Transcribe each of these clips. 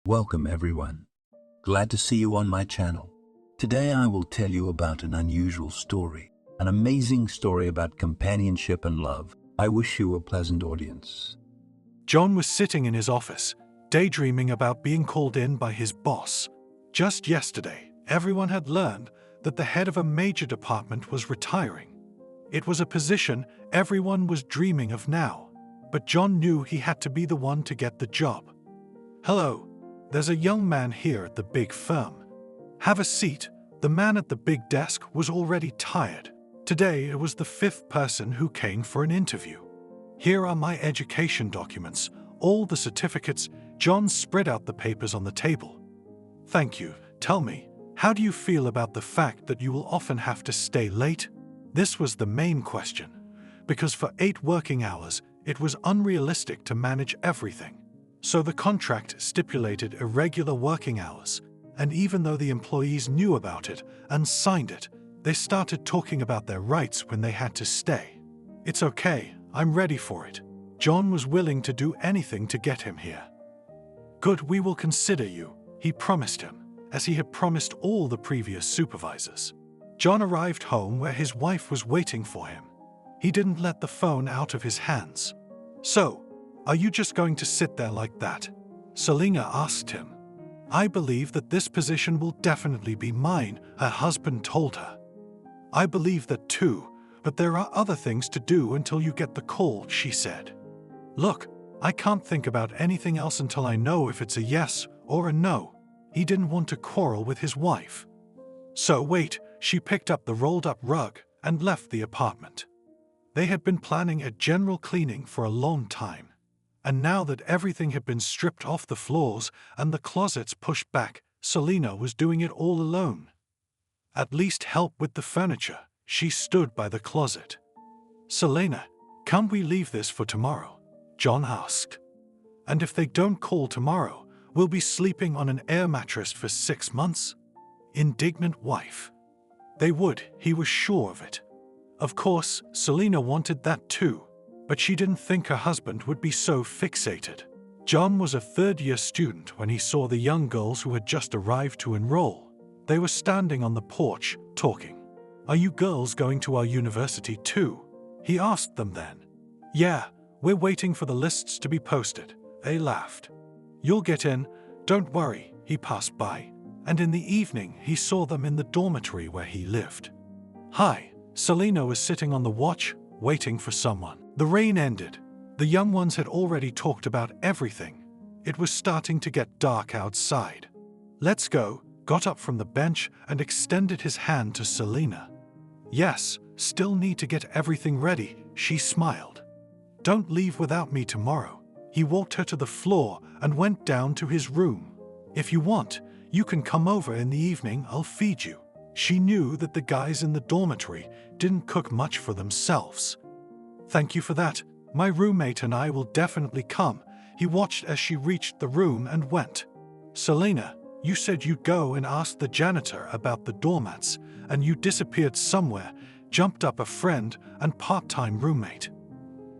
Welcome everyone. Glad to see you on my channel. Today I will tell you about an unusual story, an amazing story about companionship and love. I wish you a pleasant audience. John was sitting in his office, daydreaming about being called in by his boss. Just yesterday, everyone had learned that the head of a major department was retiring. It was a position everyone was dreaming of now, but John knew he had to be the one to get the job. "Hello, there's a young man here at the big firm. Have a seat." The man at the big desk was already tired. Today it was the fifth person who came for an interview. "Here are my education documents, all the certificates." John spread out the papers on the table. "Thank you. Tell me, how do you feel about the fact that you will often have to stay late?" This was the main question, because for 8 working hours, it was unrealistic to manage everything. So the contract stipulated irregular working hours, and even though the employees knew about it and signed it, they started talking about their rights when they had to stay. "It's okay, I'm ready for it." John was willing to do anything to get him here. "Good, we will consider you," he promised him, as he had promised all the previous supervisors. John arrived home where his wife was waiting for him. He didn't let the phone out of his hands. "So, are you just going to sit there like that?" Selina asked him. "I believe that this position will definitely be mine," her husband told her. "I believe that too, but there are other things to do until you get the call," she said. "Look, I can't think about anything else until I know if it's a yes or a no." He didn't want to quarrel with his wife. "So wait," she picked up the rolled-up rug and left the apartment. They had been planning a general cleaning for a long time, and now that everything had been stripped off the floors and the closets pushed back, Selina was doing it all alone. "At least help with the furniture." She stood by the closet. "Selina, can't we leave this for tomorrow?" John asked. "And if they don't call tomorrow, we'll be sleeping on an air mattress for 6 months?" Indignant wife. They would, he was sure of it. Of course, Selina wanted that too, but she didn't think her husband would be so fixated. John was a third-year student when he saw the young girls who had just arrived to enroll. They were standing on the porch, talking. "Are you girls going to our university too?" he asked them then. "Yeah, we're waiting for the lists to be posted." They laughed. "You'll get in, don't worry." He passed by, and in the evening he saw them in the dormitory where he lived. "Hi." Selina was sitting on the watch, waiting for someone. The rain ended. The young ones had already talked about everything. It was starting to get dark outside. "Let's go." Got up from the bench and extended his hand to Selina. "Yes, still need to get everything ready," she smiled. "Don't leave without me tomorrow." He walked her to the floor and went down to his room. "If you want, you can come over in the evening, I'll feed you." She knew that the guys in the dormitory didn't cook much for themselves. "Thank you for that. My roommate and I will definitely come." He watched as she reached the room and went. "Selina, you said you'd go and ask the janitor about the doormats, and you disappeared somewhere," jumped up a friend and part-time roommate.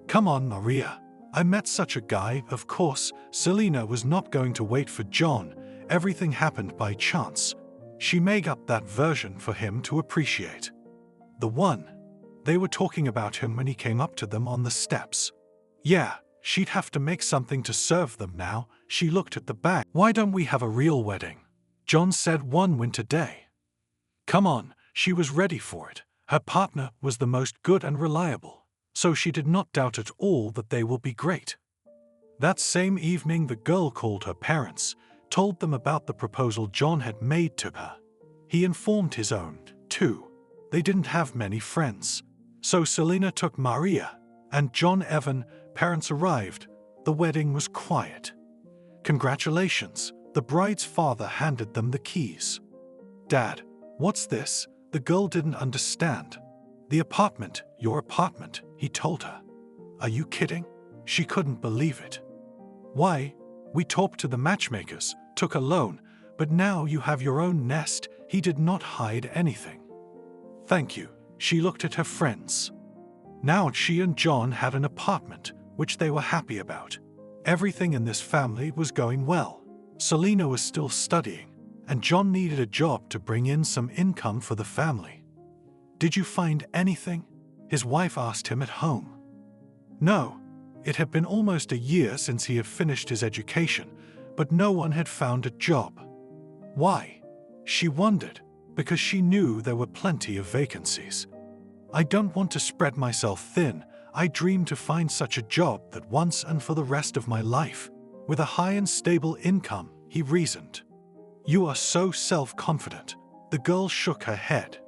"Come on, Maria. I met such a guy." Of course, Selina was not going to wait for John. Everything happened by chance. She made up that version for him to appreciate. The one. They were talking about him when he came up to them on the steps. Yeah, she'd have to make something to serve them now. She looked at the bag. "Why don't we have a real wedding?" John said one winter day. Come on, she was ready for it. Her partner was the most good and reliable, so she did not doubt at all that they will be great. That same evening the girl called her parents, told them about the proposal John had made to her. He informed his own, too. They didn't have many friends. So Selina took Maria, and John Evan. Parents arrived. The wedding was quiet. "Congratulations." The bride's father handed them the keys. "Dad, what's this?" The girl didn't understand. "The apartment, your apartment," he told her. "Are you kidding?" She couldn't believe it. "Why? We talked to the matchmakers, took a loan, but now you have your own nest." He did not hide anything. "Thank you." She looked at her friends. Now she and John had an apartment, which they were happy about. Everything in this family was going well. Selena was still studying, and John needed a job to bring in some income for the family. "Did you find anything?" his wife asked him at home. No, it had been almost a year since he had finished his education, but no one had found a job. Why? She wondered, because she knew there were plenty of vacancies. "I don't want to spread myself thin. I dream to find such a job that once and for the rest of my life, with a high and stable income," he reasoned. "You are so self-confident." The girl shook her head.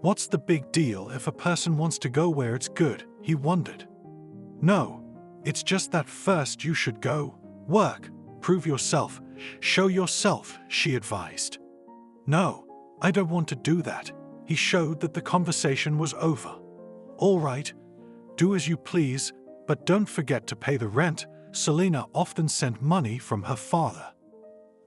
"What's the big deal if a person wants to go where it's good?" he wondered. "No, it's just that first you should go, work, prove yourself, show yourself," she advised. "No, I don't want to do that." He showed that the conversation was over. "All right, do as you please, but don't forget to pay the rent." Selena often sent money from her father.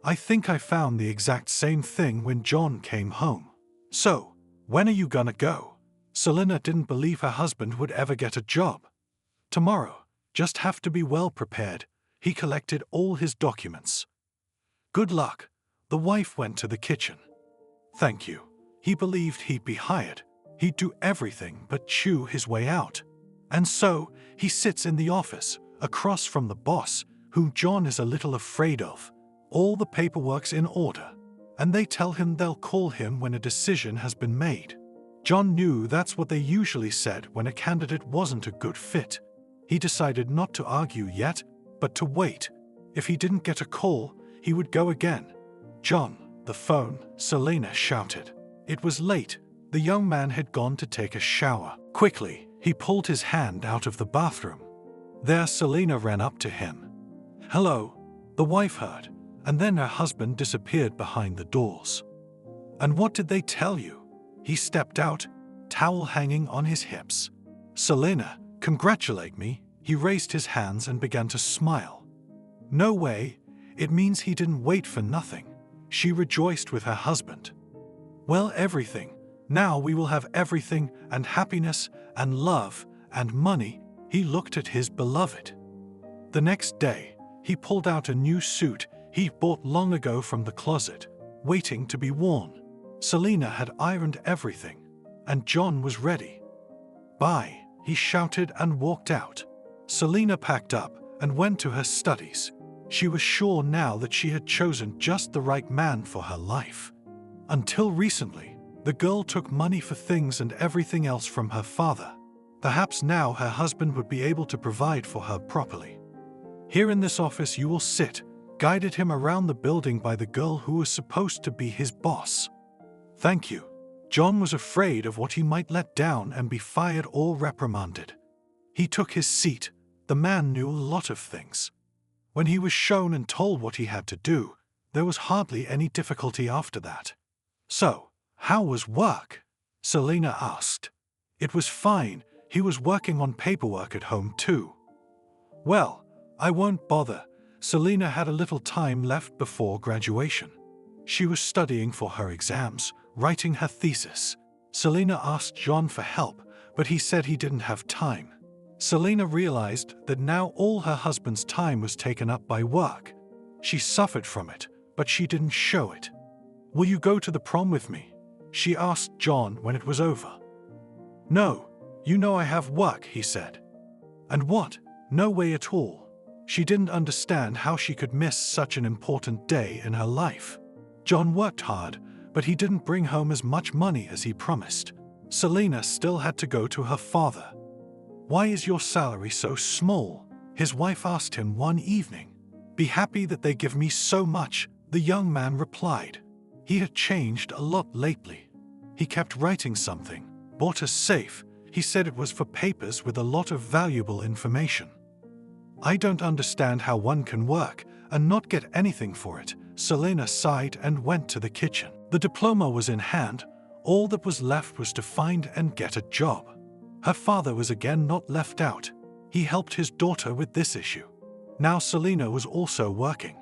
"I think I found the exact same thing when John came home." "So, when are you gonna go?" Selena didn't believe her husband would ever get a job. "Tomorrow, just have to be well prepared." He collected all his documents. "Good luck." The wife went to the kitchen. "Thank you." He believed he'd be hired. He'd do everything but chew his way out. And so, he sits in the office, across from the boss, whom John is a little afraid of. All the paperwork's in order, and they tell him they'll call him when a decision has been made. John knew that's what they usually said when a candidate wasn't a good fit. He decided not to argue yet, but to wait. If he didn't get a call, he would go again. "John, the phone," Selena shouted. It was late. The young man had gone to take a shower. Quickly, he pulled his hand out of the bathroom. There, Selena ran up to him. "Hello," the wife heard, and then her husband disappeared behind the doors. "And what did they tell you?" He stepped out, towel hanging on his hips. "Selena, congratulate me." He raised his hands and began to smile. "No way, it means he didn't wait for nothing." She rejoiced with her husband. "Well, everything. Now we will have everything, and happiness, and love, and money." He looked at his beloved. The next day, he pulled out a new suit he bought long ago from the closet, waiting to be worn. Selena had ironed everything, and John was ready. "Bye," he shouted and walked out. Selena packed up and went to her studies. She was sure now that she had chosen just the right man for her life. Until recently, the girl took money for things and everything else from her father. Perhaps now her husband would be able to provide for her properly. "Here in this office you will sit," guided him around the building by the girl who was supposed to be his boss. "Thank you." John was afraid of what he might let down and be fired or reprimanded. He took his seat. The man knew a lot of things. When he was shown and told what he had to do, there was hardly any difficulty after that. "So, how was work?" Selena asked. It was fine. He was working on paperwork at home too. "Well, I won't bother." Selena had a little time left before graduation. She was studying for her exams, writing her thesis. Selena asked John for help, but he said he didn't have time. Selena realized that now all her husband's time was taken up by work. She suffered from it, but she didn't show it. "Will you go to the prom with me?" she asked John when it was over. "No, you know I have work," he said. "And what? No way at all." She didn't understand how she could miss such an important day in her life. John worked hard, but he didn't bring home as much money as he promised. Selena still had to go to her father. "Why is your salary so small?" his wife asked him one evening. "Be happy that they give me so much," the young man replied. He had changed a lot lately. He kept writing something, bought a safe. He said it was for papers with a lot of valuable information. "I don't understand how one can work and not get anything for it." Selena sighed and went to the kitchen. The diploma was in hand. All that was left was to find and get a job. Her father was again not left out. He helped his daughter with this issue. Now Selena was also working.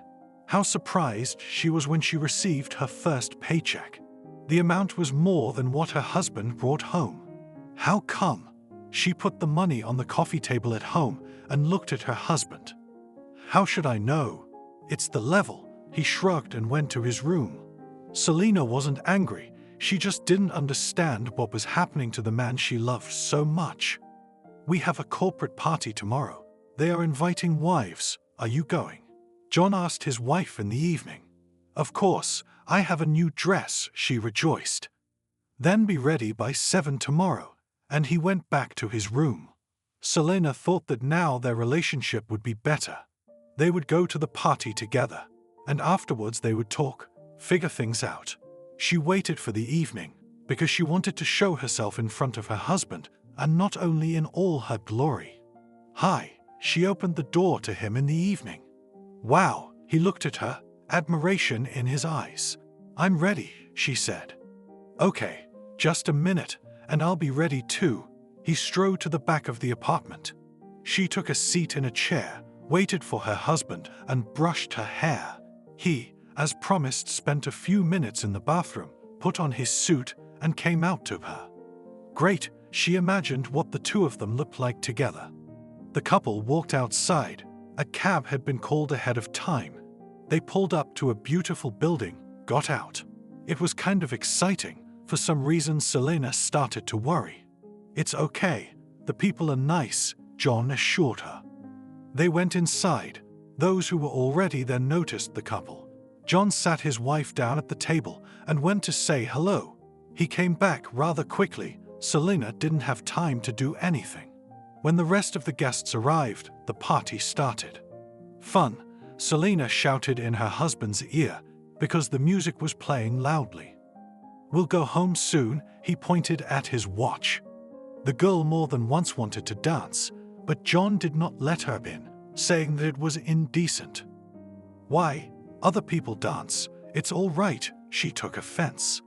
How surprised she was when she received her first paycheck. The amount was more than what her husband brought home. How come? She put the money on the coffee table at home and looked at her husband. "How should I know? It's the level," He shrugged and went to his room. Selena wasn't angry. She just didn't understand what was happening to the man she loved so much. "We have a corporate party tomorrow. They are inviting wives. Are you going?" John asked his wife in the evening. "Of course, I have a new dress," she rejoiced. "Then be ready by 7 tomorrow," and he went back to his room. Selena thought that now their relationship would be better. They would go to the party together, and afterwards they would talk, figure things out. She waited for the evening because she wanted to show herself in front of her husband, and not only in all her glory. "Hi," she opened the door to him in the evening. "Wow," he looked at her, admiration in his eyes. "I'm ready," she said. "Okay, just a minute, and I'll be ready too." He strode to the back of the apartment. She took a seat in a chair, waited for her husband, and brushed her hair. He, as promised, spent a few minutes in the bathroom, put on his suit, and came out to her. Great, she imagined what the two of them looked like together. The couple walked outside. A cab had been called ahead of time. They pulled up to a beautiful building, got out. It was kind of exciting. For some reason, Selena started to worry. "It's okay. The people are nice," John assured her. They went inside. Those who were already there noticed the couple. John sat his wife down at the table and went to say hello. He came back rather quickly. Selena didn't have time to do anything. When the rest of the guests arrived, the party started. "Fun," Selena shouted in her husband's ear because the music was playing loudly. "We'll go home soon," he pointed at his watch. The girl more than once wanted to dance, but John did not let her in, saying that it was indecent. "Why? Other people dance. It's all right," she took offense.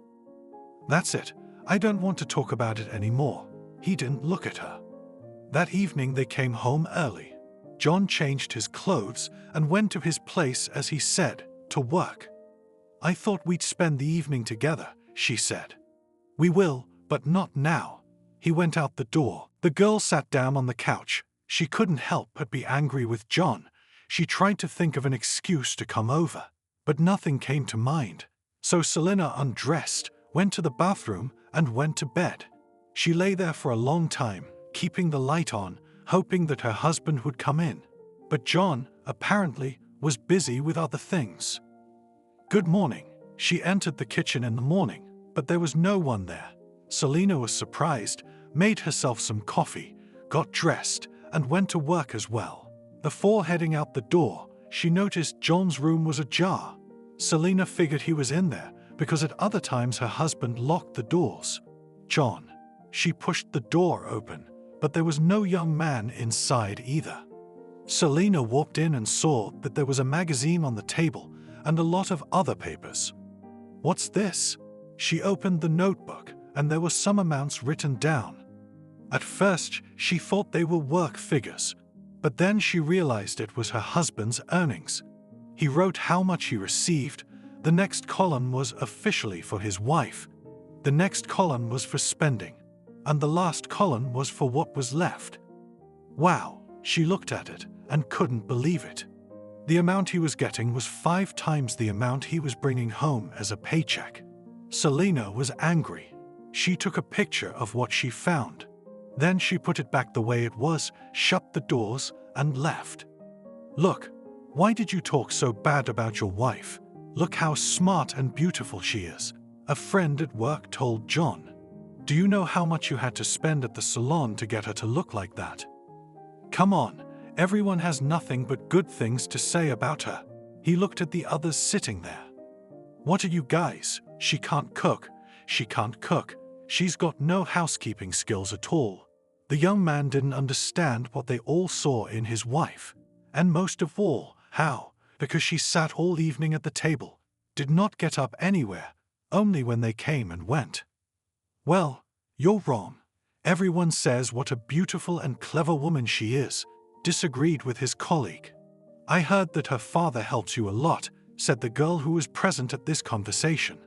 "That's it. I don't want to talk about it anymore." He didn't look at her. That evening they came home early. John changed his clothes and went to his place, as he said, to work. "I thought we'd spend the evening together," she said. "We will, but not now." He went out the door. The girl sat down on the couch. She couldn't help but be angry with John. She tried to think of an excuse to come over, but nothing came to mind. So Selena undressed, went to the bathroom, and went to bed. She lay there for a long time, keeping the light on, hoping that her husband would come in. But John, apparently, was busy with other things. "Good morning." She entered the kitchen in the morning, but there was no one there. Selena was surprised, made herself some coffee, got dressed, and went to work as well. Before heading out the door, she noticed John's room was ajar. Selena figured he was in there because at other times her husband locked the doors. "John." She pushed the door open, but there was no young man inside either. Selena walked in and saw that there was a magazine on the table and a lot of other papers. "What's this?" She opened the notebook, and there were some amounts written down. At first, she thought they were work figures, but then she realized it was her husband's earnings. He wrote how much he received. The next column was officially for his wife. The next column was for spending, and the last column was for what was left. Wow, she looked at it and couldn't believe it. The amount he was getting was 5 times the amount he was bringing home as a paycheck. Selena was angry. She took a picture of what she found. Then she put it back the way it was, shut the doors, and left. "Look, why did you talk so bad about your wife? Look how smart and beautiful she is," a friend at work told John. "Do you know how much you had to spend at the salon to get her to look like that? Come on, everyone has nothing but good things to say about her." He looked at the others sitting there. "What are you guys? She can't cook. She can't cook. She's got no housekeeping skills at all." The young man didn't understand what they all saw in his wife, and most of all, how, because she sat all evening at the table, did not get up anywhere, only when they came and went. "Well, you're wrong. Everyone says what a beautiful and clever woman she is," disagreed with his colleague. "I heard that her father helps you a lot," said the girl who was present at this conversation.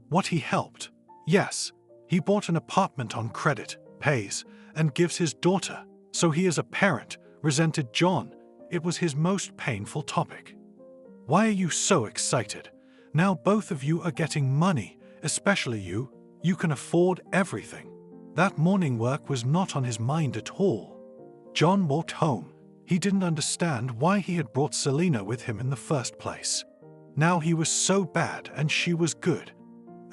"What he helped? Yes. He bought an apartment on credit, pays, and gives his daughter, so he is a parent," resented John. It was his most painful topic. Why are you so excited? Now both of you are getting money, especially you. You can afford everything. That morning work was not on his mind at all. John walked home. He didn't understand why he had brought Selena with him in the first place. Now he was so bad and she was good.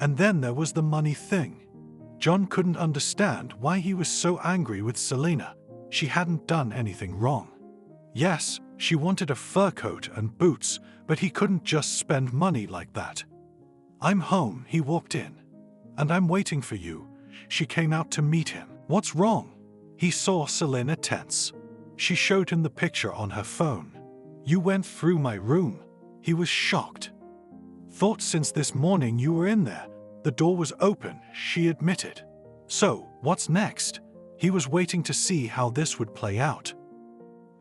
And then there was the money thing. John couldn't understand why he was so angry with Selena. She hadn't done anything wrong. Yes, she wanted a fur coat and boots, but he couldn't just spend money like that. I'm home, he walked in. And I'm waiting for you. She came out to meet him. What's wrong? He saw Selena tense. She showed him the picture on her phone. You went through my room. He was shocked. Thought since this morning you were in there. The door was open, she admitted. So, what's next? He was waiting to see how this would play out.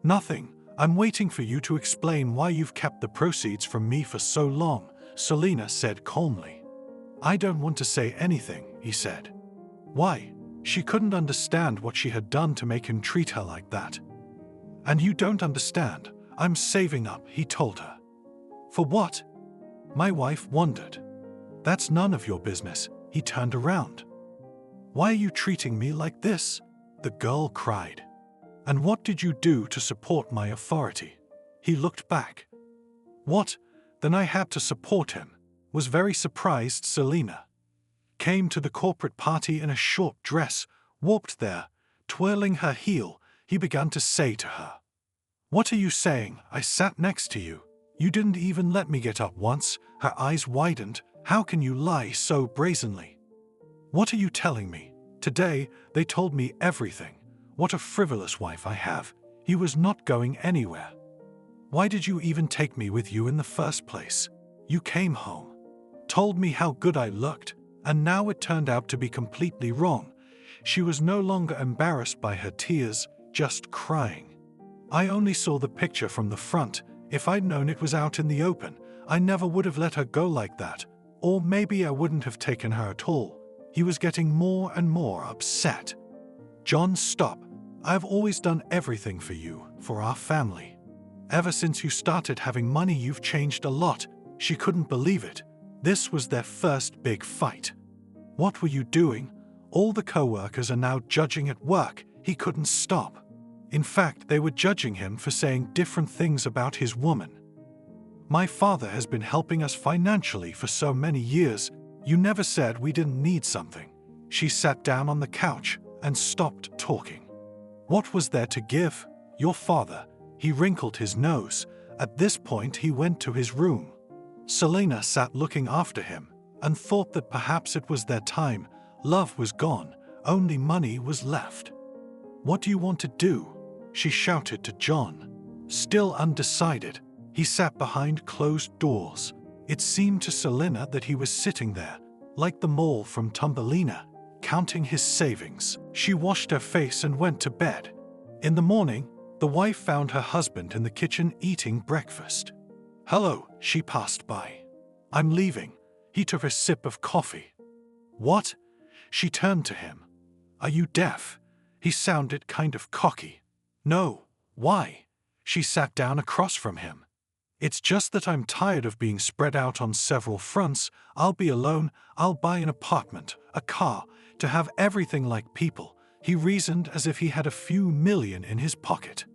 Nothing. I'm waiting for you to explain why you've kept the proceeds from me for so long, Selena said calmly. I don't want to say anything, he said. Why? She couldn't understand what she had done to make him treat her like that. And you don't understand. I'm saving up, he told her. For what? My wife wondered. That's none of your business, he turned around. Why are you treating me like this? The girl cried. And what did you do to support my authority? He looked back. What? Then I had to support him, was very surprised Selena. Came to the corporate party in a short dress, walked there, twirling her heel, he began to say to her. What are you saying? I sat next to you. You didn't even let me get up once. Her eyes widened. How can you lie so brazenly? What are you telling me? Today, they told me everything. What a frivolous wife I have. He was not going anywhere. Why did you even take me with you in the first place? You came home, told me how good I looked, and now it turned out to be completely wrong. She was no longer embarrassed by her tears, just crying. I only saw the picture from the front. If I'd known it was out in the open, I never would have let her go like that. Or maybe I wouldn't have taken her at all. He was getting more and more upset. John, stop. I've always done everything for you, for our family. Ever since you started having money, you've changed a lot. She couldn't believe it. This was their first big fight. What were you doing? All the co-workers are now judging at work. He couldn't stop. In fact, they were judging him for saying different things about his woman. My father has been helping us financially for so many years. You never said we didn't need something. She sat down on the couch and stopped talking. What was there to give? Your father. He wrinkled his nose. At this point, he went to his room. Selena sat looking after him and thought that perhaps it was their time. Love was gone. Only money was left. What do you want to do? She shouted to John. Still undecided, he sat behind closed doors. It seemed to Selena that he was sitting there, like the mole from Thumbelina, counting his savings. She washed her face and went to bed. In the morning, the wife found her husband in the kitchen eating breakfast. Hello, she passed by. I'm leaving. He took a sip of coffee. What? She turned to him. Are you deaf? He sounded kind of cocky. No, why? She sat down across from him. It's just that I'm tired of being spread out on several fronts. I'll be alone. I'll buy an apartment, a car, to have everything like people. He reasoned as if he had a few million in his pocket.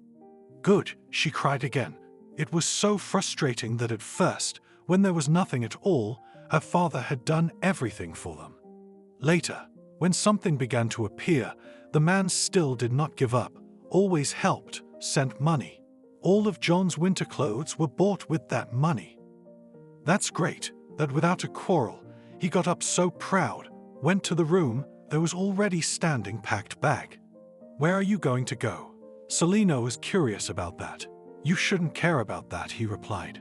Good, she cried again. It was so frustrating that at first, when there was nothing at all, her father had done everything for them. Later, when something began to appear, the man still did not give up, always helped, sent money. All of John's winter clothes were bought with that money. That's great, that without a quarrel, he got up so proud, went to the room, there was already standing packed bag. Where are you going to go? Selena was curious about that. You shouldn't care about that, he replied.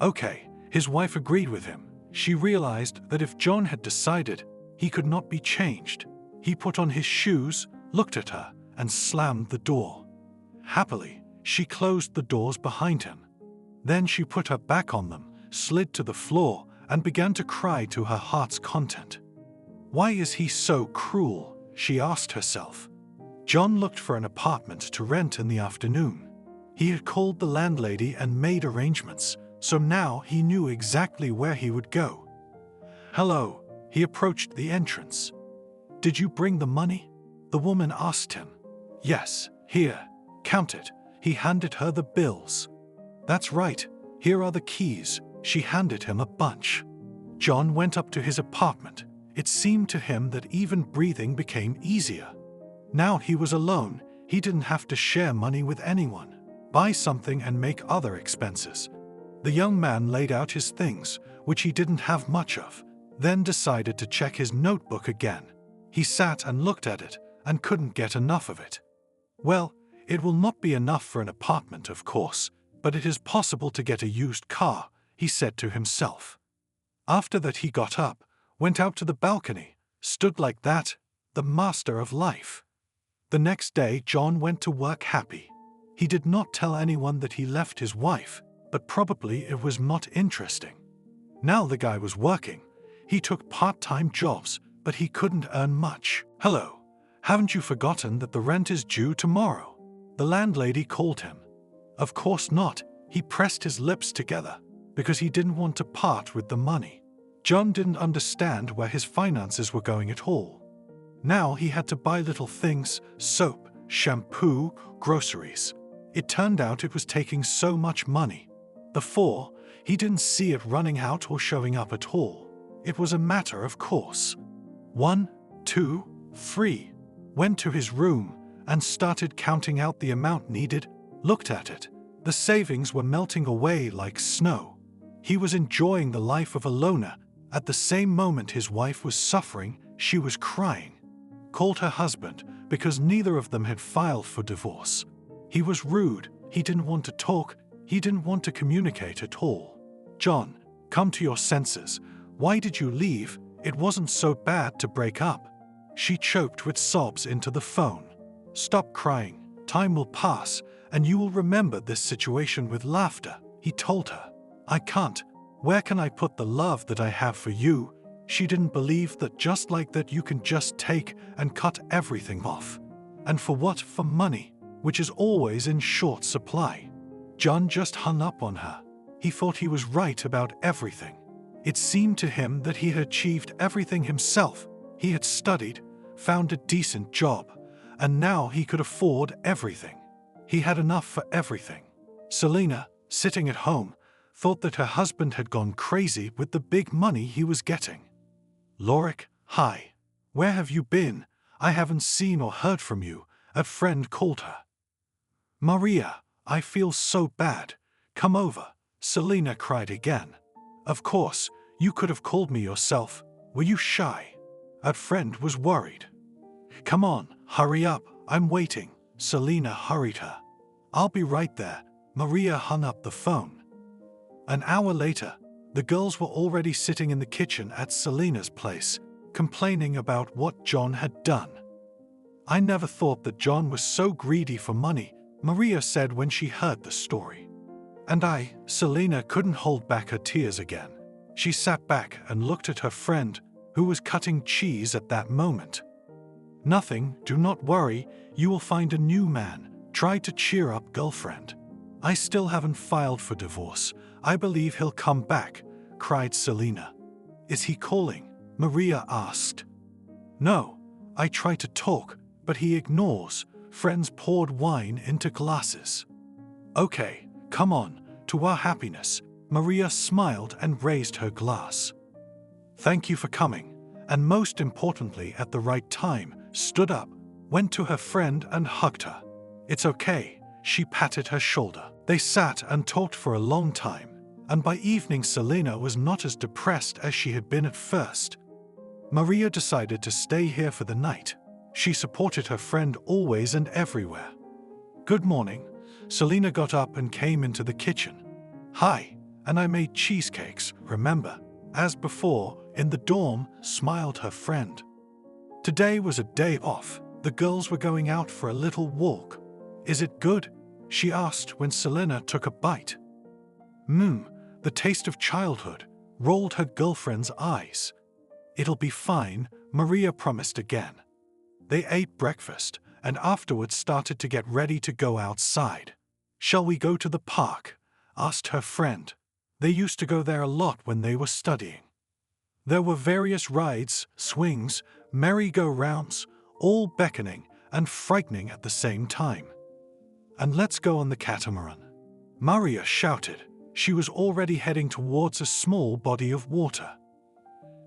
Okay, his wife agreed with him. She realized that if John had decided, he could not be changed. He put on his shoes, looked at her, and slammed the door. Happily, she closed the doors behind him. Then she put her back on them, slid to the floor, and began to cry to her heart's content. Why is he so cruel? She asked herself. John looked for an apartment to rent in the afternoon. He had called the landlady and made arrangements. so now he knew exactly where he would go. "Hello," he approached the entrance. "Did you bring the money?" the woman asked him. "Yes, here, count it." He handed her the bills. "That's right, here are the keys." She handed him a bunch. John went up to his apartment. It seemed to him that even breathing became easier. Now he was alone. He didn't have to share money with anyone, buy something and make other expenses. The young man laid out his things, which he didn't have much of, then decided to check his notebook again. He sat and looked at it and couldn't get enough of it. Well, it will not be enough for an apartment, of course, but it is possible to get a used car, he said to himself. After that he got up, went out to the balcony, stood like that, the master of life. The next day John went to work happy. He did not tell anyone that he left his wife, but probably it was not interesting. Now the guy was working. He took part-time jobs, but he couldn't earn much. "Hello, haven't you forgotten that the rent is due tomorrow?" the landlady called him. Of course not. He pressed his lips together, because he didn't want to part with the money. John didn't understand where his finances were going at all. Now he had to buy little things, soap, shampoo, groceries. It turned out it was taking so much money. Before, he didn't see it running out or showing up at all. It was a matter of course. 1, 2, 3. Went to his room and started counting out the amount needed, looked at it. The savings were melting away like snow. He was enjoying the life of a loner. At the same moment his wife was suffering, she was crying. Called her husband because neither of them had filed for divorce. He was rude, he didn't want to talk, he didn't want to communicate at all. "John, come to your senses. Why did you leave? It wasn't so bad to break up." She choked with sobs into the phone. "Stop crying, time will pass, and you will remember this situation with laughter," he told her. "I can't. Where can I put the love that I have for you?" She didn't believe that just like that you can just take and cut everything off. And for what? For money, which is always in short supply. John just hung up on her. He thought he was right about everything. It seemed to him that he had achieved everything himself. He had studied, found a decent job, and now he could afford everything. He had enough for everything. Selena, sitting at home, thought that her husband had gone crazy with the big money he was getting. "Lorik, hi. Where have you been? I haven't seen or heard from you," a friend called her. "Maria, I feel so bad. Come over," Selena cried again. "Of course, you could have called me yourself. Were you shy?" A friend was worried. "Come on, hurry up, I'm waiting," Selena hurried her. "I'll be right there." Maria hung up the phone. An hour later, the girls were already sitting in the kitchen at Selena's place, complaining about what John had done. "I never thought that John was so greedy for money," Maria said when she heard the story. "And Selena couldn't hold back her tears again. She sat back and looked at her friend, who was cutting cheese at that moment. "Nothing, do not worry, you will find a new man. Try to cheer up, girlfriend. I still haven't filed for divorce. I believe he'll come back," cried Selena. "Is he calling?" Maria asked. "No, I try to talk, but he ignores." Friends poured wine into glasses. "Okay, come on, to our happiness." Maria smiled and raised her glass. "Thank you for coming," and most importantly at the right time, stood up, went to her friend and hugged her. "It's okay," she patted her shoulder. They sat and talked for a long time, and by evening Selena was not as depressed as she had been at first. Maria decided to stay here for the night. She supported her friend always and everywhere. "Good morning." Selena got up and came into the kitchen. "Hi, and I made cheesecakes, remember?" As before, in the dorm, smiled her friend. Today was a day off. The girls were going out for a little walk. "Is it good?" she asked when Selena took a bite. The taste of childhood," rolled her girlfriend's eyes. "It'll be fine," Maria promised again. They ate breakfast and afterwards started to get ready to go outside. "Shall we go to the park?" asked her friend. They used to go there a lot when they were studying. There were various rides, swings, merry-go-rounds, all beckoning and frightening at the same time. And let's go on the catamaran. Maria shouted. She was already heading towards a small body of water.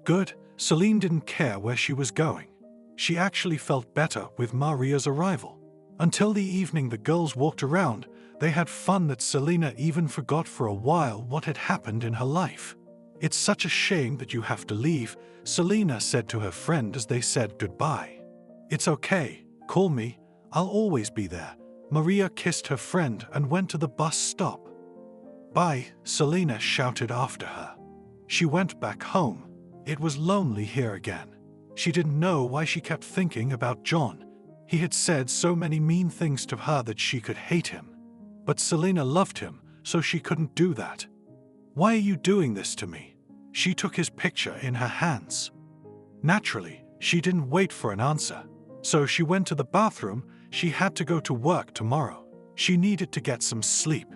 Good, Celine didn't care where she was going. She actually felt better with Maria's arrival. Until the evening the girls walked around, they had fun that Selena even forgot for a while what had happened in her life. It's such a shame that you have to leave, Selena said to her friend as they said goodbye. It's okay, call me, I'll always be there. Maria kissed her friend and went to the bus stop. Bye, Selena shouted after her. She went back home. It was lonely here again. She didn't know why she kept thinking about John. He had said so many mean things to her that she could hate him. But Selena loved him, so she couldn't do that. Why are you doing this to me? She took his picture in her hands. Naturally, she didn't wait for an answer. So she went to the bathroom. She had to go to work tomorrow. She needed to get some sleep.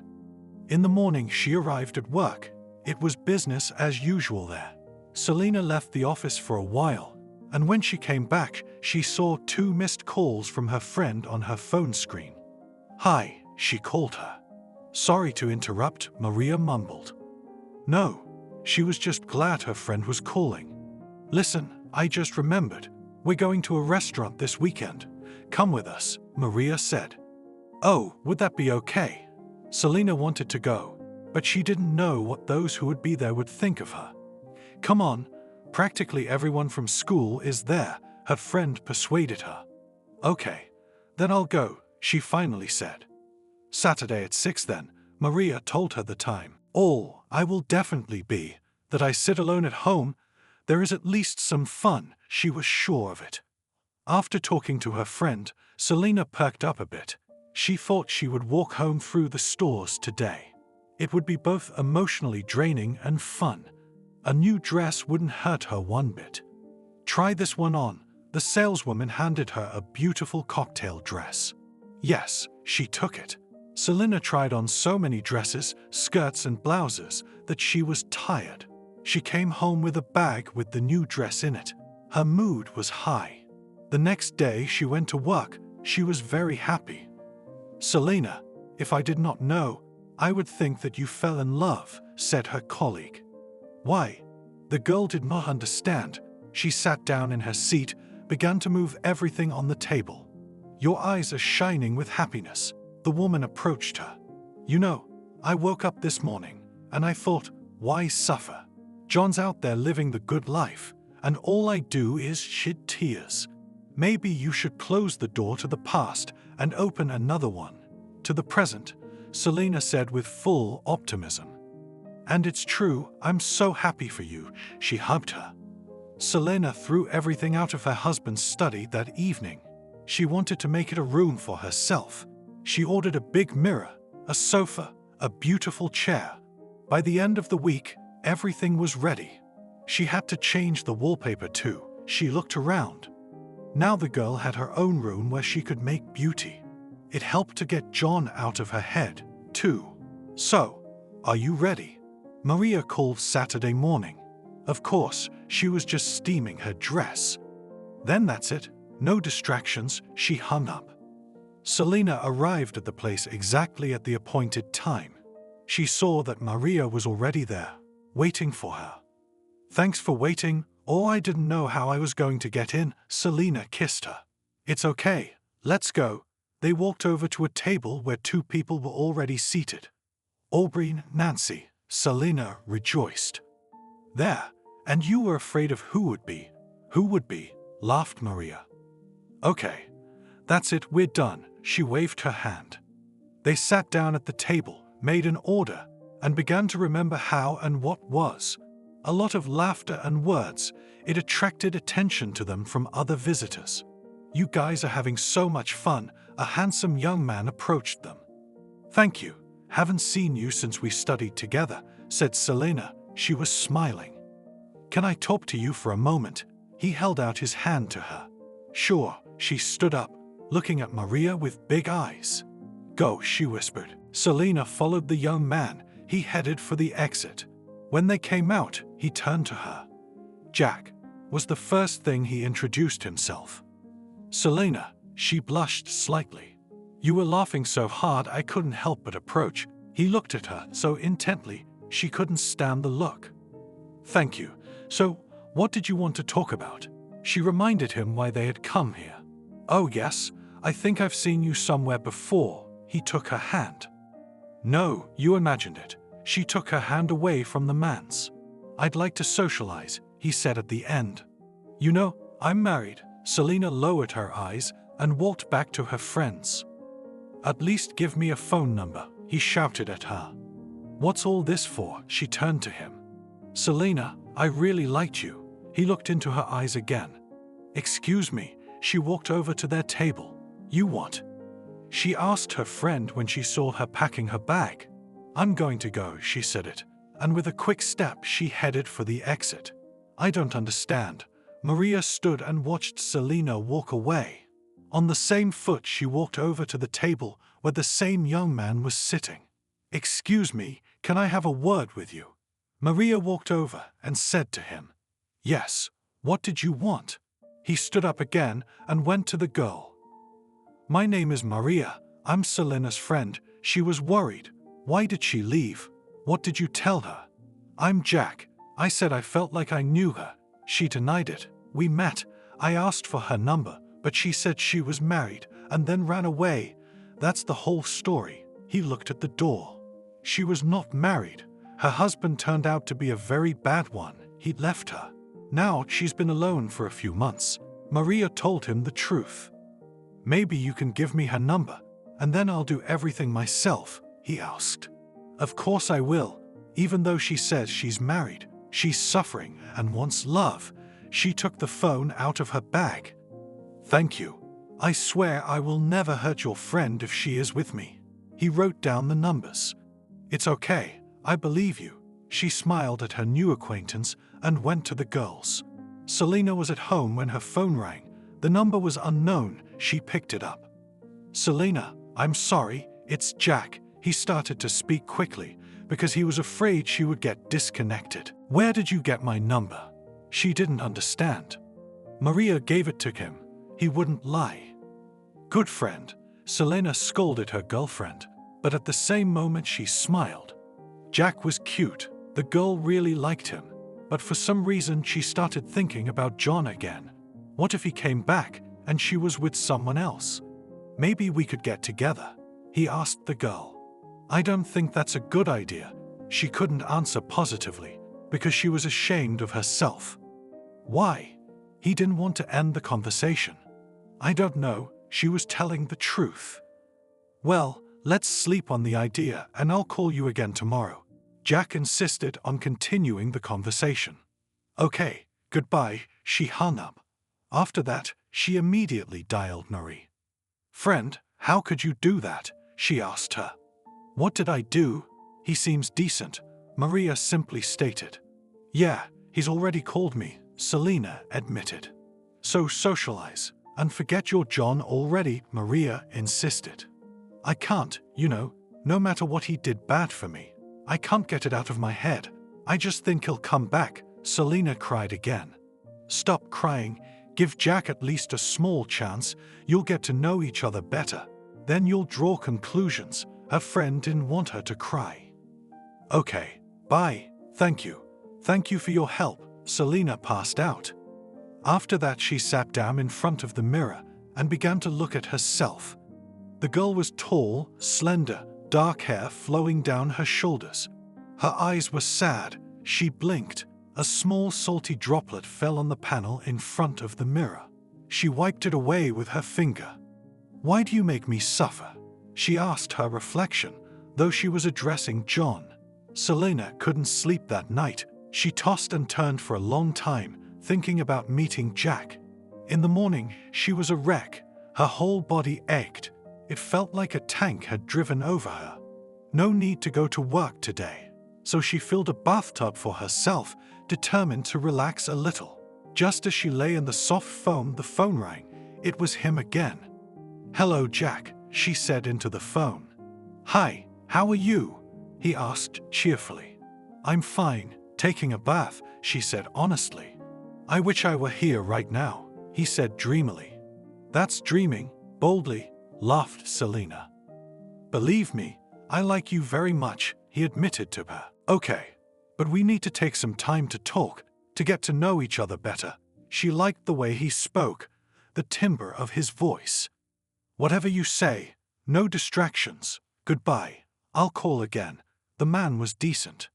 In the morning, she arrived at work. It was business as usual there. Selena left the office for a while, and when she came back, she saw 2 missed calls from her friend on her phone screen. Hi, she called her. Sorry to interrupt, Maria mumbled. No, she was just glad her friend was calling. Listen, I just remembered. We're going to a restaurant this weekend. Come with us, Maria said. Oh, would that be okay? Selena wanted to go, but she didn't know what those who would be there would think of her. Come on, practically everyone from school is there, her friend persuaded her. Okay, then I'll go, she finally said. Saturday at 6 then, Maria told her the time. Oh, I will definitely be, that I sit alone at home. There is at least some fun, she was sure of it. After talking to her friend, Selena perked up a bit. She thought she would walk home through the stores today. It would be both emotionally draining and fun. A new dress wouldn't hurt her one bit. Try this one on. The saleswoman handed her a beautiful cocktail dress. Yes, she took it. Selena tried on so many dresses, skirts and blouses that she was tired. She came home with a bag with the new dress in it. Her mood was high. The next day she went to work. She was very happy. Selena, if I did not know, I would think that you fell in love, said her colleague. Why? The girl did not understand. She sat down in her seat, began to move everything on the table. Your eyes are shining with happiness. The woman approached her. You know, I woke up this morning, and I thought, why suffer? John's out there living the good life, and all I do is shed tears. Maybe you should close the door to the past and open another one. To the present, Selena said with full optimism. And it's true, I'm so happy for you, she hugged her. Selena threw everything out of her husband's study that evening. She wanted to make it a room for herself. She ordered a big mirror, a sofa, a beautiful chair. By the end of the week, everything was ready. She had to change the wallpaper too. She looked around. Now the girl had her own room where she could make beauty. It helped to get John out of her head, too. So, are you ready? Maria called Saturday morning. Of course, she was just steaming her dress. Then that's it. No distractions, she hung up. Selena arrived at the place exactly at the appointed time. She saw that Maria was already there, waiting for her. Thanks for waiting. Oh, I didn't know how I was going to get in. Selena kissed her. It's okay. Let's go. They walked over to a table where 2 people were already seated. Aubrey, Nancy. Selena rejoiced. There, and you were afraid of who would be? Who would be? Laughed Maria. Okay, that's it, we're done. She waved her hand. They sat down at the table, made an order, and began to remember how and what was. A lot of laughter and words. It attracted attention to them from other visitors. You guys are having so much fun. A handsome young man approached them. Thank you. Haven't seen you since we studied together, said Selena. She was smiling. Can I talk to you for a moment? He held out his hand to her. Sure, she stood up, looking at Maria with big eyes. Go, she whispered. Selena followed the young man. He headed for the exit. When they came out, he turned to her. Jack was the first thing he introduced himself. Selena, she blushed slightly. You were laughing so hard I couldn't help but approach. He looked at her so intently she couldn't stand the look. Thank you. So, what did you want to talk about? She reminded him why they had come here. Oh yes, I think I've seen you somewhere before. He took her hand. No, you imagined it. She took her hand away from the man's. I'd like to socialize, he said at the end. You know, I'm married. Selena lowered her eyes and walked back to her friends. At least give me a phone number, he shouted at her. What's all this for? She turned to him. Selena, I really liked you. He looked into her eyes again. Excuse me, she walked over to their table. You what? She asked her friend when she saw her packing her bag. I'm going to go, she said it, and with a quick step she headed for the exit. I don't understand. Maria stood and watched Selena walk away. On the same foot she walked over to the table where the same young man was sitting. Excuse me, can I have a word with you? Maria walked over and said to him. Yes, what did you want? He stood up again and went to the girl. My name is Maria. I'm Selena's friend. She was worried. Why did she leave? What did you tell her? I'm Jack. I said I felt like I knew her. She denied it. We met. I asked for her number, but she said she was married and then ran away. That's the whole story. He looked at the door. She was not married. Her husband turned out to be a very bad one. He'd left her. Now she's been alone for a few months. Maria told him the truth. Maybe you can give me her number, and then I'll do everything myself, he asked. Of course I will. Even though she says she's married, she's suffering and wants love. She took the phone out of her bag. Thank you. I swear I will never hurt your friend if she is with me. He wrote down the numbers. It's okay, I believe you. She smiled at her new acquaintance and went to the girls. Selena was at home when her phone rang. The number was unknown. She picked it up. Selena, I'm sorry, it's Jack. He started to speak quickly because he was afraid she would get disconnected. Where did you get my number? She didn't understand. Maria gave it to him. He wouldn't lie. Good friend. Selena scolded her girlfriend, but at the same moment she smiled. Jack was cute. The girl really liked him, but for some reason she started thinking about John again. What if he came back and she was with someone else? Maybe we could get together, he asked the girl. I don't think that's a good idea. She couldn't answer positively because she was ashamed of herself. Why? He didn't want to end the conversation. I don't know, she was telling the truth. Well, let's sleep on the idea and I'll call you again tomorrow. Jack insisted on continuing the conversation. Okay, goodbye, she hung up. After that, she immediately dialed Marie. Friend, how could you do that? She asked her. What did I do? He seems decent, Maria simply stated. Yeah, he's already called me, Selena admitted. So socialize, and forget your John already, Maria insisted. I can't, no matter what he did bad for me. I can't get it out of my head. I just think he'll come back, Selena cried again. Stop crying, give Jack at least a small chance, you'll get to know each other better. Then you'll draw conclusions. Her friend didn't want her to cry. Okay, bye, thank you. Thank you for your help, Selena passed out. After that she sat down in front of the mirror and began to look at herself. The girl was tall, slender, dark hair flowing down her shoulders. Her eyes were sad. She blinked. A small salty droplet fell on the panel in front of the mirror. She wiped it away with her finger. Why do you make me suffer? She asked her reflection, though she was addressing John. Selena couldn't sleep that night. She tossed and turned for a long time, thinking about meeting Jack. In the morning, she was a wreck. Her whole body ached. It felt like a tank had driven over her. No need to go to work today. So she filled a bathtub for herself, determined to relax a little. Just as she lay in the soft foam, the phone rang. It was him again. Hello, Jack, she said into the phone. Hi, how are you? He asked cheerfully. I'm fine, Taking a bath, she said honestly. I wish I were here right now, he said dreamily. That's dreaming, boldly, laughed Selena. Believe me, I like you very much, he admitted to her. Okay, but we need to take some time to talk, to get to know each other better. She liked the way he spoke, the timbre of his voice. Whatever you say, no distractions. Goodbye. I'll call again. The man was decent.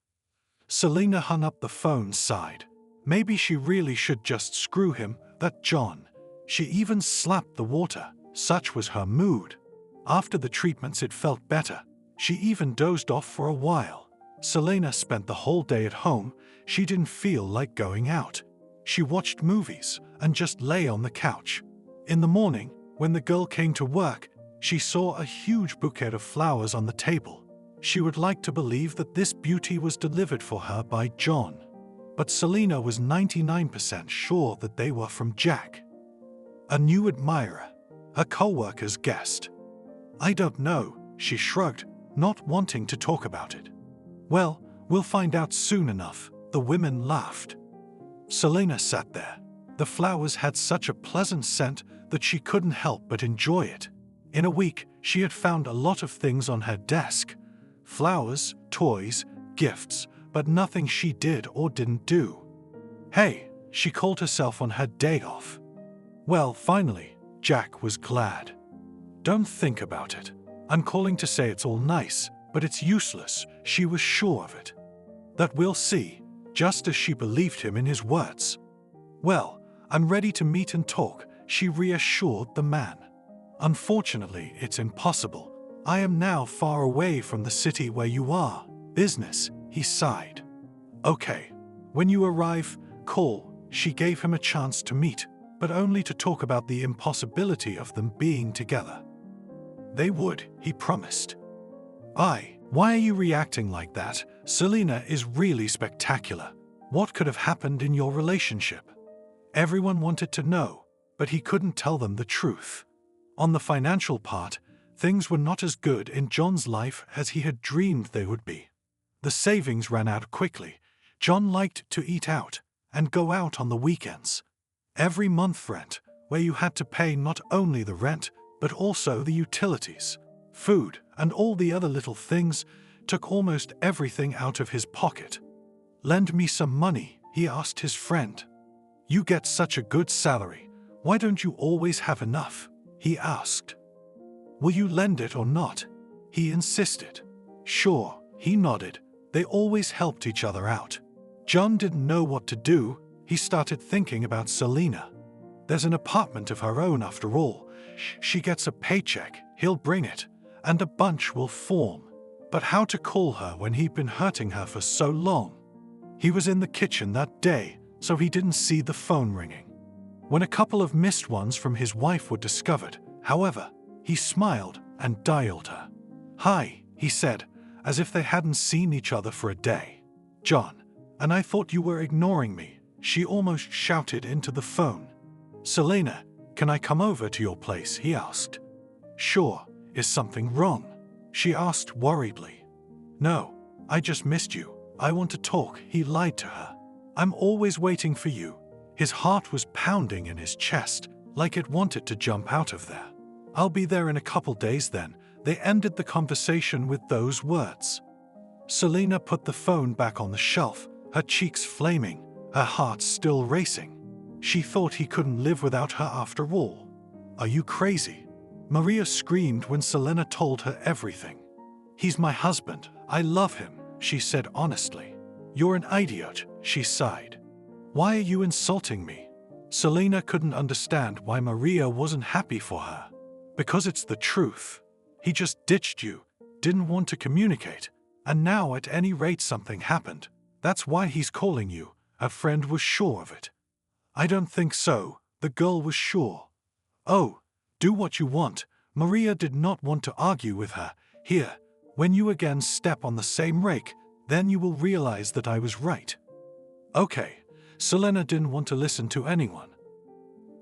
Selena hung up the phone, sighed. Maybe she really should just screw him, that John. She even slapped the water, such was her mood. After the treatments it felt better. She even dozed off for a while. Selena spent the whole day at home. She didn't feel like going out. She watched movies and just lay on the couch. In the morning, when the girl came to work, she saw a huge bouquet of flowers on the table. She would like to believe that this beauty was delivered for her by John. But Selena was 99% sure that they were from Jack. A new admirer, a co-worker's guest. I don't know, she shrugged, not wanting to talk about it. Well, we'll find out soon enough, the women laughed. Selena sat there. The flowers had such a pleasant scent that she couldn't help but enjoy it. In a week, she had found a lot of things on her desk. Flowers, toys, gifts, but nothing she did or didn't do. Hey, she called herself on her day off. Well, finally, Jack was glad. Don't think about it. I'm calling to say it's all nice, but it's useless, she was sure of it. That we'll see, just as she believed him in his words. Well, I'm ready to meet and talk, she reassured the man. Unfortunately, it's impossible. I am now far away from the city where you are. Business, he sighed. Okay. When you arrive, call. She gave him a chance to meet, but only to talk about the impossibility of them being together. They would, he promised. Why are you reacting like that? Selena is really spectacular. What could have happened in your relationship? Everyone wanted to know, but he couldn't tell them the truth. On the financial part, things were not as good in John's life as he had dreamed they would be. The savings ran out quickly. John liked to eat out and go out on the weekends. Every month rent, where you had to pay not only the rent, but also the utilities, food, and all the other little things, took almost everything out of his pocket. Lend me some money, he asked his friend. You get such a good salary. Why don't you always have enough? He asked. Will you lend it or not? He insisted. Sure, he nodded. They always helped each other out. John didn't know what to do. He started thinking about Selena. There's an apartment of her own after all. She gets a paycheck, he'll bring it, and a bunch will form. But how to call her when he'd been hurting her for so long? He was in the kitchen that day, so he didn't see the phone ringing. When a couple of missed ones from his wife were discovered, however, he smiled and dialed her. Hi, he said, as if they hadn't seen each other for a day. John, and I thought you were ignoring me, she almost shouted into the phone. Selena, can I come over to your place? He asked. Sure, is something wrong? She asked worriedly. No, I just missed you. I want to talk, he lied to her. I'm always waiting for you. His heart was pounding in his chest, like it wanted to jump out of there. I'll be there in a couple days then. They ended the conversation with those words. Selena put the phone back on the shelf, her cheeks flaming, her heart still racing. She thought he couldn't live without her after all. Are you crazy? Maria screamed when Selena told her everything. He's my husband. I love him, she said honestly. You're an idiot, she sighed. Why are you insulting me? Selena couldn't understand why Maria wasn't happy for her. Because it's the truth. He just ditched you, didn't want to communicate, and now at any rate something happened. That's why he's calling you. Her friend was sure of it. I don't think so, the girl was sure. Oh, do what you want. Maria did not want to argue with her. Here, when you again step on the same rake, then you will realize that I was right. Okay, Selena didn't want to listen to anyone.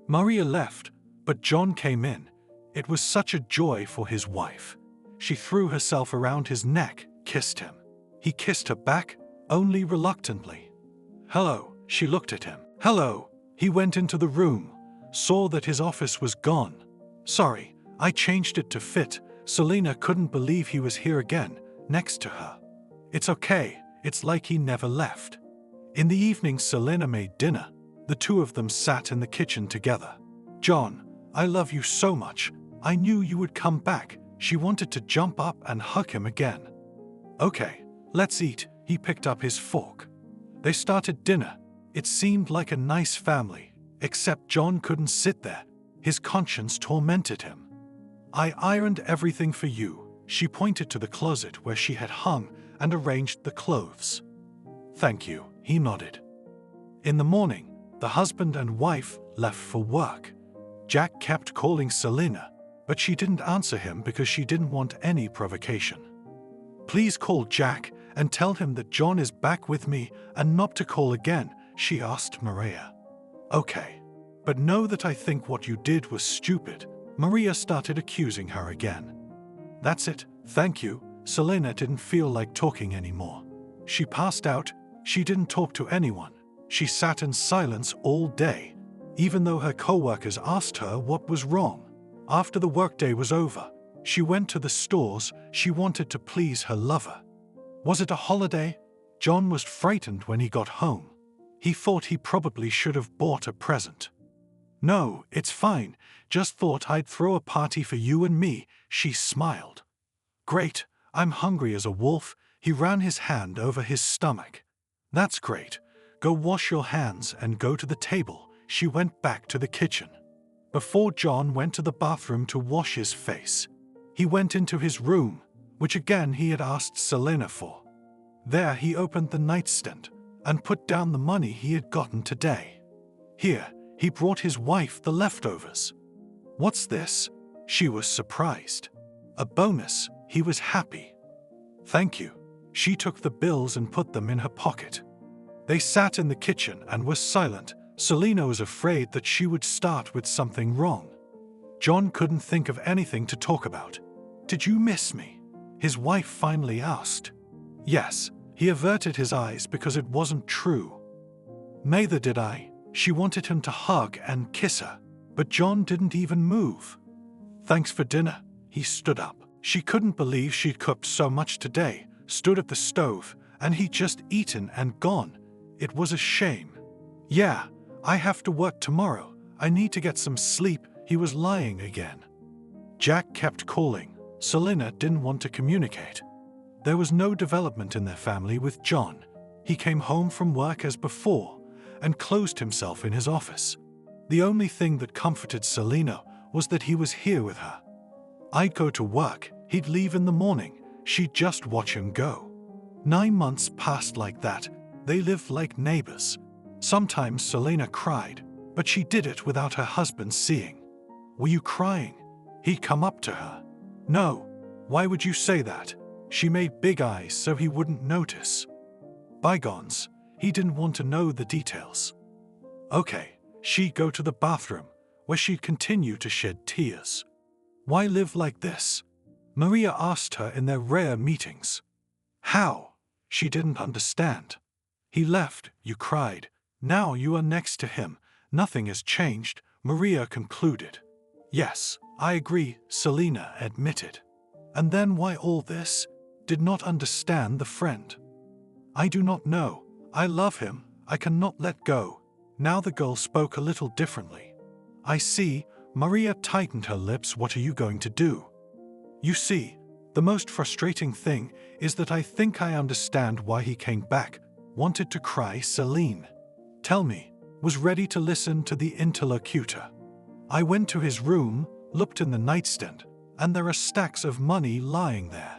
Maria left, but John came in. It was such a joy for his wife. She threw herself around his neck, kissed him. He kissed her back, only reluctantly. Hello, she looked at him. Hello. He went into the room, saw that his office was gone. Sorry, I changed it to fit. Selena couldn't believe he was here again, next to her. It's okay, it's like he never left. In the evening, Selena made dinner. The two of them sat in the kitchen together. John, I love you so much. I knew you would come back. She wanted to jump up and hug him again. Okay, let's eat. He picked up his fork. They started dinner. It seemed like a nice family, except John couldn't sit there. His conscience tormented him. I ironed everything for you. She pointed to the closet where she had hung and arranged the clothes. Thank you, he nodded. In the morning, the husband and wife left for work. Jack kept calling Selena, but she didn't answer him because she didn't want any provocation. Please call Jack and tell him that John is back with me and not to call again, she asked Maria. Okay, but know that I think what you did was stupid. Maria started accusing her again. That's it, thank you. Selena didn't feel like talking anymore. She passed out. She didn't talk to anyone. She sat in silence all day, even though her co-workers asked her what was wrong. After the workday was over, she went to the stores. She wanted to please her lover. Was it a holiday? John was frightened when he got home. He thought he probably should have bought a present. No, it's fine. Just thought I'd throw a party for you and me, she smiled. Great, I'm hungry as a wolf. He ran his hand over his stomach. That's great. Go wash your hands and go to the table. She went back to the kitchen. Before John went to the bathroom to wash his face, he went into his room, which again he had asked Selena for. There he opened the nightstand and put down the money he had gotten today. Here, he brought his wife the leftovers. What's this? She was surprised. A bonus. He was happy. Thank you. She took the bills and put them in her pocket. They sat in the kitchen and were silent. Selena was afraid that she would start with something wrong. John couldn't think of anything to talk about. Did you miss me? His wife finally asked. Yes, he averted his eyes because it wasn't true. Neither did I. She wanted him to hug and kiss her, but John didn't even move. Thanks for dinner. He stood up. She couldn't believe she'd cooked so much today, stood at the stove, and he'd just eaten and gone. It was a shame. Yeah, I have to work tomorrow. I need to get some sleep. He was lying again. Jack kept calling. Selena didn't want to communicate. There was no development in their family with John. He came home from work as before and closed himself in his office. The only thing that comforted Selena was that he was here with her. I'd go to work, he'd leave in the morning, she'd just watch him go. 9 months passed like that. They lived like neighbors. Sometimes Selena cried, but she did it without her husband seeing. Were you crying? He'd come up to her. No, why would you say that? She made big eyes so he wouldn't notice. Bygones, he didn't want to know the details. Okay, she'd go to the bathroom, where she'd continue to shed tears. Why live like this? Maria asked her in their rare meetings. How? She didn't understand. He left, you cried. Now you are next to him. Nothing has changed, Maria concluded. Yes, I agree, Selena admitted. And then why all this? Did not understand the friend. I do not know. I love him. I cannot let go. Now the girl spoke a little differently. I see. Maria tightened her lips. What are you going to do? You see, the most frustrating thing is that I think I understand why he came back, wanted to cry. Celine. Tell me, was ready to listen to the interlocutor. I went to his room, looked in the nightstand, and there are stacks of money lying there.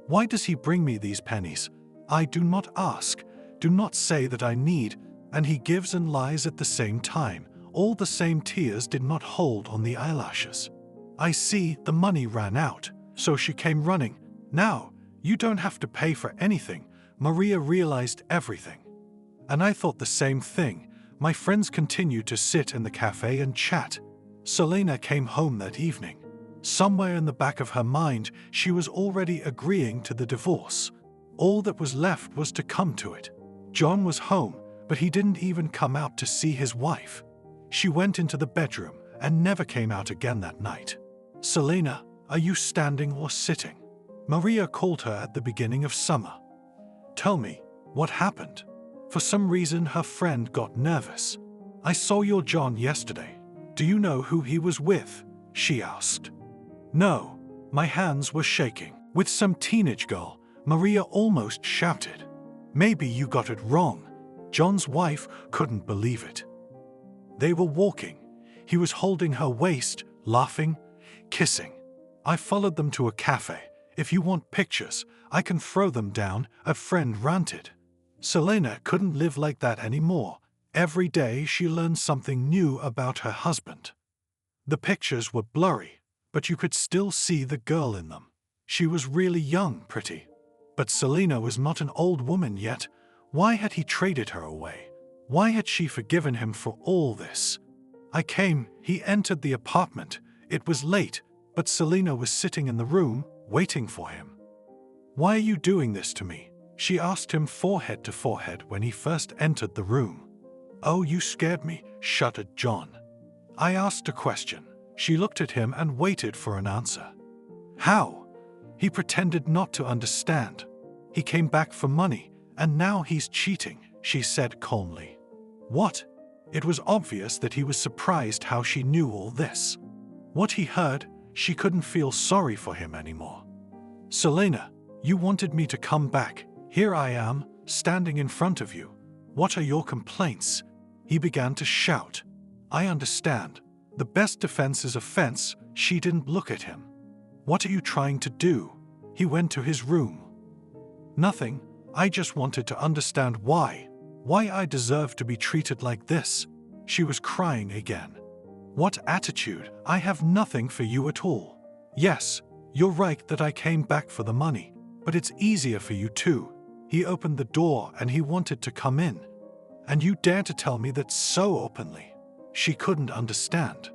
Why does he bring me these pennies? I do not ask, do not say that I need, and he gives and lies at the same time. All the same tears did not hold on the eyelashes. I see the money ran out, so she came running. Now, you don't have to pay for anything. Maria realized everything. And I thought the same thing. My friends continued to sit in the cafe and chat. Selena came home that evening. Somewhere in the back of her mind, she was already agreeing to the divorce. All that was left was to come to it. John was home, but he didn't even come out to see his wife. She went into the bedroom and never came out again that night. Selena, are you standing or sitting? Maria called her at the beginning of summer. Tell me, what happened? For some reason, her friend got nervous. I saw your John yesterday. Do you know who he was with? She asked. No, my hands were shaking. With some teenage girl, Maria almost shouted. Maybe you got it wrong. John's wife couldn't believe it. They were walking. He was holding her waist, laughing, kissing. I followed them to a cafe. If you want pictures, I can throw them down, a friend ranted. Selena couldn't live like that anymore. Every day she learned something new about her husband. The pictures were blurry, but you could still see the girl in them. She was really young, pretty. But Selena was not an old woman yet. Why had he traded her away? Why had she forgiven him for all this? He entered the apartment. It was late, but Selena was sitting in the room, waiting for him. Why are you doing this to me? She asked him forehead to forehead when he first entered the room. Oh, you scared me, shuddered John. I asked a question. She looked at him and waited for an answer. How? He pretended not to understand. He came back for money, and now he's cheating, she said calmly. What? It was obvious that he was surprised how she knew all this. What he heard, she couldn't feel sorry for him anymore. Selena, you wanted me to come back. Here I am, standing in front of you. What are your complaints? He began to shout. I understand. The best defense is offense. She didn't look at him. What are you trying to do? He went to his room. Nothing. I just wanted to understand why I deserve to be treated like this. She was crying again. What attitude? I have nothing for you at all. Yes, you're right that I came back for the money, but it's easier for you too. He opened the door and he wanted to come in. And you dare to tell me that so openly? She couldn't understand.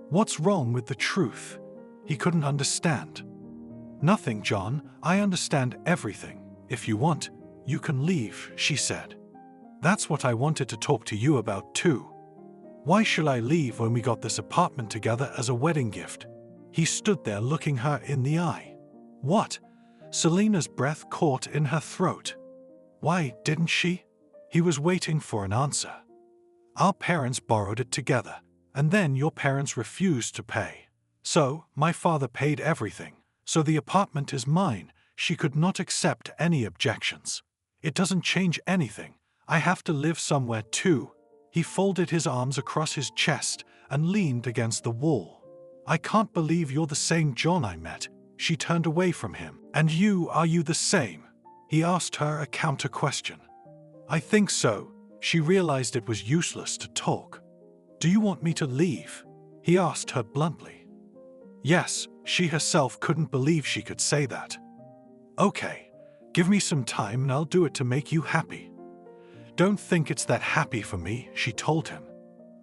What's wrong with the truth? He couldn't understand. Nothing, John. I understand everything. If you want, you can leave, she said. That's what I wanted to talk to you about too. Why should I leave when we got this apartment together as a wedding gift? He stood there looking her in the eye. What? Selena's breath caught in her throat. Why didn't she? He was waiting for an answer. Our parents borrowed it together, and then your parents refused to pay. So, my father paid everything, so the apartment is mine. She could not accept any objections. It doesn't change anything. I have to live somewhere too. He folded his arms across his chest and leaned against the wall. I can't believe you're the same John I met. She turned away from him. And are you the same? He asked her a counter question. I think so. She realized it was useless to talk. Do you want me to leave? He asked her bluntly. Yes, she herself couldn't believe she could say that. Okay, give me some time and I'll do it to make you happy. Don't think it's that happy for me, she told him.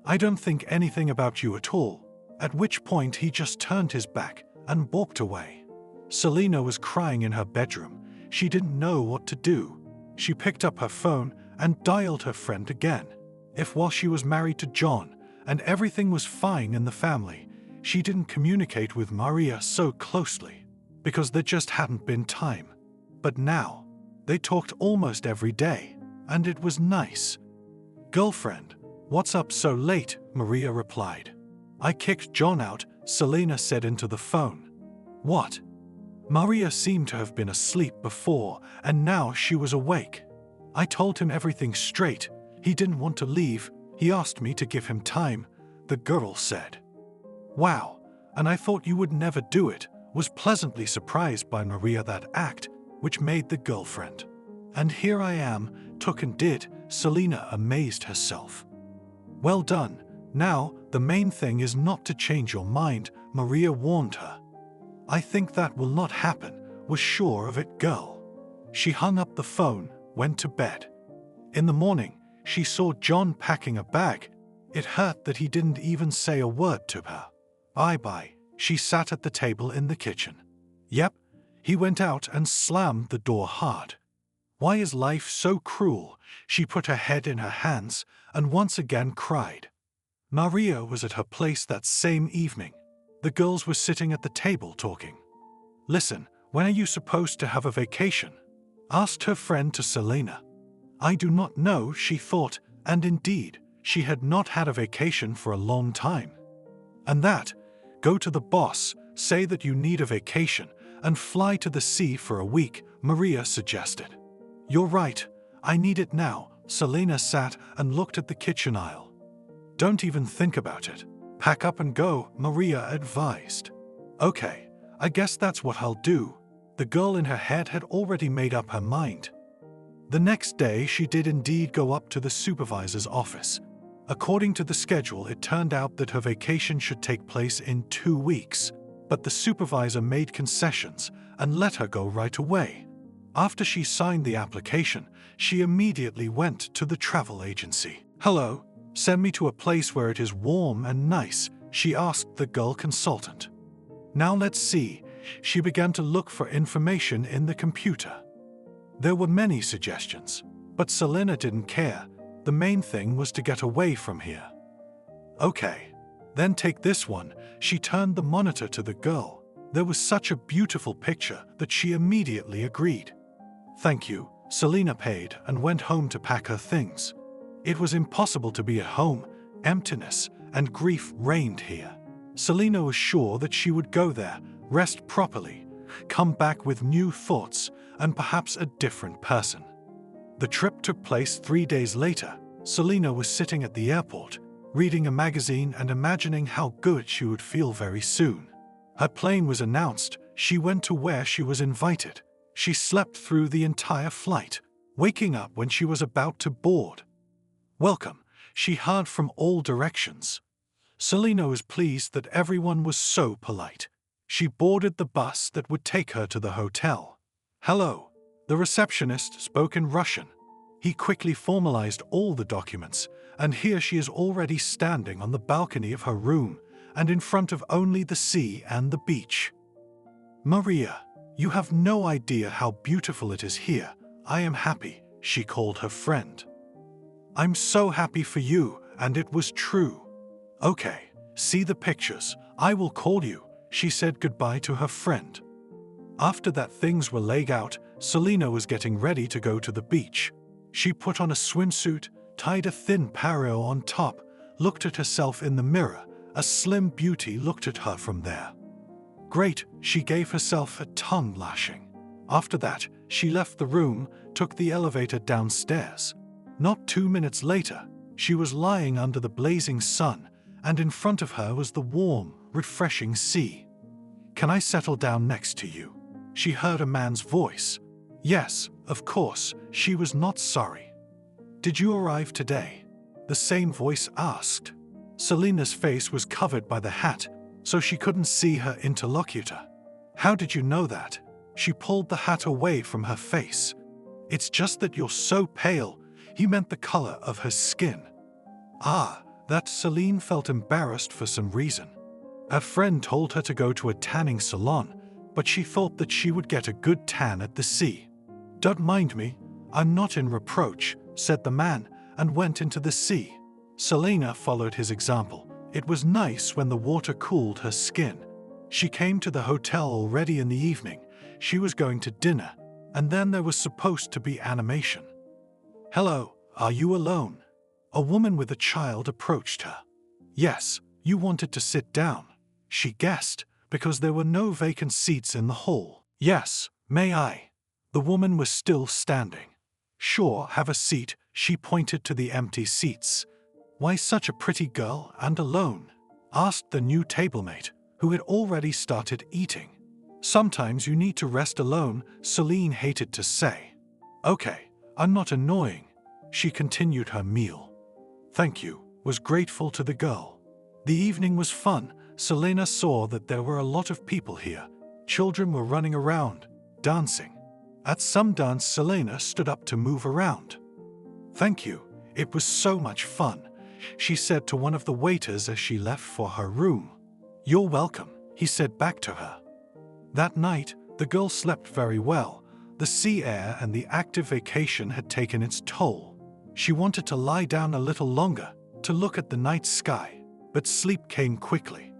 I don't think anything about you at all. At which point he just turned his back and walked away. Selena was crying in her bedroom. She didn't know what to do. She picked up her phone and dialed her friend again. If while she was married to John and everything was fine in the family, she didn't communicate with Maria so closely, because there just hadn't been time. But now, they talked almost every day, and it was nice. Girlfriend, what's up so late? Maria replied. I kicked John out, Selena said into the phone. What? Maria seemed to have been asleep before, and now she was awake. I told him everything straight. He didn't want to leave. He asked me to give him time, the girl said. Wow, and I thought you would never do it. Was pleasantly surprised by Maria that act, which made the girlfriend. And here I am, took and did, Selena amazed herself. Well done. Now, the main thing is not to change your mind, Maria warned her. I think that will not happen, was sure of it, girl. She hung up the phone, went to bed. In the morning, she saw John packing a bag. It hurt that he didn't even say a word to her. Bye-bye. She sat at the table in the kitchen. Yep, he went out and slammed the door hard. Why is life so cruel? She put her head in her hands and once again cried. Maria was at her place that same evening. The girls were sitting at the table talking. Listen, when are you supposed to have a vacation? Asked her friend to Selena. I do not know, she thought, and indeed, she had not had a vacation for a long time. And that, go to the boss, say that you need a vacation, and fly to the sea for a week, Maria suggested. You're right, I need it now. Selena sat and looked at the kitchen aisle. Don't even think about it. Pack up and go, Maria advised. Okay, I guess that's what I'll do. The girl in her head had already made up her mind. The next day, she did indeed go up to the supervisor's office. According to the schedule, it turned out that her vacation should take place in 2 weeks, but the supervisor made concessions and let her go right away. After she signed the application, she immediately went to the travel agency. Hello, send me to a place where it is warm and nice, she asked the girl consultant. Now let's see. She began to look for information in the computer. There were many suggestions, but Selena didn't care. The main thing was to get away from here. Okay, then take this one. She turned the monitor to the girl. There was such a beautiful picture that she immediately agreed. Thank you. Selena paid and went home to pack her things. It was impossible to be at home. Emptiness and grief reigned here. Selena was sure that she would go there, rest properly, come back with new thoughts, and perhaps a different person. The trip took place 3 days later. Selena was sitting at the airport, reading a magazine and imagining how good she would feel very soon. Her plane was announced. She went to where she was invited. She slept through the entire flight, waking up when she was about to board. Welcome, she heard from all directions. Selena was pleased that everyone was so polite. She boarded the bus that would take her to the hotel. Hello, the receptionist spoke in Russian. He quickly formalized all the documents, and here she is already standing on the balcony of her room and in front of only the sea and the beach. Maria, you have no idea how beautiful it is here. I am happy, she called her friend. I'm so happy for you, and it was true. Okay, see the pictures. I will call you, she said goodbye to her friend. After that things were laid out, Selena was getting ready to go to the beach. She put on a swimsuit, tied a thin pareo on top, looked at herself in the mirror. A slim beauty looked at her from there. Great, she gave herself a tongue lashing. After that, she left the room, took the elevator downstairs. Not 2 minutes later, she was lying under the blazing sun, and in front of her was the warm, refreshing sea. Can I settle down next to you? She heard a man's voice. Yes, of course, she was not sorry. Did you arrive today? The same voice asked. Selena's face was covered by the hat, so she couldn't see her interlocutor. How did you know that? She pulled the hat away from her face. It's just that you're so pale. He meant the color of her skin. Ah, that Celine felt embarrassed for some reason. Her friend told her to go to a tanning salon, but she thought that she would get a good tan at the sea. Don't mind me, I'm not in reproach, said the man, and went into the sea. Selena followed his example. It was nice when the water cooled her skin. She came to the hotel already in the evening. She was going to dinner, and then there was supposed to be animation. Hello, are you alone? A woman with a child approached her. Yes, you wanted to sit down, she guessed, because there were no vacant seats in the hall. Yes, may I? The woman was still standing. Sure, have a seat, she pointed to the empty seats. Why such a pretty girl and alone? Asked the new tablemate, who had already started eating. Sometimes you need to rest alone, Celine hated to say. Okay, I'm not annoying. She continued her meal. Thank you, was grateful to the girl. The evening was fun. Selena saw that there were a lot of people here. Children were running around, dancing. At some dance, Selena stood up to move around. Thank you, it was so much fun, she said to one of the waiters as she left for her room. You're welcome, he said back to her. That night, the girl slept very well. The sea air and the active vacation had taken its toll. She wanted to lie down a little longer, to look at the night sky, but sleep came quickly.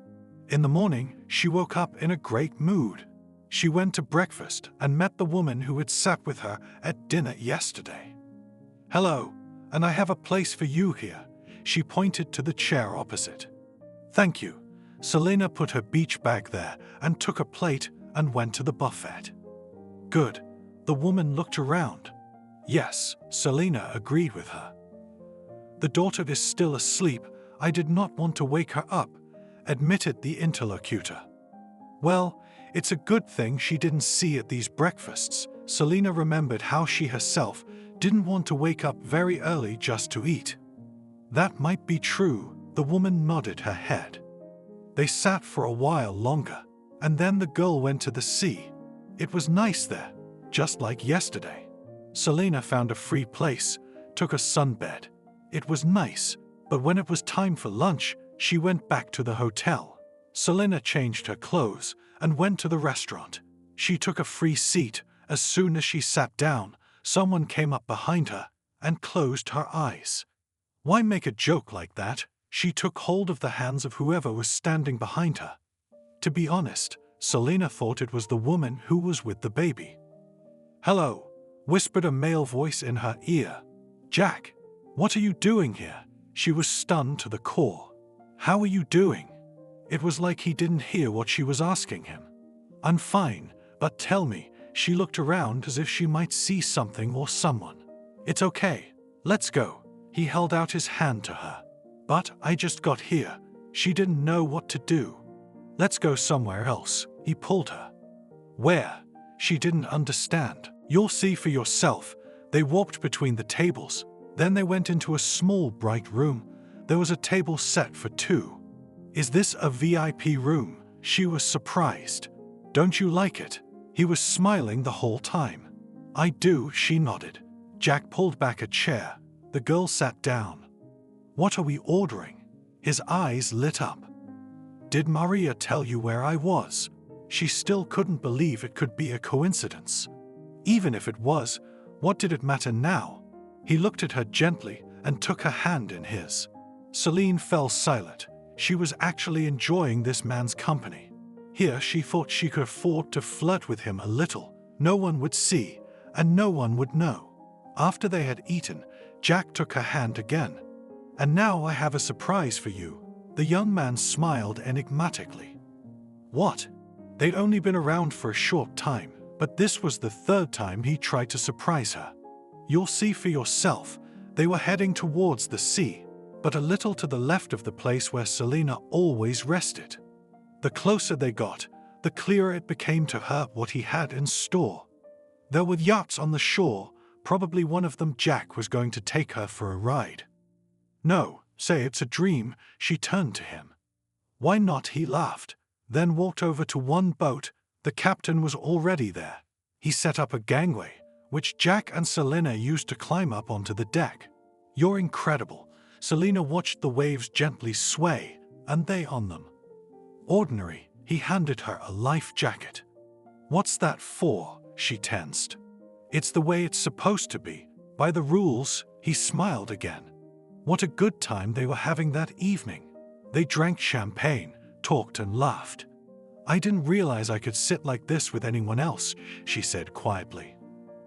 In the morning, she woke up in a great mood. She went to breakfast and met the woman who had sat with her at dinner yesterday. "Hello, and I have a place for you here." She pointed to the chair opposite. "Thank you." Selena put her beach bag there and took a plate and went to the buffet. "Good." The woman looked around. "Yes," Selena agreed with her. "The daughter is still asleep. I did not want to wake her up," admitted the interlocutor. "Well, it's a good thing she didn't see at these breakfasts." Selena remembered how she herself didn't want to wake up very early just to eat. "That might be true," the woman nodded her head. They sat for a while longer, and then the girl went to the sea. It was nice there, just like yesterday. Selena found a free place, took a sunbed. It was nice, but when it was time for lunch, she went back to the hotel. Selena changed her clothes and went to the restaurant. She took a free seat. As soon as she sat down, someone came up behind her and closed her eyes. Why make a joke like that? She took hold of the hands of whoever was standing behind her. To be honest, Selena thought it was the woman who was with the baby. "Hello," whispered a male voice in her ear. "Jack, what are you doing here?" She was stunned to the core. "How are you doing?" It was like he didn't hear what she was asking him. "I'm fine, but tell me." She looked around as if she might see something or someone. "It's okay. Let's go." He held out his hand to her. "But I just got here." She didn't know what to do. "Let's go somewhere else." He pulled her. "Where?" She didn't understand. "You'll see for yourself." They walked between the tables. Then they went into a small, bright room. There was a table set for two. "Is this a VIP room?" She was surprised. "Don't you like it?" He was smiling the whole time. "I do," she nodded. Jack pulled back a chair. The girl sat down. "What are we ordering?" His eyes lit up. "Did Maria tell you where I was?" She still couldn't believe it could be a coincidence. Even if it was, what did it matter now? He looked at her gently and took her hand in his. Celine fell silent. She was actually enjoying this man's company. Here she thought she could afford to flirt with him a little. No one would see, and no one would know. After they had eaten, Jack took her hand again. "And now I have a surprise for you." The young man smiled enigmatically. "What?" They'd only been around for a short time, but this was the third time he tried to surprise her. "You'll see for yourself." They were heading towards the sea, but a little to the left of the place where Selena always rested. The closer they got, the clearer it became to her what he had in store. There were yachts on the shore. Probably one of them Jack was going to take her for a ride. "No, say it's a dream." She turned to him. "Why not?" He laughed, then walked over to one boat. The captain was already there. He set up a gangway, which Jack and Selena used to climb up onto the deck. "You're incredible." Selena watched the waves gently sway, and they on them. "Ordinary." He handed her a life jacket. "What's that for?" She tensed. "It's the way it's supposed to be. By the rules." He smiled again. What a good time they were having that evening. They drank champagne, talked and laughed. "I didn't realize I could sit like this with anyone else," she said quietly.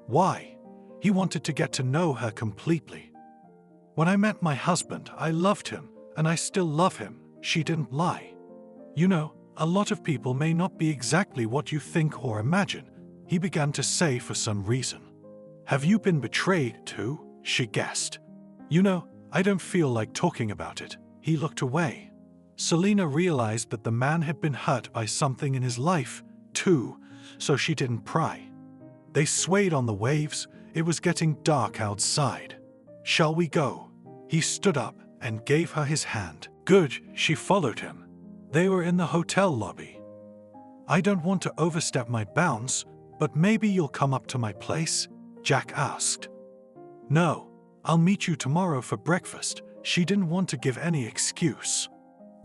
"Why?" He wanted to get to know her completely. "When I met my husband, I loved him, and I still love him." She didn't lie. "You know, a lot of people may not be exactly what you think or imagine," he began to say for some reason. "Have you been betrayed too?" She guessed. "You know, I don't feel like talking about it." He looked away. Selena realized that the man had been hurt by something in his life, too, so she didn't pry. They swayed on the waves. It was getting dark outside. "Shall we go?" He stood up and gave her his hand. "Good." She followed him. They were in the hotel lobby. "I don't want to overstep my bounds, but maybe you'll come up to my place?" Jack asked. "No, I'll meet you tomorrow for breakfast." She didn't want to give any excuse.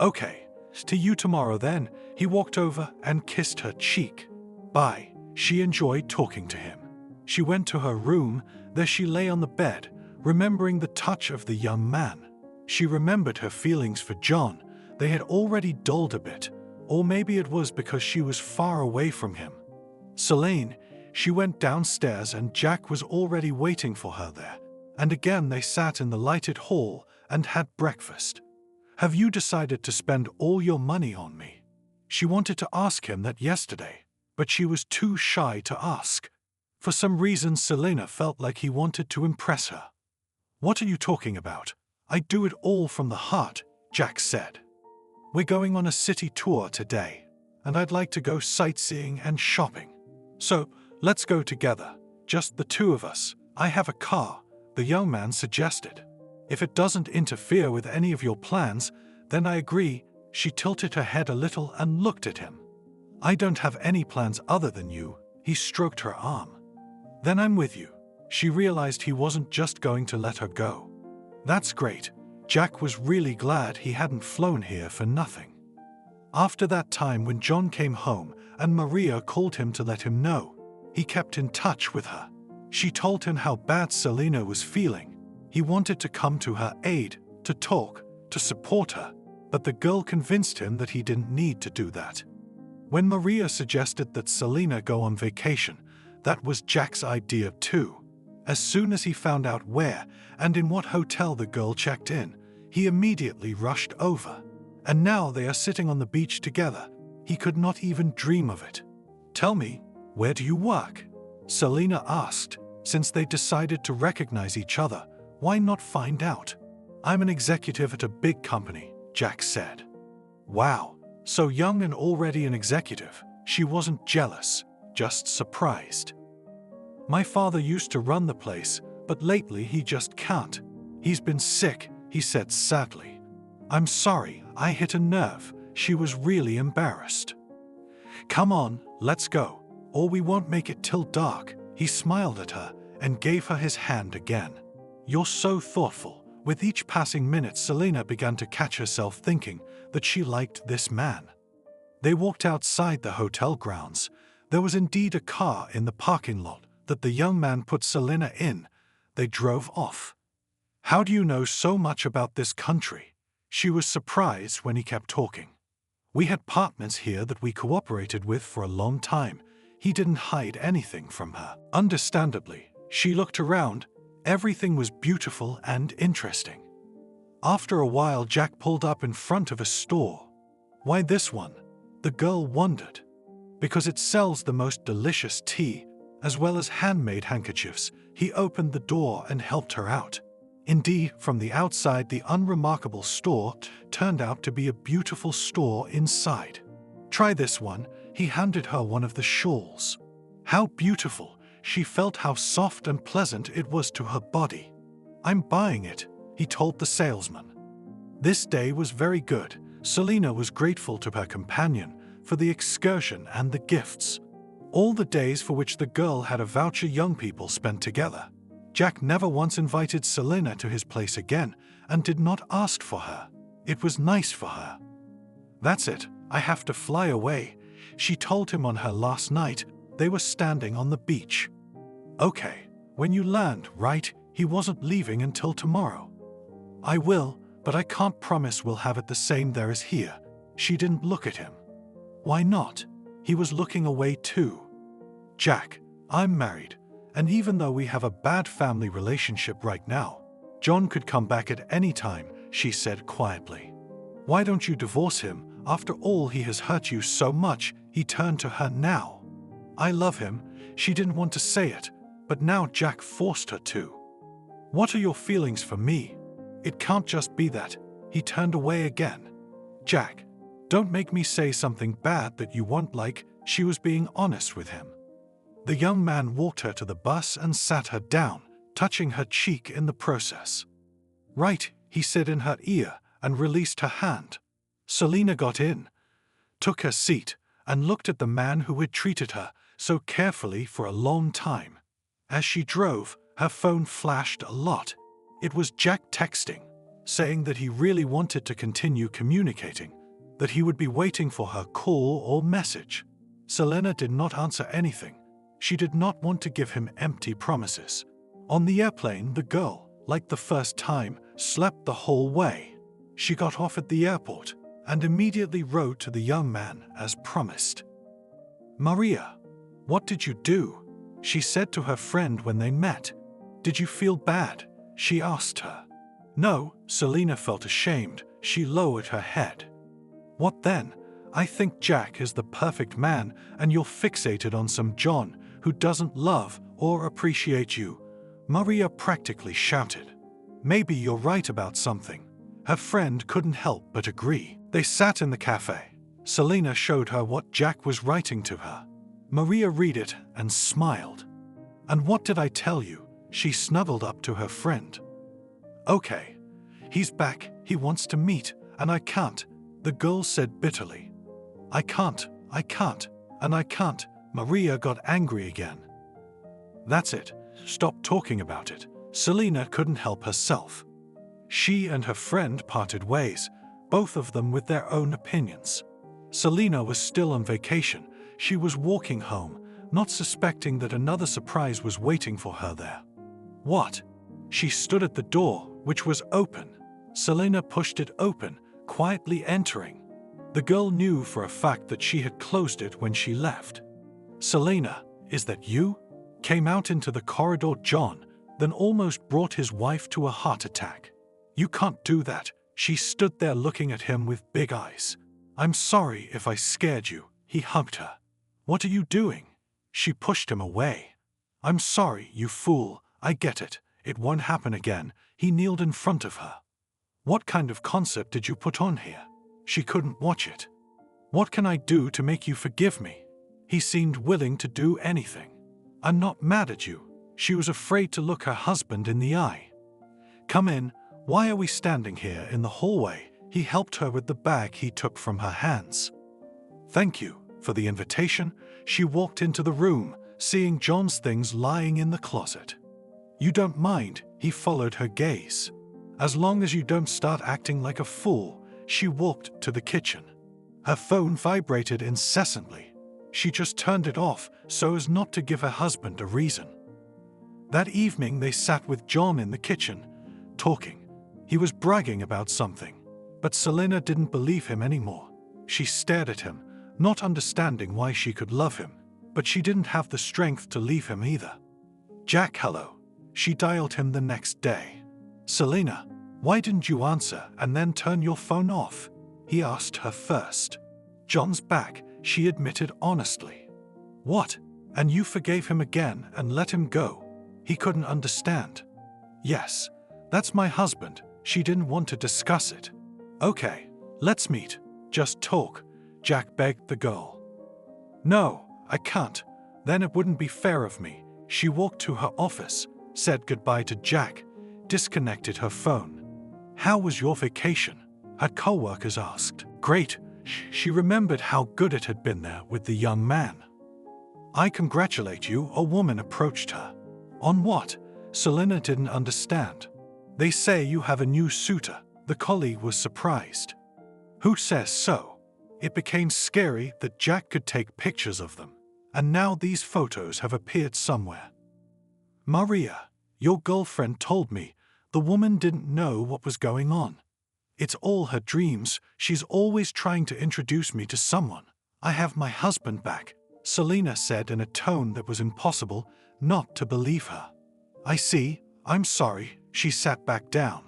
"Okay, to you tomorrow then." He walked over and kissed her cheek. "Bye." She enjoyed talking to him. She went to her room. There she lay on the bed, remembering the touch of the young man. She remembered her feelings for John. They had already dulled a bit, or maybe it was because she was far away from him. Selene, she went downstairs and Jack was already waiting for her there. And again they sat in the lighted hall and had breakfast. "Have you decided to spend all your money on me?" She wanted to ask him that yesterday, but she was too shy to ask. For some reason, Selena felt like he wanted to impress her. "What are you talking about? I do it all from the heart," Jack said. "We're going on a city tour today, and I'd like to go sightseeing and shopping. So, let's go together, just the two of us. I have a car," the young man suggested. "If it doesn't interfere with any of your plans, then I agree." She tilted her head a little and looked at him. "I don't have any plans other than you." He stroked her arm. "Then I'm with you." She realized he wasn't just going to let her go. That's great. Jack was really glad he hadn't flown here for nothing. After that time when John came home and Maria called him to let him know, he kept in touch with her. She told him how bad Selena was feeling. He wanted to come to her aid, to talk, to support her, but the girl convinced him that he didn't need to do that. When Maria suggested that Selena go on vacation, that was Jack's idea too. As soon as he found out where and in what hotel the girl checked in, he immediately rushed over. And now they are sitting on the beach together. He could not even dream of it. "Tell me, where do you work?" Selena asked. Since they decided to recognize each other, why not find out? "I'm an executive at a big company," Jack said. Wow, so young and already an executive. She wasn't jealous, just surprised. "My father used to run the place, but lately he just can't. He's been sick," he said sadly. "I'm sorry, I hit a nerve." She was really embarrassed. "Come on, let's go, or we won't make it till dark." He smiled at her and gave her his hand again. "You're so thoughtful." With each passing minute, Selena began to catch herself thinking that she liked this man. They walked outside the hotel grounds. There was indeed a car in the parking lot that the young man put Selena in. They drove off. "How do you know so much about this country?" She was surprised when he kept talking. "We had partners here that we cooperated with for a long time." He didn't hide anything from her. Understandably, she looked around. Everything was beautiful and interesting. After a while, Jack pulled up in front of a store. "Why this one?" the girl wondered. "Because it sells the most delicious tea, as well as handmade handkerchiefs." He opened the door and helped her out. Indeed, from the outside, the unremarkable store turned out to be a beautiful store inside. "Try this one." He handed her one of the shawls. How beautiful! She felt how soft and pleasant it was to her body. "I'm buying it," he told the salesman. This day was very good. Selena was grateful to her companion for the excursion and the gifts. All the days for which the girl had a voucher young people spent together. Jack never once invited Selena to his place again and did not ask for her. It was nice for her. "That's it, I have to fly away," she told him on her last night. They were standing on the beach. "Okay, when you land, right?" He wasn't leaving until tomorrow. "I will, but I can't promise we'll have it the same there as here." She didn't look at him. "Why not?" He was looking away too. "Jack, I'm married, and even though we have a bad family relationship right now, John could come back at any time," she said quietly. "Why don't you divorce him? After all, he has hurt you so much." He turned to her now. "I love him." She didn't want to say it, but now Jack forced her to. "What are your feelings for me? It can't just be that." He turned away again. "Jack, don't make me say something bad that you won't like." She was being honest with him. The young man walked her to the bus and sat her down, touching her cheek in the process. "Right," he said in her ear and released her hand. Selena got in, took her seat, and looked at the man who had treated her so carefully for a long time. As she drove, her phone flashed a lot. It was Jack texting, saying that he really wanted to continue communicating, that he would be waiting for her call or message. Selena did not answer anything. She did not want to give him empty promises. On the airplane, the girl, like the first time, slept the whole way. She got off at the airport and immediately wrote to the young man as promised. "Maria, what did you do?" she said to her friend when they met. "Did you feel bad?" she asked her. No, Selena felt ashamed. She lowered her head. "What then? I think Jack is the perfect man and you're fixated on some John who doesn't love or appreciate you," Maria practically shouted. "Maybe you're right about something." Her friend couldn't help but agree. They sat in the cafe. Selena showed her what Jack was writing to her. Maria read it and smiled. "And what did I tell you?" She snuggled up to her friend. "Okay, he's back, he wants to meet, and I can't," the girl said bitterly. I can't, and I can't." Maria got angry again. "That's it, stop talking about it." Selena couldn't help herself. She and her friend parted ways, both of them with their own opinions. Selena was still on vacation. She was walking home, not suspecting that another surprise was waiting for her there. What? She stood at the door, which was open. Selena pushed it open, quietly entering. The girl knew for a fact that she had closed it when she left. "Selena, is that you?" Came out into the corridor John, then almost brought his wife to a heart attack. "You can't do that." She stood there looking at him with big eyes. "I'm sorry if I scared you." He hugged her. "What are you doing?" She pushed him away. "I'm sorry, you fool. I get it. It won't happen again." He kneeled in front of her. "What kind of concert did you put on here?" She couldn't watch it. "What can I do to make you forgive me?" He seemed willing to do anything. "I'm not mad at you." She was afraid to look her husband in the eye. "Come in. Why are we standing here in the hallway?" He helped her with the bag he took from her hands. "Thank you for the invitation." She walked into the room, seeing John's things lying in the closet. "You don't mind?" He followed her gaze. "As long as you don't start acting like a fool." She walked to the kitchen. Her phone vibrated incessantly. She just turned it off so as not to give her husband a reason. That evening they sat with John in the kitchen, talking. He was bragging about something, but Selena didn't believe him anymore. She stared at him, not understanding why she could love him, but she didn't have the strength to leave him either. "Jack, hello." She dialed him the next day. "Selena, why didn't you answer and then turn your phone off?" he asked her first. "John's back," she admitted honestly. "What? And you forgave him again and let him go?" He couldn't understand. "Yes, that's my husband." She didn't want to discuss it. "Okay, let's meet. Just talk," Jack begged the girl. "No, I can't. Then it wouldn't be fair of me." She walked to her office, said goodbye to Jack, disconnected her phone. "How was your vacation?" her co-workers asked. "Great." She remembered how good it had been there with the young man. "I congratulate you," a woman approached her. "On what?" Selena didn't understand. "They say you have a new suitor." The colleague was surprised. "Who says so?" It became scary that Jack could take pictures of them, and now these photos have appeared somewhere. "Maria, your girlfriend told me." The woman didn't know what was going on. "It's all her dreams. She's always trying to introduce me to someone. I have my husband back," Selena said in a tone that was impossible not to believe her. "I see. I'm sorry." She sat back down.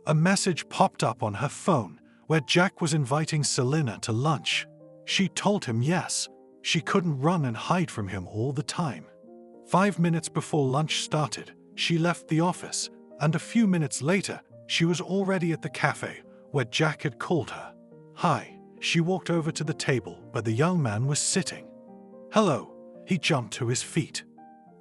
A message popped up on her phone where Jack was inviting Selena to lunch. She told him yes. She couldn't run and hide from him all the time. 5 minutes before lunch started, she left the office, and a few minutes later, she was already at the cafe where Jack had called her. "Hi." She walked over to the table where the young man was sitting. "Hello." He jumped to his feet.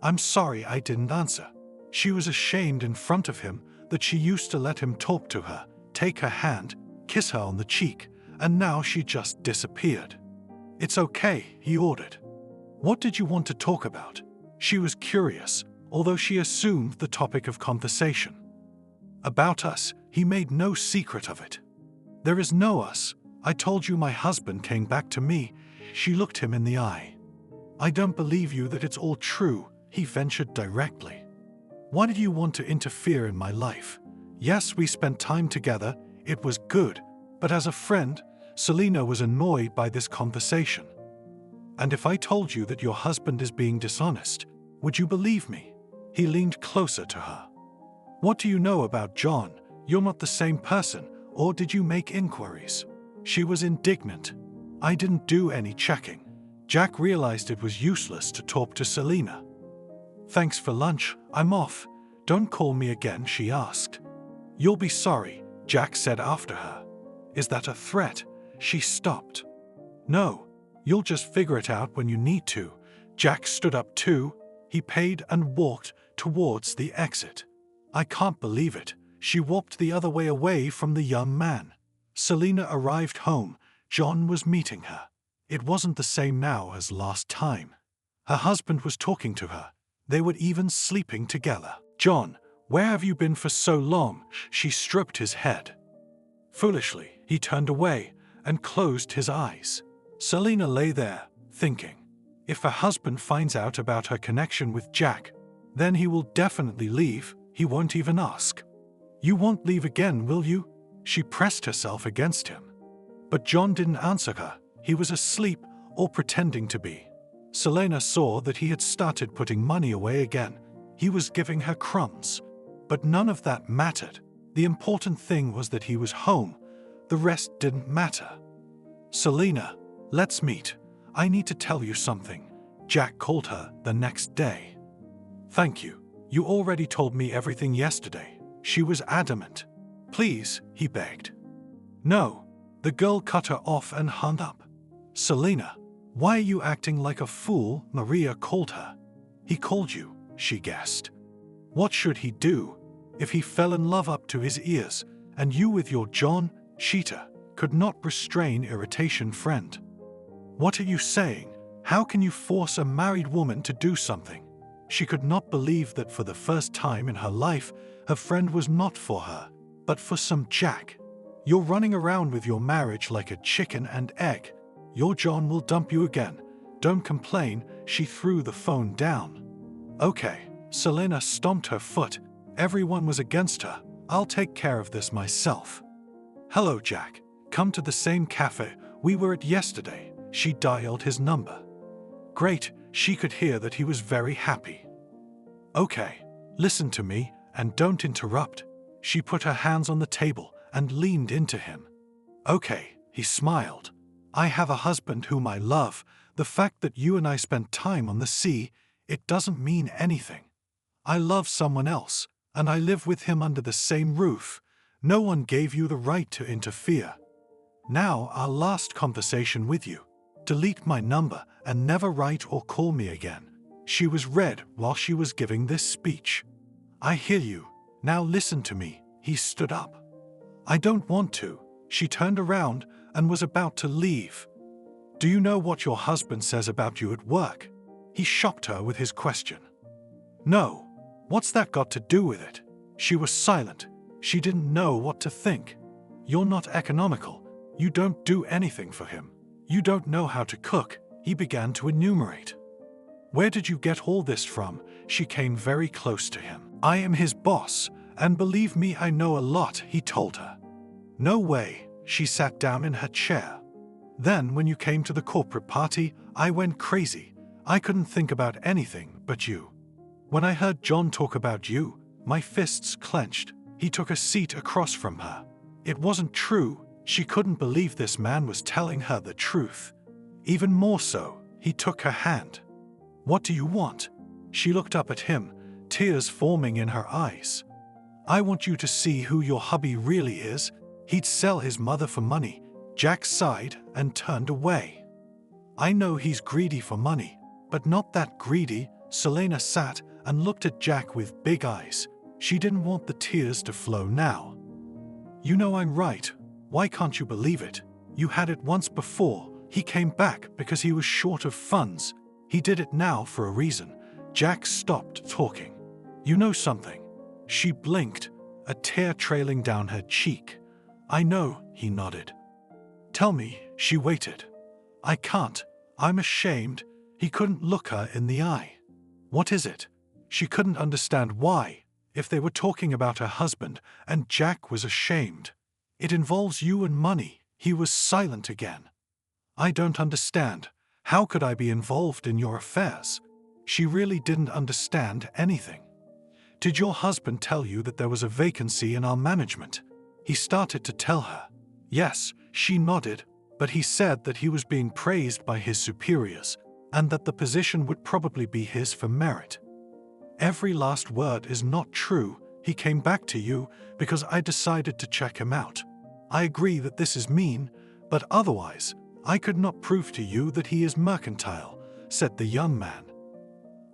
"I'm sorry I didn't answer." She was ashamed in front of him that she used to let him talk to her, take her hand, kiss her on the cheek, and now she just disappeared. "It's okay," he ordered. "What did you want to talk about?" She was curious, although she assumed the topic of conversation. "About us." He made no secret of it. "There is no us. I told you my husband came back to me." She looked him in the eye. I don't believe you that it's all true, he ventured directly. Why did you want to interfere in my life? Yes, we spent time together, it was good, but as a friend, Selena was annoyed by this conversation. And if I told you that your husband is being dishonest, would you believe me? He leaned closer to her. What do you know about John? You're not the same person, or did you make inquiries? She was indignant. I didn't do any checking. Jack realized it was useless to talk to Selena. Thanks for lunch, I'm off. Don't call me again, she asked. You'll be sorry, Jack said after her. Is that a threat? She stopped. No, you'll just figure it out when you need to. Jack stood up too. He paid and walked towards the exit. I can't believe it. She walked the other way away from the young man. Selena arrived home. John was meeting her. It wasn't the same now as last time. Her husband was talking to her. They were even sleeping together. John, where have you been for so long? She stroked his head. Foolishly, he turned away and closed his eyes. Selena lay there, thinking. If her husband finds out about her connection with Jack, then he will definitely leave. He won't even ask. You won't leave again, will you? She pressed herself against him. But John didn't answer her. He was asleep or pretending to be. Selena saw that he had started putting money away again. He was giving her crumbs. But none of that mattered. The important thing was that he was home. The rest didn't matter. Selena, let's meet. I need to tell you something. Jack called her the next day. Thank you. You already told me everything yesterday. She was adamant. Please, he begged. No. The girl cut her off and hung up. Selena, why are you acting like a fool? Maria called her. He called you, she guessed. What should he do? If he fell in love up to his ears, and you with your John, cheater, could not restrain irritation, friend. What are you saying? How can you force a married woman to do something? She could not believe that for the first time in her life, her friend was not for her, but for some Jack. You're running around with your marriage like a chicken and egg. Your John will dump you again. Don't complain. She threw the phone down. Okay. Selena stomped her foot. Everyone was against her. I'll take care of this myself. Hello, Jack. Come to the same cafe we were at yesterday. She dialed his number. Great. She could hear that he was very happy. Okay. Listen to me and don't interrupt. She put her hands on the table and leaned into him. Okay, he smiled. I have a husband whom I love. The fact that you and I spent time on the sea, it doesn't mean anything. I love someone else, and I live with him under the same roof. No one gave you the right to interfere. Now, our last conversation with you. Delete my number and never write or call me again. She was red while she was giving this speech. I hear you. Now listen to me. He stood up. I don't want to. She turned around and was about to leave. Do you know what your husband says about you at work? He shocked her with his question. No. What's that got to do with it? She was silent. She didn't know what to think. You're not economical. You don't do anything for him. You don't know how to cook. He began to enumerate. Where did you get all this from? She came very close to him. I am his boss, and believe me, I know a lot, he told her. No way. She sat down in her chair. Then, when you came to the corporate party, I went crazy. I couldn't think about anything but you. When I heard John talk about you, my fists clenched. He took a seat across from her. It wasn't true. She couldn't believe this man was telling her the truth. Even more so, he took her hand. What do you want? She looked up at him, tears forming in her eyes. I want you to see who your hubby really is. He'd sell his mother for money. Jack sighed and turned away. I know he's greedy for money, but not that greedy. Selena sat and looked at Jack with big eyes. She didn't want the tears to flow now. You know I'm right. Why can't you believe it? You had it once before. He came back because he was short of funds. He did it now for a reason. Jack stopped talking. You know something? She blinked, a tear trailing down her cheek. I know, he nodded. Tell me, she waited. I can't. I'm ashamed. He couldn't look her in the eye. What is it? She couldn't understand why, if they were talking about her husband, and Jack was ashamed. It involves you and money. He was silent again. I don't understand. How could I be involved in your affairs? She really didn't understand anything. Did your husband tell you that there was a vacancy in our management? He started to tell her. Yes, she nodded, but he said that he was being praised by his superiors, and that the position would probably be his for merit. Every last word is not true. He came back to you because I decided to check him out. I agree that this is mean, but otherwise, I could not prove to you that he is mercantile, said the young man.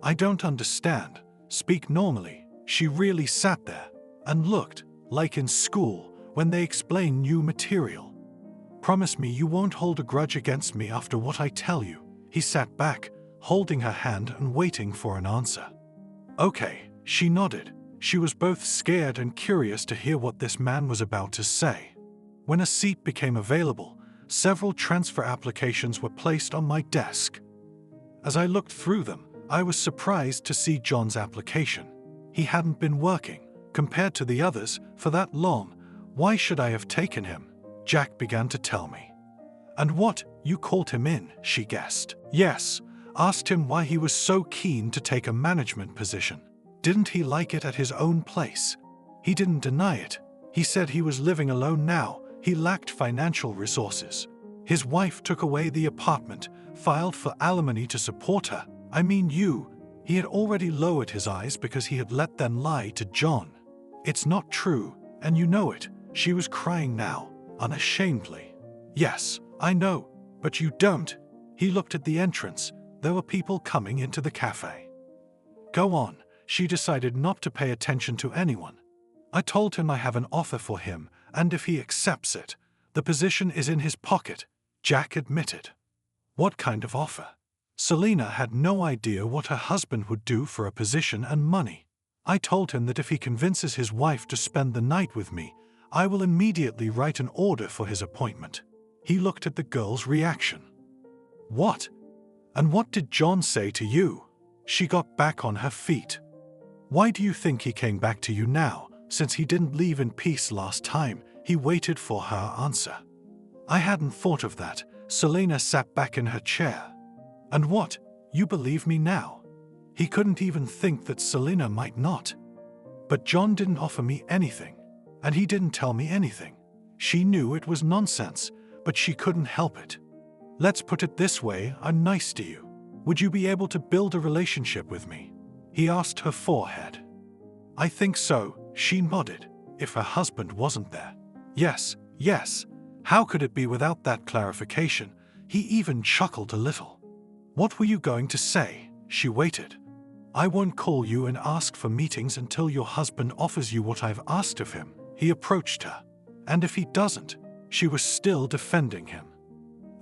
I don't understand. Speak normally. She really sat there and looked, like in school, when they explain new material. Promise me you won't hold a grudge against me after what I tell you. He sat back, holding her hand and waiting for an answer. Okay, she nodded. She was both scared and curious to hear what this man was about to say. When a seat became available, several transfer applications were placed on my desk. As I looked through them, I was surprised to see John's application. He hadn't been working, compared to the others, for that long. Why should I have taken him? Jack began to tell me. And what, you called him in, she guessed. Yes, asked him why he was so keen to take a management position. Didn't he like it at his own place? He didn't deny it. He said he was living alone now. He lacked financial resources. His wife took away the apartment, filed for alimony to support her. I mean you. He had already lowered his eyes because he had let them lie to John. It's not true, and you know it. She was crying now, unashamedly. Yes, I know, but you don't. He looked at the entrance. There were people coming into the cafe. Go on. She decided not to pay attention to anyone. I told him I have an offer for him, and if he accepts it, the position is in his pocket, Jack admitted. What kind of offer? Selina had no idea what her husband would do for a position and money. I told him that if he convinces his wife to spend the night with me, I will immediately write an order for his appointment. He looked at the girl's reaction. What? And what did John say to you? She got back on her feet. Why do you think he came back to you now, since he didn't leave in peace last time? He waited for her answer. I hadn't thought of that. Selina sat back in her chair. And what? You believe me now? He couldn't even think that Selina might not. But John didn't offer me anything, and he didn't tell me anything. She knew it was nonsense, but she couldn't help it. Let's put it this way, I'm nice to you. Would you be able to build a relationship with me? He asked her forehead. I think so, she nodded, if her husband wasn't there. Yes, yes. How could it be without that clarification? He even chuckled a little. What were you going to say? She waited. I won't call you and ask for meetings until your husband offers you what I've asked of him. He approached her. And if he doesn't, she was still defending him.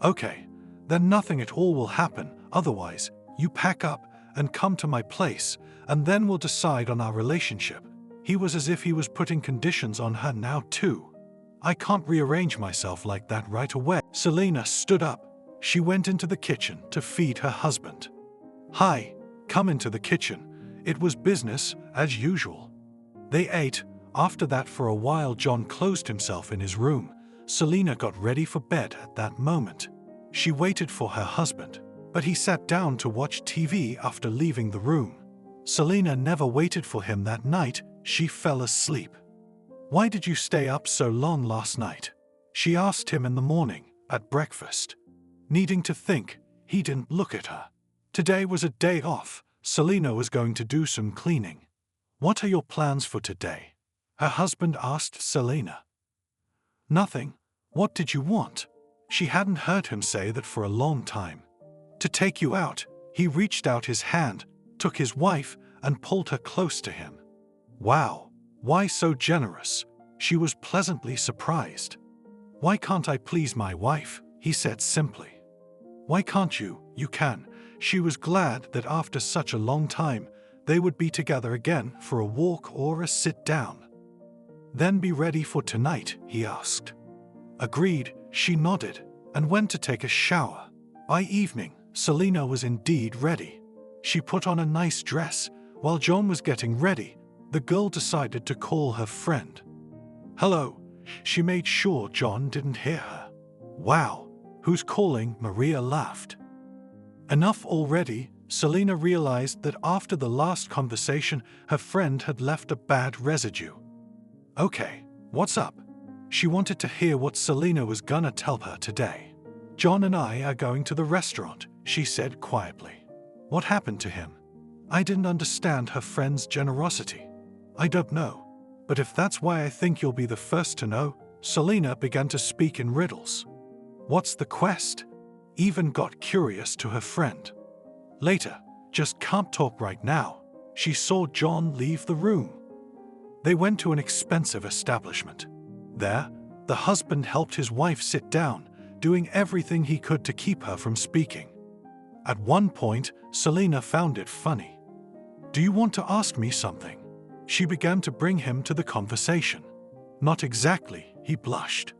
Okay, then nothing at all will happen. Otherwise, you pack up and come to my place, and then we'll decide on our relationship. He was as if he was putting conditions on her now too. I can't rearrange myself like that right away. Selina stood up. She went into the kitchen to feed her husband. Hi, come into the kitchen. It was business as usual. They ate. After that, for a while, John closed himself in his room. Selina got ready for bed at that moment. She waited for her husband, but he sat down to watch TV after leaving the room. Selina never waited for him that night. She fell asleep. Why did you stay up so long last night? She asked him in the morning, at breakfast. Needing to think, he didn't look at her. Today was a day off. Selina was going to do some cleaning. What are your plans for today? Her husband asked Selina. Nothing. What did you want? She hadn't heard him say that for a long time. To take you out. He reached out his hand, took his wife, and pulled her close to him. Wow, why so generous? She was pleasantly surprised. Why can't I please my wife? He said simply. Why can't you? You can. She was glad that after such a long time, they would be together again for a walk or a sit down. Then be ready for tonight, he asked. Agreed, she nodded, and went to take a shower. By evening, Selina was indeed ready. She put on a nice dress. While John was getting ready, the girl decided to call her friend. "Hello." She made sure John didn't hear her. "Wow, who's calling?" Maria laughed. Enough already. Selina realized that after the last conversation, her friend had left a bad residue. "Okay, what's up?" She wanted to hear what Selina was gonna tell her today. "John and I are going to the restaurant," she said quietly. "What happened to him?" I didn't understand her friend's generosity. "I don't know. But if that's why I think you'll be the first to know," Selina began to speak in riddles. "What's the quest?" Even got curious to her friend. Later, just can't talk right now. She saw John leave the room. They went to an expensive establishment. There, the husband helped his wife sit down, doing everything he could to keep her from speaking. At one point, Selina found it funny. "Do you want to ask me something?" She began to bring him to the conversation. "Not exactly," he blushed.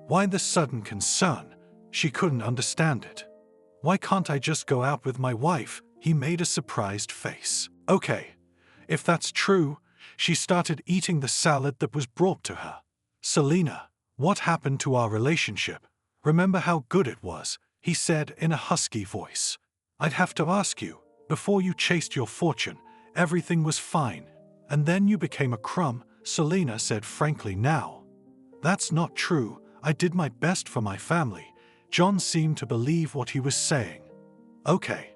Why the sudden concern? She couldn't understand it. "Why can't I just go out with my wife?" He made a surprised face. "Okay, if that's true." She started eating the salad that was brought to her. "Selina, what happened to our relationship? Remember how good it was?" he said in a husky voice. "I'd have to ask you, before you chased your fortune, everything was fine, and then you became a crumb," Selina said frankly now. "That's not true. I did my best for my family." John seemed to believe what he was saying. "Okay,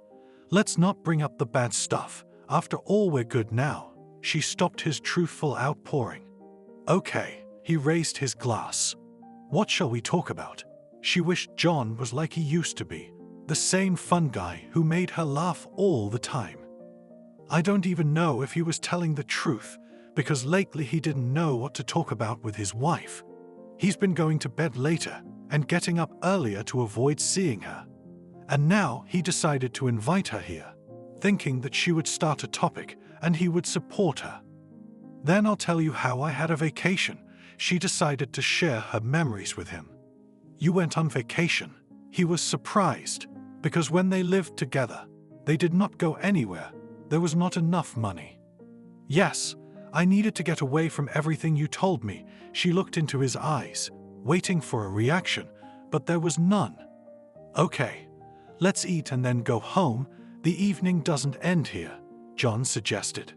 let's not bring up the bad stuff. After all, we're good now." She stopped his truthful outpouring. "Okay," he raised his glass. "What shall we talk about?" She wished John was like he used to be, the same fun guy who made her laugh all the time. I don't even know if he was telling the truth, because lately he didn't know what to talk about with his wife. He's been going to bed later and getting up earlier to avoid seeing her. And now he decided to invite her here, thinking that she would start a topic and he would support her. "Then I'll tell you how I had a vacation." She decided to share her memories with him. "You went on vacation?" He was surprised, because when they lived together, they did not go anywhere. There was not enough money. "Yes, I needed to get away from everything you told me." She looked into his eyes, waiting for a reaction, but there was none. "Okay, let's eat and then go home. The evening doesn't end here," John suggested.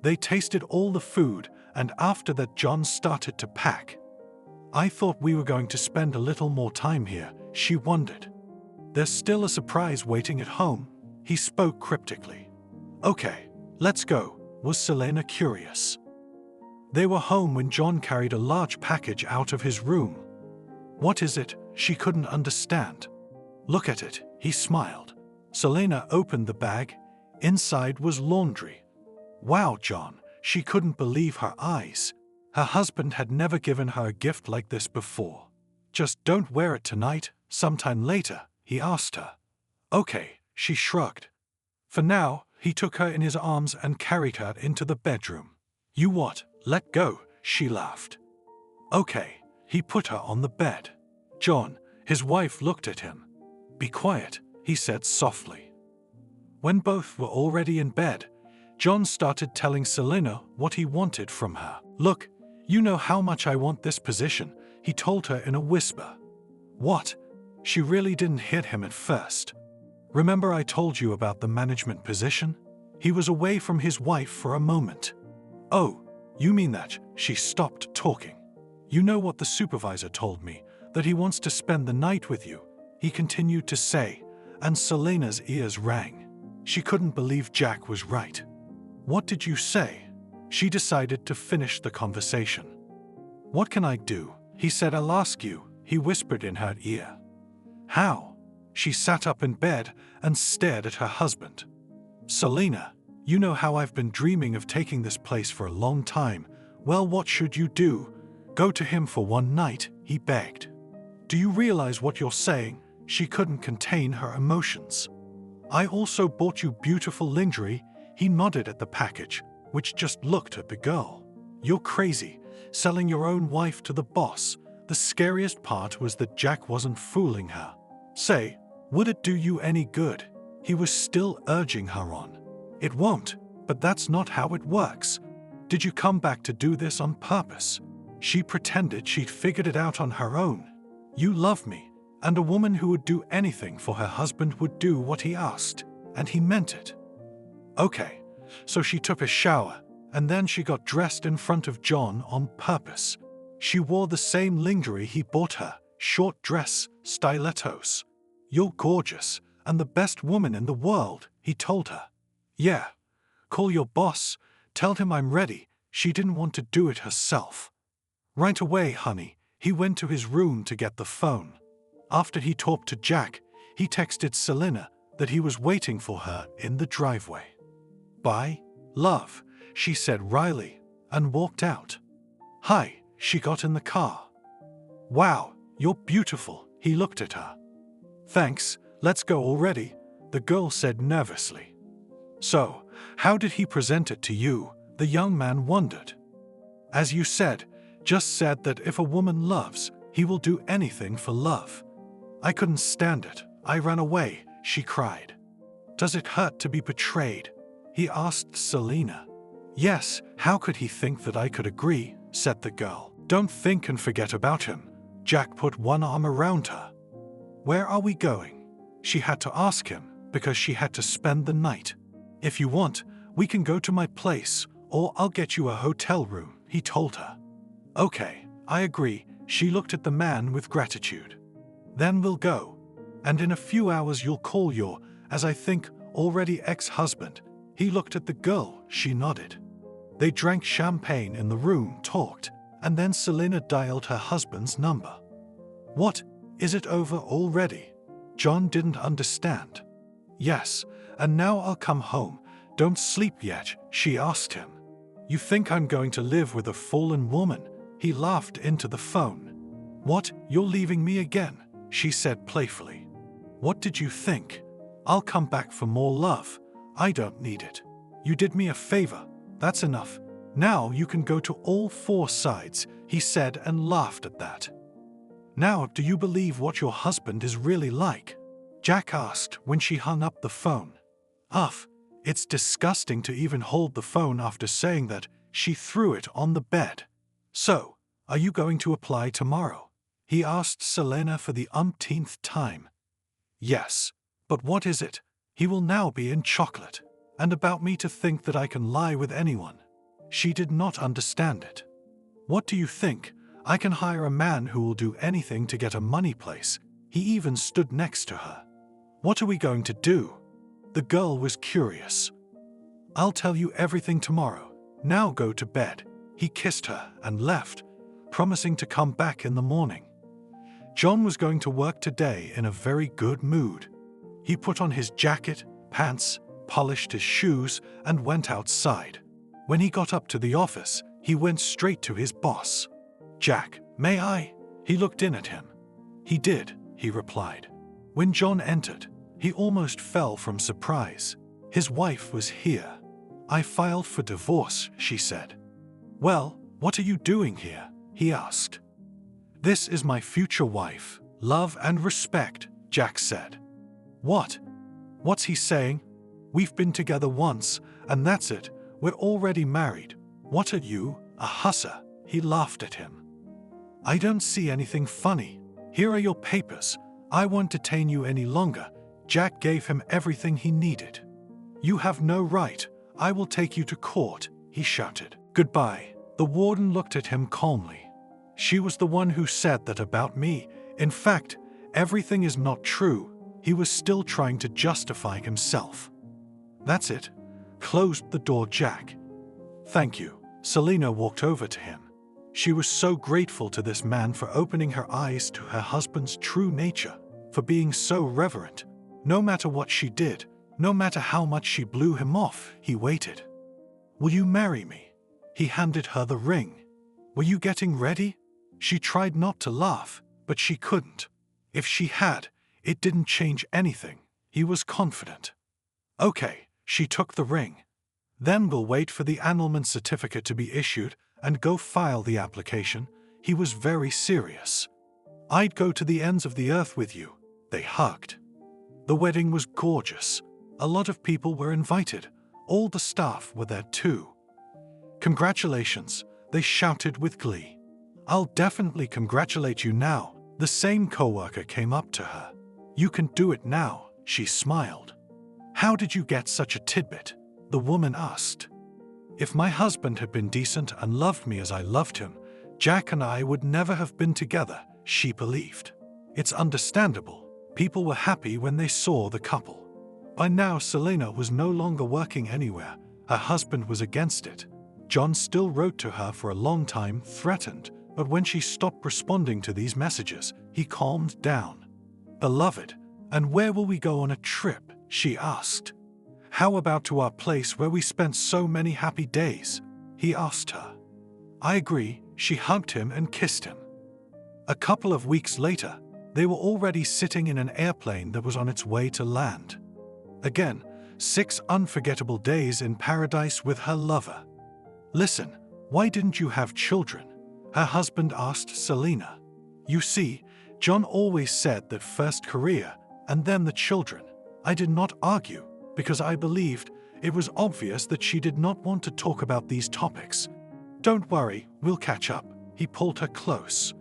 They tasted all the food, and after that John started to pack. "I thought we were going to spend a little more time here," she wondered. "There's still a surprise waiting at home," he spoke cryptically. "Okay, let's go." Was Selena curious? They were home when John carried a large package out of his room. "What is it?" She couldn't understand. "Look at it," he smiled. Selena opened the bag. Inside was laundry. "Wow, John." She couldn't believe her eyes. Her husband had never given her a gift like this before. "Just don't wear it tonight, sometime later," he asked her. "Okay," she shrugged. For now, he took her in his arms and carried her into the bedroom. "You what? Let go," she laughed. "Okay." He put her on the bed. John, his wife, looked at him. "Be quiet," he said softly. When both were already in bed, John started telling Selena what he wanted from her. "Look, you know how much I want this position," he told her in a whisper. "What?" She really didn't hear him at first. "Remember I told you about the management position?" He was away from his wife for a moment. "Oh, you mean that?" She stopped talking. "You know what the supervisor told me, that he wants to spend the night with you," he continued to say, and Selena's ears rang. She couldn't believe Jack was right. "What did you say?" She decided to finish the conversation. "What can I do?" He said. "I'll ask you," he whispered in her ear. "How?" She sat up in bed and stared at her husband. "Selena, you know how I've been dreaming of taking this place for a long time. Well, what should you do? Go to him for one night," he begged. "Do you realize what you're saying?" She couldn't contain her emotions. "I also bought you beautiful lingerie." He nodded at the package, which just looked at the girl. "You're crazy, selling your own wife to the boss." The scariest part was that Jack wasn't fooling her. "Say, Would it do you any good? He was still urging her on. It won't, but that's not how it works. Did you come back to do this on purpose? She pretended she'd figured it out on her own. You love me, and a woman who would do anything for her husband would do what he asked, and he meant it. Okay, so she took a shower, and then she got dressed in front of John on purpose. She wore the same lingerie he bought her, short dress, stilettos. You're gorgeous, and the best woman in the world, he told her. Yeah, call your boss, tell him I'm ready. She didn't want to do it herself. Right away, honey, he went to his room to get the phone. After he talked to Jack, he texted Selena that he was waiting for her in the driveway. Bye, love, she said wryly, and walked out. Hi, she got in the car. Wow, you're beautiful, he looked at her. Thanks, let's go already, the girl said nervously. So, how did he present it to you? The young man wondered. As you said, just said that if a woman loves, he will do anything for love. I couldn't stand it. I ran away, she cried. Does it hurt to be betrayed? He asked Selena. Yes, how could he think that I could agree, said the girl. Don't think and forget about him. Jack put one arm around her. Where are we going? She had to ask him because she had to spend the night. If you want, we can go to my place, or I'll get you a hotel room, he told her. Okay, I agree, she looked at the man with gratitude. Then we'll go. And in a few hours you'll call your, as I think, already ex-husband. He looked at the girl, she nodded. They drank champagne in the room, talked, and then Selena dialed her husband's number. What, is it over already? John didn't understand. Yes, and now I'll come home. Don't sleep yet, she asked him. You think I'm going to live with a fallen woman? He laughed into the phone. What, you're leaving me again? She said playfully. What did you think? I'll come back for more love. I don't need it. You did me a favor. That's enough. Now you can go to all four sides, he said and laughed at that. Now do you believe what your husband is really like? Jack asked when she hung up the phone. It's disgusting to even hold the phone after saying that. She threw it on the bed. So, are you going to apply tomorrow? He asked Selena for the umpteenth time. Yes, but what is it? He will now be in chocolate, and about me to think that I can lie with anyone. She did not understand it. What do you think? I can hire a man who will do anything to get a money place. He even stood next to her. What are we going to do? The girl was curious. I'll tell you everything tomorrow. Now go to bed. He kissed her and left, promising to come back in the morning. John was going to work today in a very good mood. He put on his jacket, pants, polished his shoes, and went outside. When he got up to the office, he went straight to his boss. Jack, may I? He looked in at him. He did, he replied. When John entered, he almost fell from surprise. His wife was here. I filed for divorce, she said. Well, what are you doing here? He asked. This is my future wife. Love and respect, Jack said. What? What's he saying? We've been together once, and that's it. We're already married. What are you, a hussar? He laughed at him. I don't see anything funny. Here are your papers. I won't detain you any longer. Jack gave him everything he needed. You have no right. I will take you to court, he shouted. Goodbye. The warden looked at him calmly. She was the one who said that about me. In fact, everything is not true. He was still trying to justify himself. That's it. Closed the door, Jack. Thank you. Selena walked over to him. She was so grateful to this man for opening her eyes to her husband's true nature, for being so reverent. No matter what she did, no matter how much she blew him off, he waited. Will you marry me? He handed her the ring. Were you getting ready? She tried not to laugh, but she couldn't. If she had, it didn't change anything. He was confident. Okay, she took the ring. Then we'll wait for the annulment certificate to be issued and go file the application. He was very serious. I'd go to the ends of the earth with you. They hugged. The wedding was gorgeous. A lot of people were invited. All the staff were there too. "Congratulations," they shouted with glee. "I'll definitely congratulate you now." The same coworker came up to her. "You can do it now," she smiled. "How did you get such a tidbit?" the woman asked. "If my husband had been decent and loved me as I loved him, Jack and I would never have been together," she believed. It's understandable. People were happy when they saw the couple. By now, Selena was no longer working anywhere. Her husband was against it. John still wrote to her for a long time, threatened, but when she stopped responding to these messages, he calmed down. "Beloved, and where will we go on a trip?" she asked. "How about to our place where we spent so many happy days?" he asked her. "I agree." She hugged him and kissed him. A couple of weeks later, they were already sitting in an airplane that was on its way to land. Again, 6 unforgettable days in paradise with her lover. "Listen, why didn't you have children?" her husband asked Selena. "You see, John always said that first career and then the children." I did not argue, because I believed it was obvious that she did not want to talk about these topics. "Don't worry, we'll catch up." He pulled her close.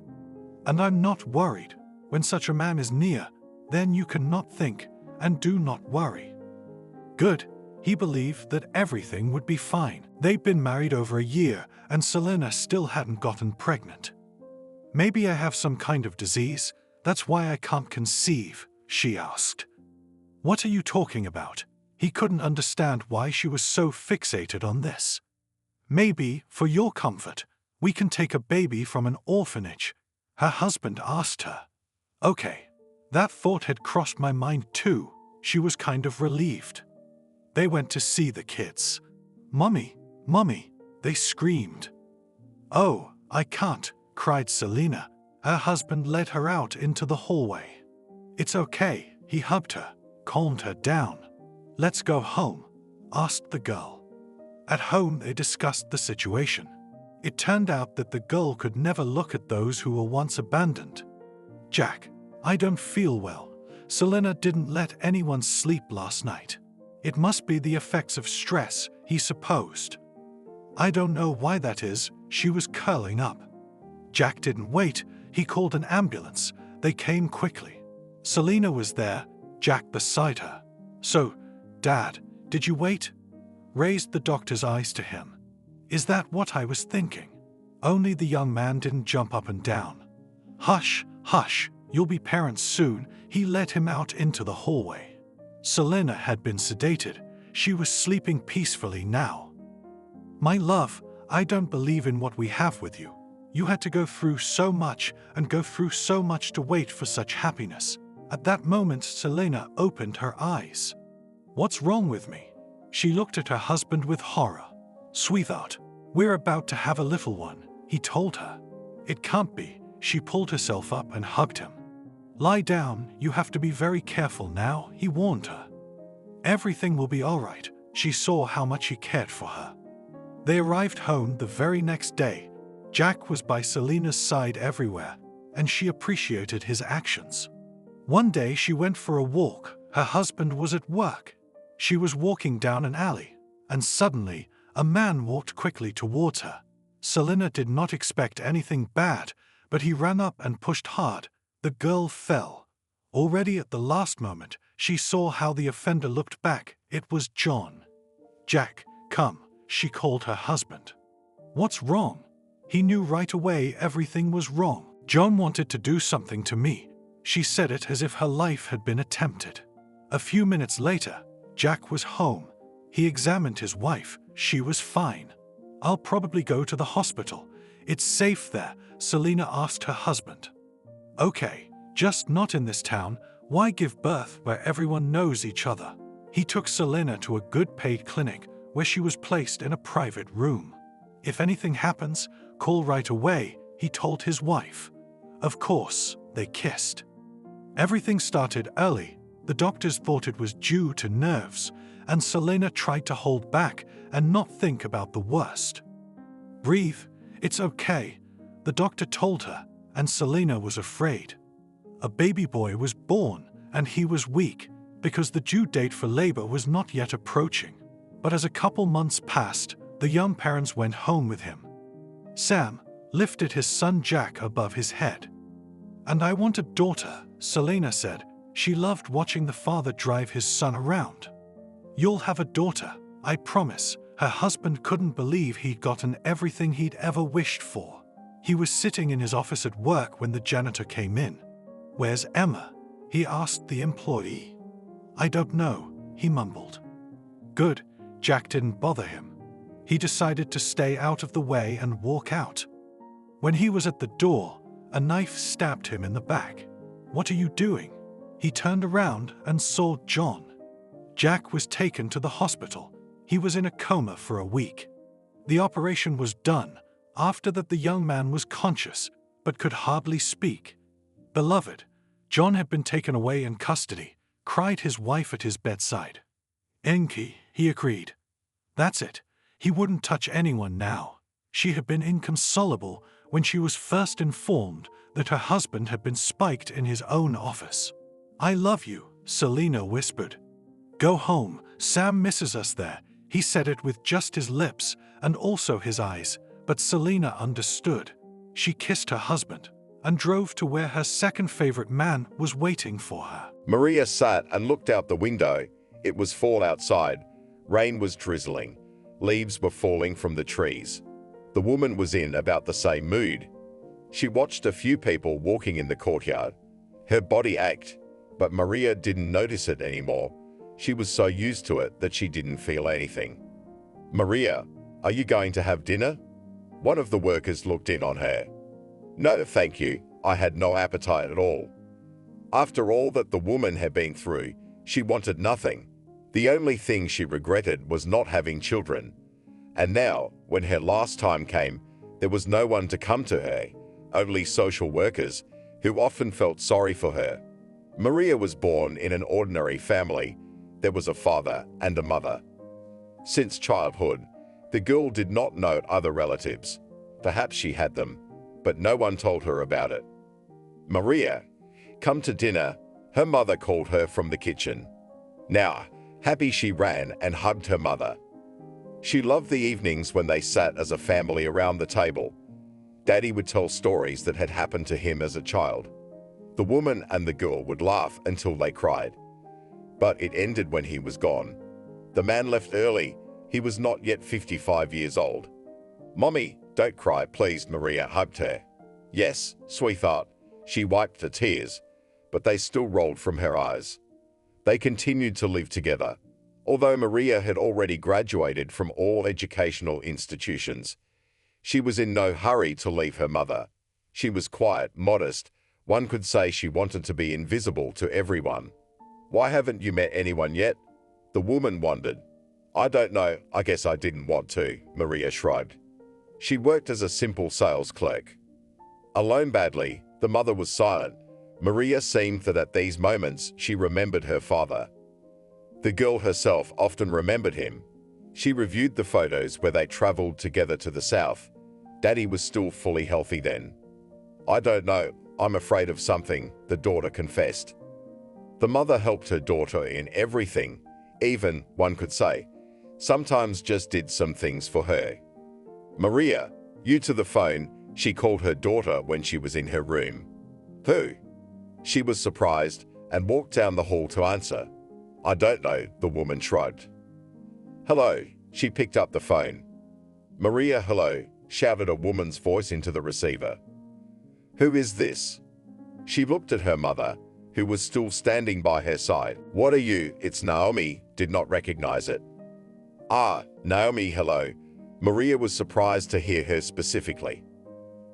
"And I'm not worried. When such a man is near, then you cannot think, and do not worry." Good. He believed that everything would be fine. They'd been married over a year, and Selena still hadn't gotten pregnant. "Maybe I have some kind of disease. That's why I can't conceive," she asked. "What are you talking about?" He couldn't understand why she was so fixated on this. "Maybe, for your comfort, we can take a baby from an orphanage," her husband asked her. "Okay." That thought had crossed my mind too. She was kind of relieved. They went to see the kids. "Mommy, Mommy," they screamed. "Oh, I can't," cried Selena. Her husband led her out into the hallway. "It's okay," he hugged her, calmed her down. "Let's go home," asked the girl. At home, they discussed the situation. It turned out that the girl could never look at those who were once abandoned. "Jack, I don't feel well. Selena didn't let anyone sleep last night. It must be the effects of stress," he supposed. "I don't know why that is." She was curling up. Jack didn't wait. He called an ambulance. They came quickly. Selena was there, Jack beside her. "So, Dad, did you wait?" Raised the doctor's eyes to him. "Is that what I was thinking?" Only the young man didn't jump up and down. "Hush, hush, you'll be parents soon." He led him out into the hallway. Selena had been sedated. She was sleeping peacefully now. "My love, I don't believe in what we have with you. You had to go through so much and go through so much to wait for such happiness." At that moment, Selena opened her eyes. "What's wrong with me?" She looked at her husband with horror. "Sweetheart, we're about to have a little one," he told her. "It can't be." She pulled herself up and hugged him. "Lie down, you have to be very careful now," he warned her. "Everything will be all right." She saw how much he cared for her. They arrived home the very next day. Jack was by Selena's side everywhere, and she appreciated his actions. One day she went for a walk. Her husband was at work. She was walking down an alley, and suddenly, a man walked quickly towards her. Selena did not expect anything bad, but he ran up and pushed hard. The girl fell. Already at the last moment, she saw how the offender looked back. It was John. "Jack, come," she called her husband. "What's wrong?" He knew right away everything was wrong. "John wanted to do something to me." She said it as if her life had been attempted. A few minutes later, Jack was home. He examined his wife. She was fine. "I'll probably go to the hospital. It's safe there," Selena asked her husband. "Okay, just not in this town. Why give birth where everyone knows each other?" He took Selena to a good paid clinic where she was placed in a private room. "If anything happens, call right away," he told his wife. Of course, they kissed. Everything started early. The doctors thought it was due to nerves, and Selena tried to hold back and not think about the worst. "Breathe, it's okay," the doctor told her, and Selena was afraid. A baby boy was born, and he was weak, because the due date for labor was not yet approaching. But as a couple months passed, the young parents went home with him. Sam lifted his son Jack above his head. "And I want a daughter," Selena said. She loved watching the father drive his son around. "You'll have a daughter, I promise." Her husband couldn't believe he'd gotten everything he'd ever wished for. He was sitting in his office at work when the janitor came in. "Where's Emma?" he asked the employee. "I don't know," he mumbled. Good, Jack didn't bother him. He decided to stay out of the way and walk out. When he was at the door, a knife stabbed him in the back. "What are you doing?" He turned around and saw John. Jack was taken to the hospital. He was in a coma for a week. The operation was done. After that, the young man was conscious, but could hardly speak. "Beloved," John had been taken away in custody, cried his wife at his bedside. "Enki," he agreed. That's it. He wouldn't touch anyone now. She had been inconsolable when she was first informed that her husband had been spiked in his own office. "I love you," Selena whispered. "Go home, Sam misses us there." He said it with just his lips and also his eyes, but Selena understood. She kissed her husband and drove to where her second favorite man was waiting for her. Maria sat and looked out the window. It was fall outside. Rain was drizzling. Leaves were falling from the trees. The woman was in about the same mood. She watched a few people walking in the courtyard. Her body ached, but Maria didn't notice it anymore. She was so used to it that she didn't feel anything. "Maria, are you going to have dinner?" One of the workers looked in on her. "No, thank you. I had no appetite at all." After all that the woman had been through, she wanted nothing. The only thing she regretted was not having children. And now, when her last time came, there was no one to come to her, only social workers, who often felt sorry for her. Maria was born in an ordinary family. There was a father and a mother. Since childhood, the girl did not know other relatives. Perhaps she had them, but no one told her about it. "Maria, come to dinner," her mother called her from the kitchen. Now, happy, she ran and hugged her mother. She loved the evenings when they sat as a family around the table. Daddy would tell stories that had happened to him as a child. The woman and the girl would laugh until they cried. But it ended when he was gone. The man left early. He was not yet 55 years old. "Mommy, don't cry, please," Maria hugged her. "Yes, sweetheart." She wiped the tears, but they still rolled from her eyes. They continued to live together. Although Maria had already graduated from all educational institutions, she was in no hurry to leave her mother. She was quiet, modest. One could say she wanted to be invisible to everyone. "Why haven't you met anyone yet?" The woman wondered. "I don't know, I guess I didn't want to," Maria shrugged. She worked as a simple sales clerk. Alone badly, the mother was silent. Maria seemed that at these moments she remembered her father. The girl herself often remembered him. She reviewed the photos where they traveled together to the south. Daddy was still fully healthy then. "I don't know, I'm afraid of something," the daughter confessed. The mother helped her daughter in everything, even, one could say, sometimes just did some things for her. "Maria, you to the phone," she called her daughter when she was in her room. "Who?" She was surprised and walked down the hall to answer. "I don't know," the woman shrugged. "Hello," she picked up the phone. "Maria, hello," shouted a woman's voice into the receiver. "Who is this?" She looked at her mother, who was still standing by her side. "What are you?" "It's Naomi," did not recognize it. "Ah, Naomi, hello." Maria was surprised to hear her specifically.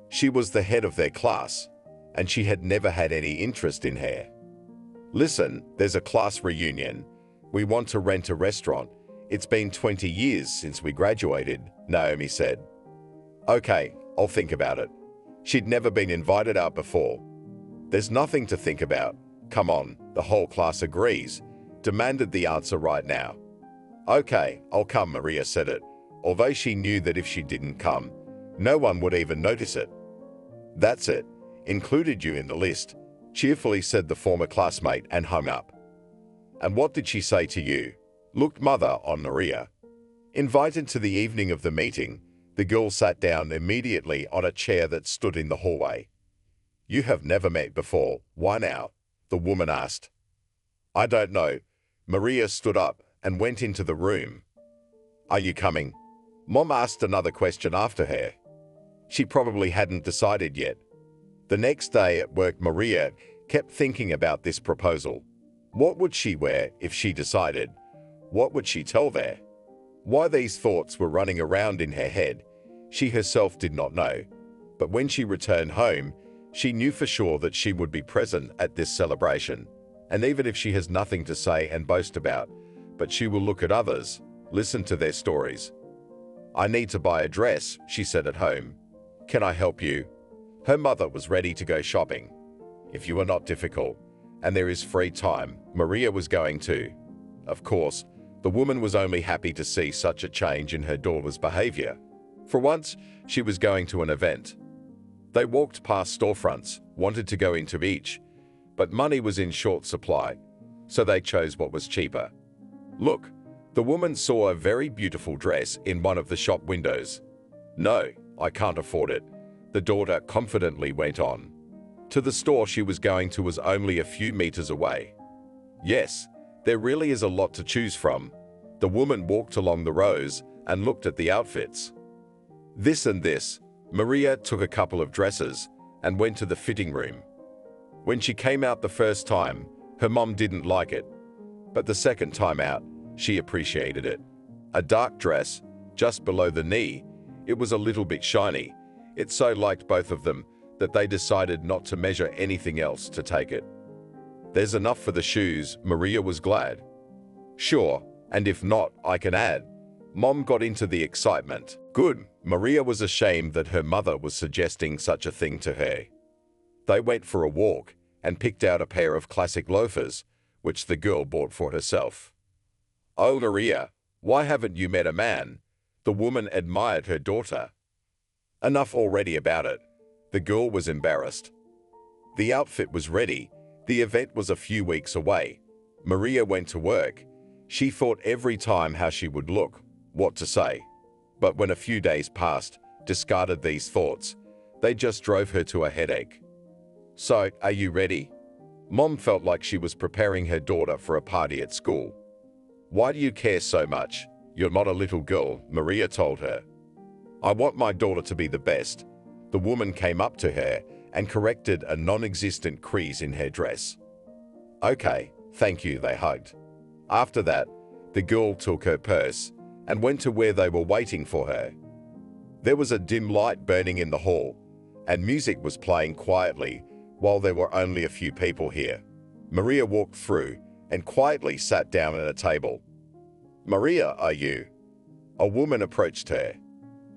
She was the head of their class, and she had never had any interest in her. "Listen, there's a class reunion. We want to rent a restaurant. It's been 20 years since we graduated," Naomi said. "Okay, I'll think about it." She'd never been invited out before. "There's nothing to think about. Come on, the whole class agrees," demanded the answer right now. "Okay, I'll come," Maria said it, although she knew that if she didn't come, no one would even notice it. "That's it. Included you in the list," cheerfully said the former classmate and hung up. And what did she say to you? Looked mother on Maria. Invited to the evening of the meeting, the girl sat down immediately on a chair that stood in the hallway. You have never met before. Why now? The woman asked. I don't know. Maria stood up and went into the room. Are you coming? Mom asked another question after her. She probably hadn't decided yet. The next day at work, Maria kept thinking about this proposal. What would she wear if she decided? What would she tell there? Why these thoughts were running around in her head, she herself did not know. But when she returned home, she knew for sure that she would be present at this celebration. And even if she has nothing to say and boast about, but she will look at others, listen to their stories. I need to buy a dress, she said at home. Can I help you? Her mother was ready to go shopping. If you are not difficult, and there is free time, Maria was going to. Of course, the woman was only happy to see such a change in her daughter's behavior. For once, she was going to an event. They walked past storefronts, wanted to go into each, but money was in short supply, so they chose what was cheaper. Look, the woman saw a very beautiful dress in one of the shop windows. No, I can't afford it, the daughter confidently went on. To the store she was going to was only a few meters away. Yes, there really is a lot to choose from. The woman walked along the rows and looked at the outfits. This and this, Maria took a couple of dresses and went to the fitting room. When she came out the first time, her mom didn't like it, but the second time out, she appreciated it. A dark dress, just below the knee, it was a little bit shiny. It so liked both of them that they decided not to measure anything else to take it. There's enough for the shoes, Maria was glad. Sure, and if not, I can add. Mom got into the excitement. Good, Maria was ashamed that her mother was suggesting such a thing to her. They went for a walk and picked out a pair of classic loafers, which the girl bought for herself. Oh, Maria, why haven't you met a man? The woman admired her daughter. Enough already about it. The girl was embarrassed. The outfit was ready. The event was a few weeks away. Maria went to work. She thought every time how she would look, what to say. But when a few days passed, discarded these thoughts, they just drove her to a headache. So, are you ready? Mom felt like she was preparing her daughter for a party at school. Why do you care so much? You're not a little girl, Maria told her. I want my daughter to be the best. The woman came up to her and corrected a non-existent crease in her dress. Okay, thank you, they hugged. After that, the girl took her purse and went to where they were waiting for her. There was a dim light burning in the hall, and music was playing quietly while there were only a few people here. Maria walked through and quietly sat down at a table. Maria, are you? A woman approached her.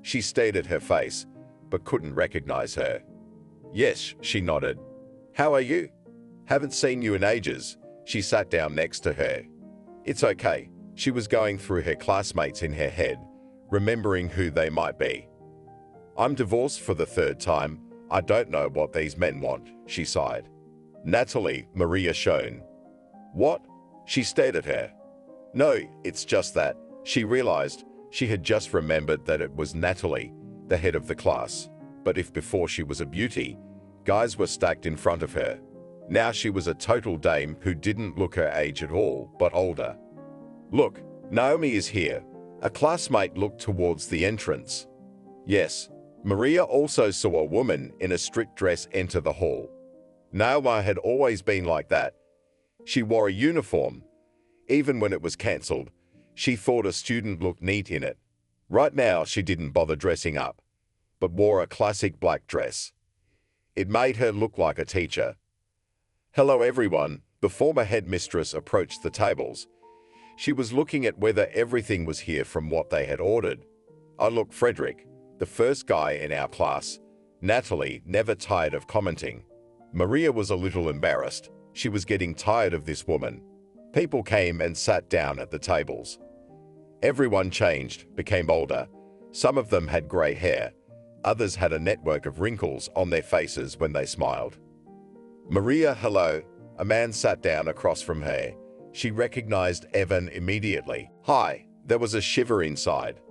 She stared at her face, but couldn't recognize her. Yes, she nodded. How are you? Haven't seen you in ages. She sat down next to her. It's okay. She was going through her classmates in her head, remembering who they might be. I'm divorced for the third time. I don't know what these men want, she sighed. Natalie, Maria shone. What? She stared at her. No, it's just that. She realized she had just remembered that it was Natalie, the head of the class. But if before she was a beauty, guys were stacked in front of her. Now she was a total dame who didn't look her age at all, but older. Look, Naomi is here. A classmate looked towards the entrance. Yes, Maria also saw a woman in a strict dress enter the hall. Naomi had always been like that. She wore a uniform. Even when it was cancelled, she thought a student looked neat in it. Right now, she didn't bother dressing up, but wore a classic black dress. It made her look like a teacher. Hello, everyone. The former headmistress approached the tables. She was looking at whether everything was here from what they had ordered. Oh, look, Frederick, the first guy in our class. Natalie never tired of commenting. Maria was a little embarrassed. She was getting tired of this woman. People came and sat down at the tables. Everyone changed, became older. Some of them had grey hair. Others had a network of wrinkles on their faces when they smiled. Maria, hello. A man sat down across from her. She recognized Evan immediately. "Hi," there was a shiver inside.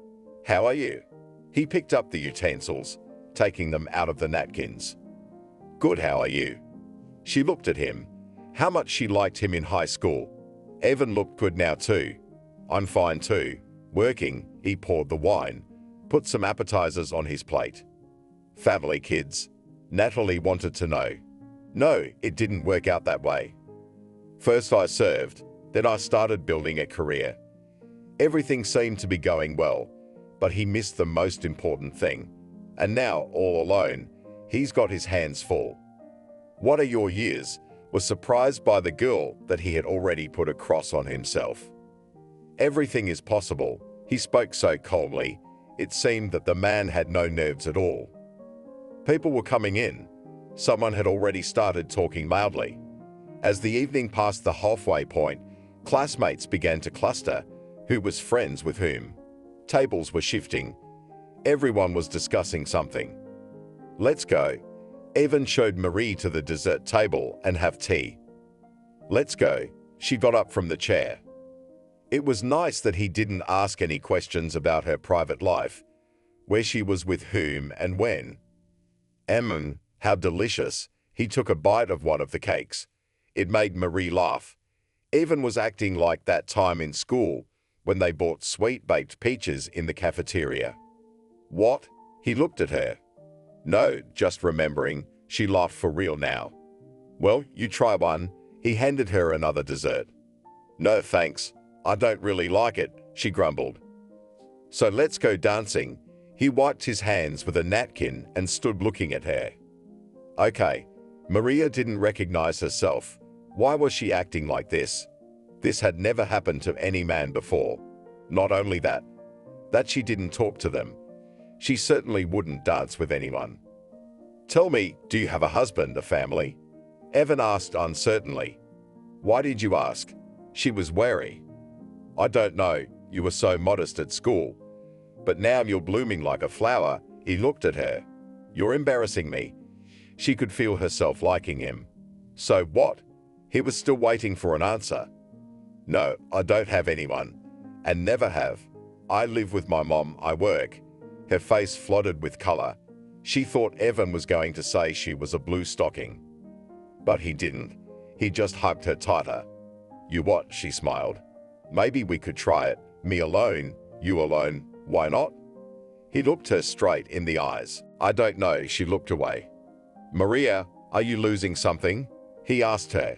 "How are you?" He picked up the utensils, taking them out of the napkins. "Good, how are you?" She looked at him. How much she liked him in high school. Evan looked good now too. "I'm fine too. Working." He poured the wine, put some appetizers on his plate. "Family, kids?" Natalie wanted to know. "No, it didn't work out that way. First I served, then I started building a career. Everything seemed to be going well, but he missed the most important thing. And now, all alone, he's got his hands full." "What are your years?" Was surprised by the girl that he had already put a cross on himself. "Everything is possible." He spoke so coldly, it seemed that the man had no nerves at all. People were coming in. Someone had already started talking loudly. As the evening passed the halfway point, classmates began to cluster. Who was friends with whom? Tables were shifting. Everyone was discussing something. "Let's go." Evan showed Marie to the dessert table and have tea. "Let's go." She got up from the chair. It was nice that he didn't ask any questions about her private life, where she was with whom and when. How delicious. He took a bite of one of the cakes. It made Marie laugh. Evan was acting like that time in school when they bought sweet-baked peaches in the cafeteria. "What?" He looked at her. "No, just remembering." She laughed for real now. "Well, you try one." He handed her another dessert. "No, thanks. I don't really like it," she grumbled. "So let's go dancing." He wiped his hands with a napkin and stood looking at her. Okay. Maria didn't recognize herself. Why was she acting like this? This had never happened to any man before. Not only that she didn't talk to them. She certainly wouldn't dance with anyone. "Tell me, do you have a husband, a family?" Evan asked uncertainly. "Why did you ask?" She was wary. "I don't know, you were so modest at school. But now you're blooming like a flower." He looked at her. "You're embarrassing me." She could feel herself liking him. "So what?" He was still waiting for an answer. "No, I don't have anyone. And never have. I live with my mom, I work." Her face flooded with color. She thought Evan was going to say she was a blue stocking. But he didn't. He just hugged her tighter. "You what?" She smiled. "Maybe we could try it. Me alone, you alone. Why not?" He looked her straight in the eyes. "I don't know." She looked away. "Maria, are you losing something?" He asked her.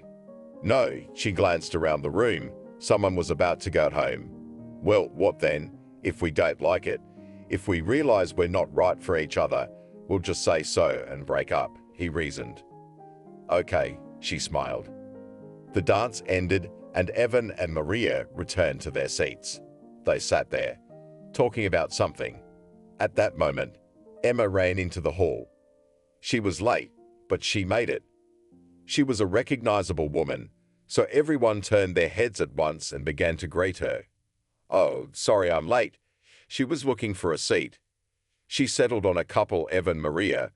"No." She glanced around the room. Someone was about to go home. "Well, what then? If we don't like it, if we realize we're not right for each other, we'll just say so and break up," he reasoned. "Okay," she smiled. The dance ended and Evan and Maria returned to their seats. They sat there, talking about something. At that moment, Emma ran into the hall. She was late, but she made it. She was a recognizable woman, so everyone turned their heads at once and began to greet her. "Oh, sorry I'm late." She was looking for a seat. She settled on a couple, Evan Maria.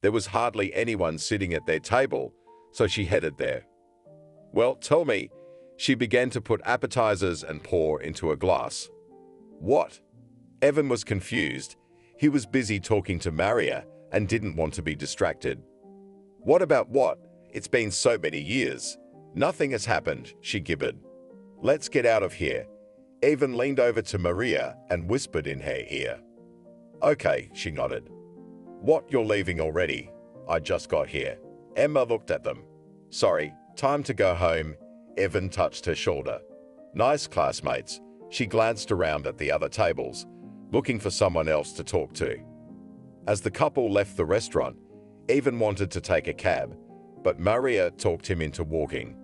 There was hardly anyone sitting at their table, so she headed there. "Well, tell me." She began to put appetizers and pour into a glass. "What?" Evan was confused. He was busy talking to Maria and didn't want to be distracted. "What about what? It's been so many years. Nothing has happened," she gibbered. "Let's get out of here." Evan leaned over to Maria and whispered in her ear. "Okay," she nodded. "What, you're leaving already?" "I just got here." Emma looked at them. "Sorry, time to go home." Evan touched her shoulder. "Nice classmates." She glanced around at the other tables, looking for someone else to talk to. As the couple left the restaurant, Evan wanted to take a cab, but Maria talked him into walking.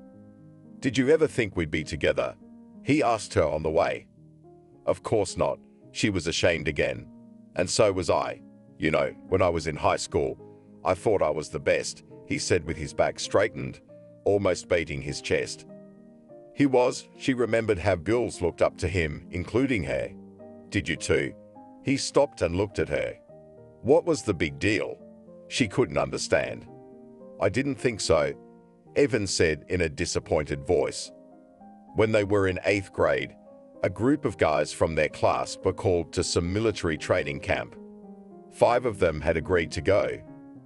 "Did you ever think we'd be together?" he asked her on the way. "Of course not." She was ashamed again. "And so was I. You know, when I was in high school, I thought I was the best," he said with his back straightened, almost beating his chest. He was. She remembered how girls looked up to him, including her. "Did you too?" He stopped and looked at her. What was the big deal? She couldn't understand. "I didn't think so," Evan said in a disappointed voice. When they were in 8th grade, a group of guys from their class were called to some military training camp. 5 of them had agreed to go.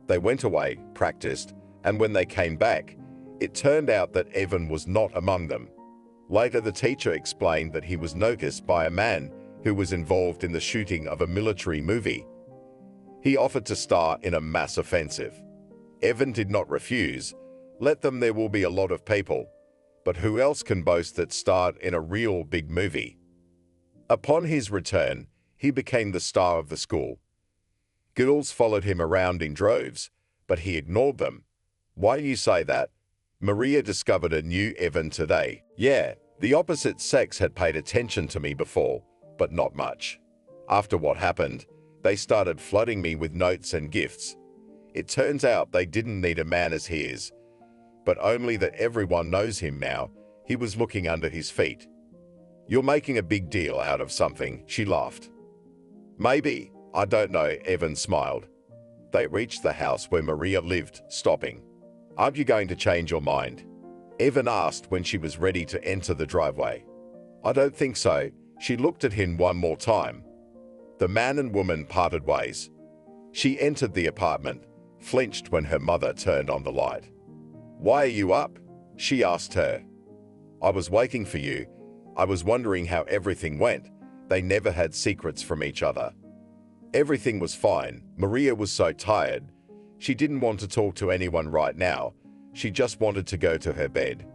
They went away, practiced, and when they came back, it turned out that Evan was not among them. Later, the teacher explained that he was noticed by a man who was involved in the shooting of a military movie. He offered to star in a mass offensive. Evan did not refuse. Let them, there will be a lot of people. But who else can boast that starred in a real big movie? Upon his return, he became the star of the school. Girls followed him around in droves, but he ignored them. Why do you say that? Maria discovered a new Evan today. Yeah, the opposite sex had paid attention to me before, but not much. After what happened, they started flooding me with notes and gifts. It turns out they didn't need a man as he is, but only that everyone knows him now. He was looking under his feet. You're making a big deal out of something, she laughed. Maybe, I don't know, Evan smiled. They reached the house where Maria lived, stopping. Aren't you going to change your mind? Evan asked when she was ready to enter the driveway. I don't think so. She looked at him one more time. The man and woman parted ways. She entered the apartment, flinched when her mother turned on the light. Why are you up? She asked her. I was waiting for you. I was wondering how everything went. They never had secrets from each other. Everything was fine. Maria was so tired. She didn't want to talk to anyone right now. She just wanted to go to her bed.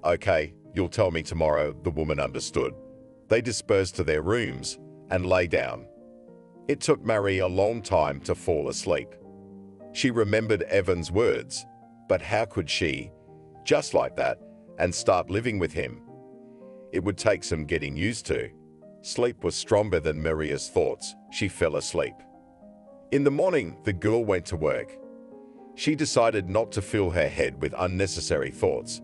Okay, you'll tell me tomorrow, the woman understood. They dispersed to their rooms and lay down. It took Maria a long time to fall asleep. She remembered Evan's words, but how could she, just like that, and start living with him? It would take some getting used to. Sleep was stronger than Maria's thoughts. She fell asleep. In the morning, the girl went to work. She decided not to fill her head with unnecessary thoughts.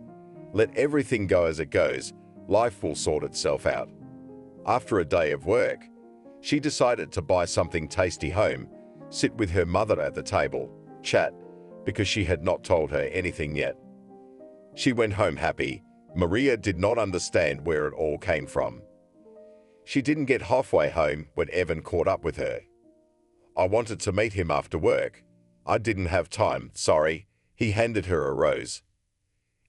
Let everything go as it goes. Life will sort itself out. After a day of work, she decided to buy something tasty home, sit with her mother at the table, chat, because she had not told her anything yet. She went home happy. Maria did not understand where it all came from. She didn't get halfway home when Evan caught up with her. I wanted to meet him after work. I didn't have time, sorry. He handed her a rose.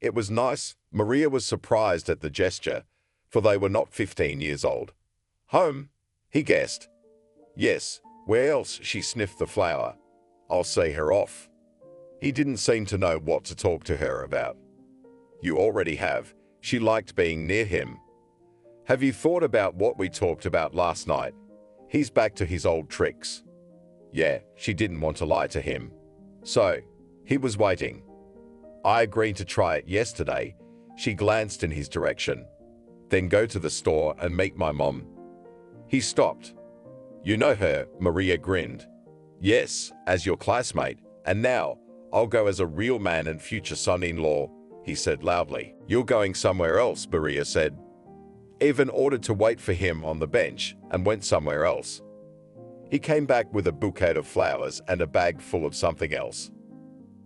It was nice. Maria was surprised at the gesture, for they were not 15 years old. Home? He guessed. Yes, where else? She sniffed the flower. I'll see her off. He didn't seem to know what to talk to her about. You already have. She liked being near him. Have you thought about what we talked about last night? He's back to his old tricks. Yeah, she didn't want to lie to him. So, he was waiting. I agreed to try it yesterday. She glanced in his direction. Then go to the store and meet my mom. He stopped. You know her, Maria grinned. Yes, as your classmate. And now, I'll go as a real man and future son-in-law, he said loudly. You're going somewhere else, Maria said. Evan ordered to wait for him on the bench and went somewhere else. He came back with a bouquet of flowers and a bag full of something else.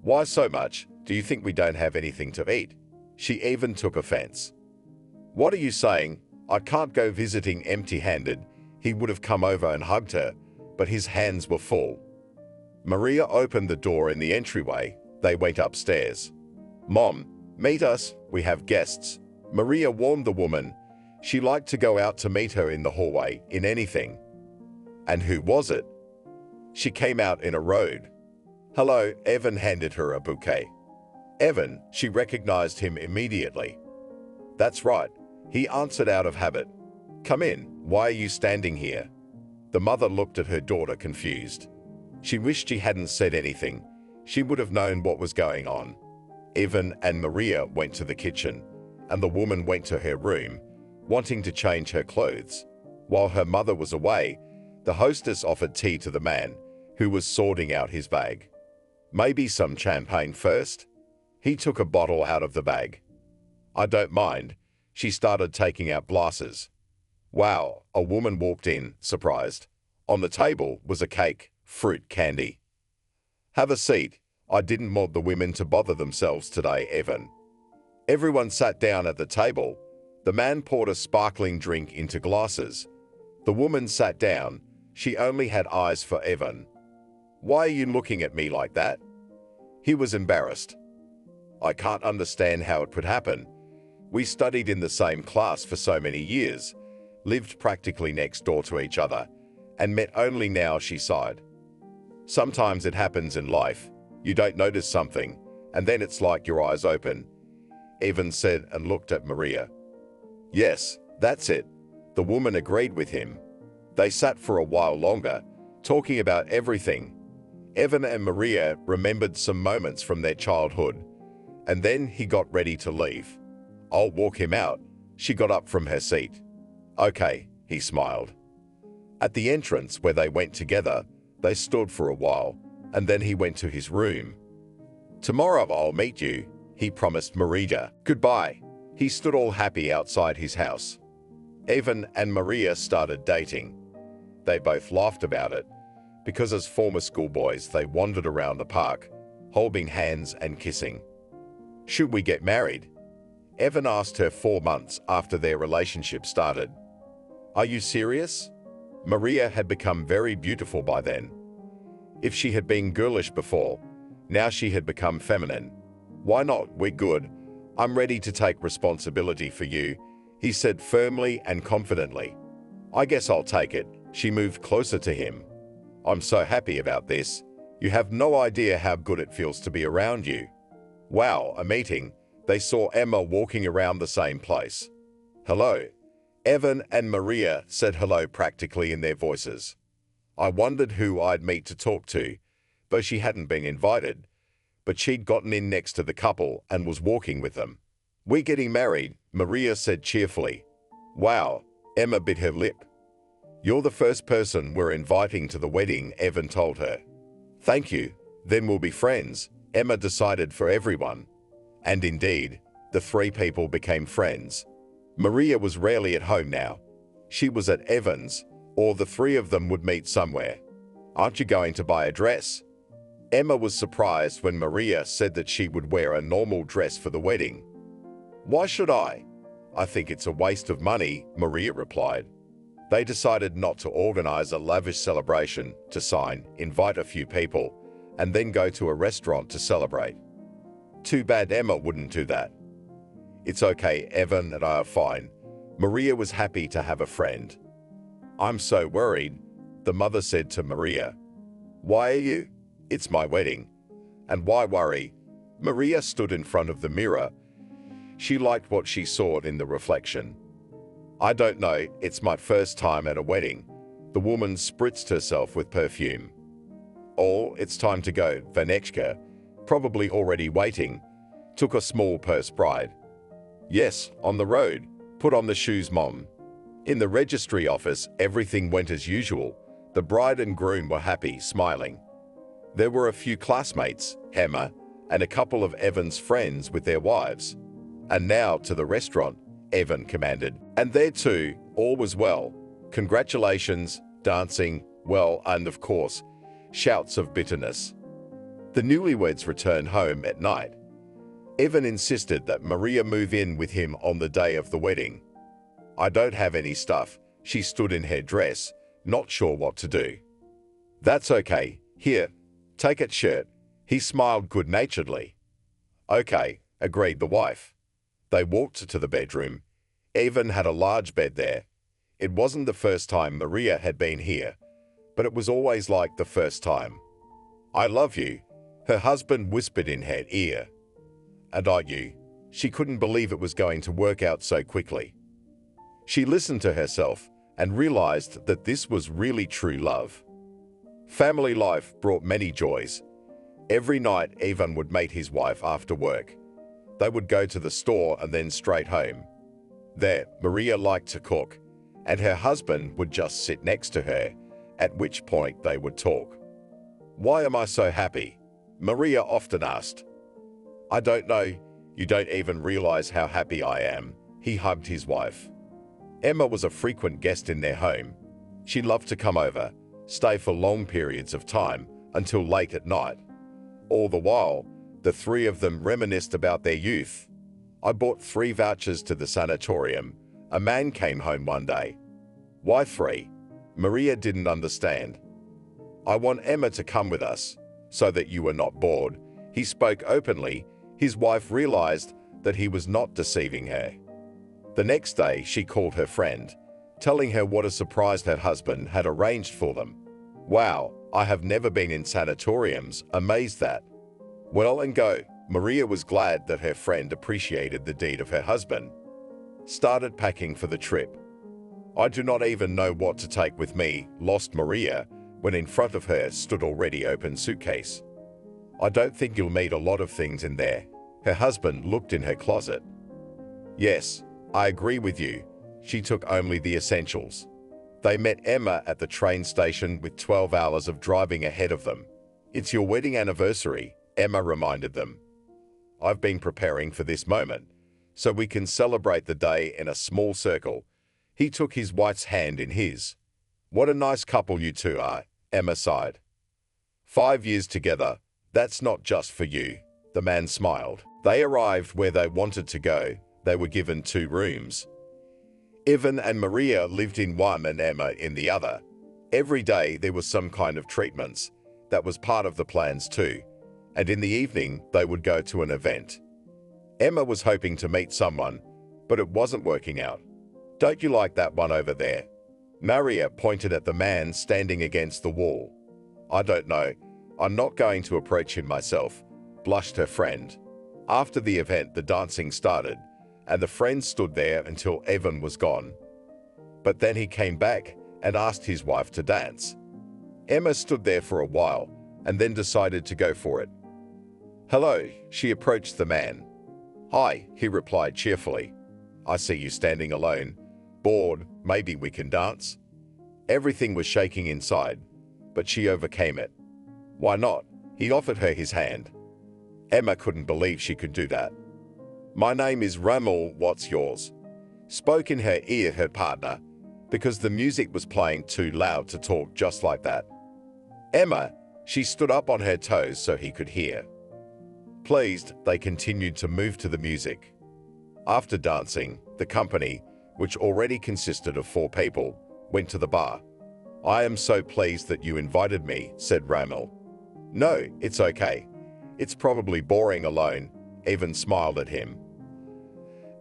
Why so much? Do you think we don't have anything to eat? She even took offense. What are you saying? I can't go visiting empty-handed. He would have come over and hugged her, but his hands were full. Maria opened the door in the entryway. They went upstairs. Mom, meet us. We have guests. Maria warned the woman. She liked to go out to meet her in the hallway, in anything. And who was it? She came out in a road. Hello, Evan handed her a bouquet. Evan, she recognized him immediately. That's right, he answered out of habit. Come in, why are you standing here? The mother looked at her daughter confused. She wished she hadn't said anything. She would have known what was going on. Evan and Maria went to the kitchen, and the woman went to her room, wanting to change her clothes. While her mother was away, the hostess offered tea to the man, who was sorting out his bag. Maybe some champagne first? He took a bottle out of the bag. I don't mind. She started taking out glasses. Wow, a woman walked in, surprised. On the table was a cake, fruit candy. Have a seat. I didn't want the women to bother themselves today, Evan. Everyone sat down at the table. The man poured a sparkling drink into glasses. The woman sat down. She only had eyes for Evan. "Why are you looking at me like that?" He was embarrassed. "I can't understand how it could happen. We studied in the same class for so many years, lived practically next door to each other, and met only now," she sighed. "Sometimes it happens in life. You don't notice something, and then it's like your eyes open," Evan said and looked at Maria. "Yes, that's it," the woman agreed with him. They sat for a while longer, talking about everything. Evan and Maria remembered some moments from their childhood, and then he got ready to leave. "I'll walk him out." She got up from her seat. "Okay," he smiled. At the entrance where they went together, they stood for a while, and then he went to his room. "Tomorrow I'll meet you," he promised Maria. "Goodbye." He stood all happy outside his house. Evan and Maria started dating. They both laughed about it, because as former schoolboys they wandered around the park, holding hands and kissing. "Should we get married?" Evan asked her 4 months after their relationship started. "Are you serious?" Maria had become very beautiful by then. If she had been girlish before, now she had become feminine. "Why not? We're good. I'm ready to take responsibility for you," he said firmly and confidently. "I guess I'll take it." She moved closer to him. "I'm so happy about this. You have no idea how good it feels to be around you." Wow, a meeting. They saw Emma walking around the same place. "Hello." Evan and Maria said hello practically in their voices. I wondered who I'd meet to talk to, though she hadn't been invited. But she'd gotten in next to the couple and was walking with them. "We're getting married," Maria said cheerfully. "Wow," Emma bit her lip. "You're the first person we're inviting to the wedding," Evan told her. "Thank you. Then we'll be friends," Emma decided for everyone. And indeed, the 3 people became friends. Maria was rarely at home now. She was at Evan's, or the 3 of them would meet somewhere. "Aren't you going to buy a dress?" Emma was surprised when Maria said that she would wear a normal dress for the wedding. "Why should I?" "I think it's a waste of money," Maria replied. They decided not to organize a lavish celebration, to invite a few people, and then go to a restaurant to celebrate. Too bad Emma wouldn't do that. "It's okay, Evan and I are fine." Maria was happy to have a friend. "I'm so worried," the mother said to Maria. "Why are you?" "It's my wedding." "And why worry?" Maria stood in front of the mirror. She liked what she saw in the reflection. "I don't know, it's my first time at a wedding." The woman spritzed herself with perfume. "Oh, it's time to go," Vanechka, probably already waiting, took a small purse bride. "Yes, on the road. Put on the shoes, Mom." In the registry office, everything went as usual. The bride and groom were happy, smiling. There were a few classmates, Emma, and a couple of Evan's friends with their wives. "And now to the restaurant," Evan commanded. And there too, all was well. Congratulations, dancing, well, and of course, shouts of bitterness. The newlyweds returned home at night. Evan insisted that Maria move in with him on the day of the wedding. "I don't have any stuff." She stood in her dress, not sure what to do. "That's okay. Here, take it shirt." He smiled good-naturedly. "Okay," agreed the wife. They walked to the bedroom. Evan had a large bed there. It wasn't the first time Maria had been here, but it was always like the first time. "I love you," her husband whispered in her ear. "And I you." She couldn't believe it was going to work out so quickly. She listened to herself and realized that this was really true love. Family life brought many joys. Every night, Evan would meet his wife after work. They would go to the store and then straight home. There, Maria liked to cook, and her husband would just sit next to her, at which point they would talk. "Why am I so happy?" Maria often asked. "I don't know. You don't even realize how happy I am." He hugged his wife. Emma was a frequent guest in their home. She loved to come over, stay for long periods of time, until late at night. All the while, the 3 of them reminisced about their youth. I bought 3 vouchers to the sanatorium. A man came home one day. Why 3? Maria didn't understand. I want Emma to come with us, so that you are not bored. He spoke openly. His wife realized that he was not deceiving her. The next day, she called her friend, telling her what a surprise her husband had arranged for them. Wow, I have never been in sanatoriums, amazed that. Well and go. Maria was glad that her friend appreciated the deed of her husband. Started packing for the trip. I do not even know what to take with me, lost Maria, when in front of her stood already open suitcase. I don't think you'll meet a lot of things in there. Her husband looked in her closet. Yes, I agree with you. She took only the essentials. They met Emma at the train station with 12 hours of driving ahead of them. It's your wedding anniversary, Emma reminded them. I've been preparing for this moment, so we can celebrate the day in a small circle. He took his wife's hand in his. What a nice couple you two are, Emma sighed. 5 years together, that's not just for you, the man smiled. They arrived where they wanted to go. They were given 2 rooms. Evan and Maria lived in one and Emma in the other. Every day there was some kind of treatments. That was part of the plans too. And in the evening, they would go to an event. Emma was hoping to meet someone, but it wasn't working out. Don't you like that one over there? Maria pointed at the man standing against the wall. I don't know. I'm not going to approach him myself, blushed her friend. After the event, the dancing started, and the friend stood there until Evan was gone. But then he came back and asked his wife to dance. Emma stood there for a while and then decided to go for it. Hello, she approached the man. Hi, he replied cheerfully. I see you standing alone. Bored, maybe we can dance? Everything was shaking inside, but she overcame it. Why not? He offered her his hand. Emma couldn't believe she could do that. My name is Ramel, what's yours? Spoke in her ear her partner, because the music was playing too loud to talk just like that. Emma, she stood up on her toes so he could hear. Pleased, they continued to move to the music. After dancing, the company, which already consisted of 4 people, went to the bar. I am so pleased that you invited me, said Ramel. No, it's okay. It's probably boring alone, Evan smiled at him.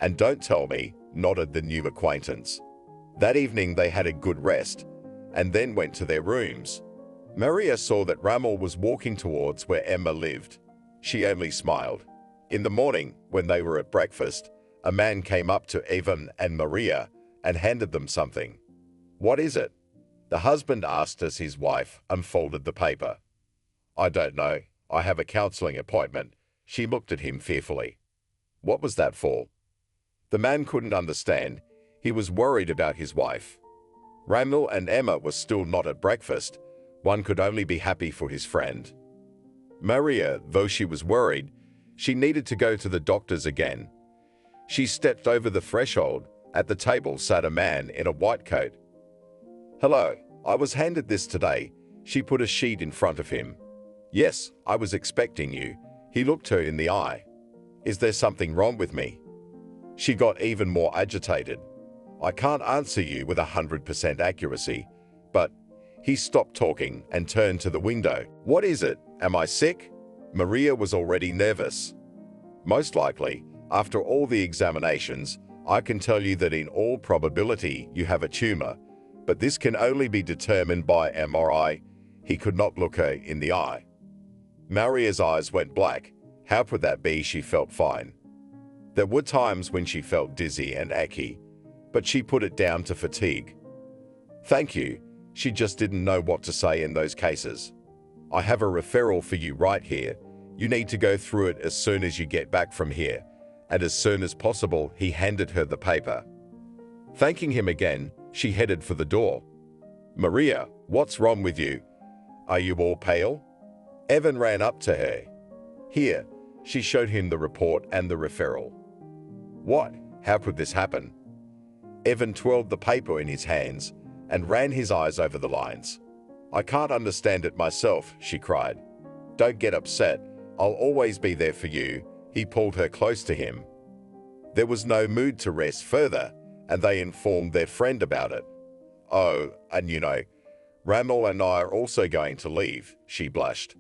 And don't tell me, nodded the new acquaintance. That evening they had a good rest, and then went to their rooms. Maria saw that Ramel was walking towards where Emma lived. She only smiled. In the morning, when they were at breakfast, a man came up to Evan and Maria and handed them something. What is it? The husband asked as his wife unfolded the paper. I don't know. I have a counseling appointment. She looked at him fearfully. What was that for? The man couldn't understand. He was worried about his wife. Ramel and Emma were still not at breakfast. One could only be happy for his friend. Maria, though she was worried, she needed to go to the doctor's again. She stepped over the threshold. At the table sat a man in a white coat. Hello, I was handed this today. She put a sheet in front of him. Yes, I was expecting you. He looked her in the eye. Is there something wrong with me? She got even more agitated. I can't answer you with 100% accuracy, but he stopped talking and turned to the window. What is it? Am I sick? Maria was already nervous. Most likely, after all the examinations, I can tell you that in all probability you have a tumor, but this can only be determined by MRI. He could not look her in the eye. Maria's eyes went black. How could that be? She felt fine. There were times when she felt dizzy and achy, but she put it down to fatigue. Thank you. She just didn't know what to say in those cases. I have a referral for you right here. You need to go through it as soon as you get back from here. And as soon as possible, he handed her the paper. Thanking him again, she headed for the door. Maria, what's wrong with you? Are you all pale? Evan ran up to her. Here, she showed him the report and the referral. What? How could this happen? Evan twirled the paper in his hands and ran his eyes over the lines. I can't understand it myself, she cried. Don't get upset. I'll always be there for you. He pulled her close to him. There was no mood to rest further, and they informed their friend about it. "Oh, and Ramel and I are also going to leave," she blushed.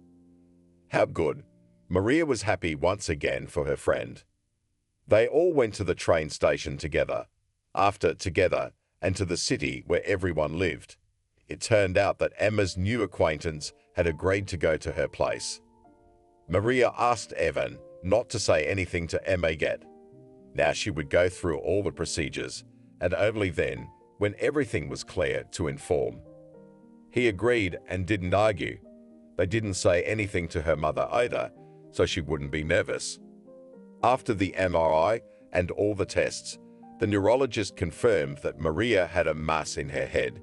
How good. Maria was happy once again for her friend. They all went to the train station together, and to the city where everyone lived. It turned out that Emma's new acquaintance had agreed to go to her place. Maria asked Evan not to say anything to Emma yet. Now she would go through all the procedures, and only then, when everything was clear, to inform. He agreed and didn't argue. They didn't say anything to her mother either, so she wouldn't be nervous. After the MRI and all the tests, the neurologist confirmed that Maria had a mass in her head.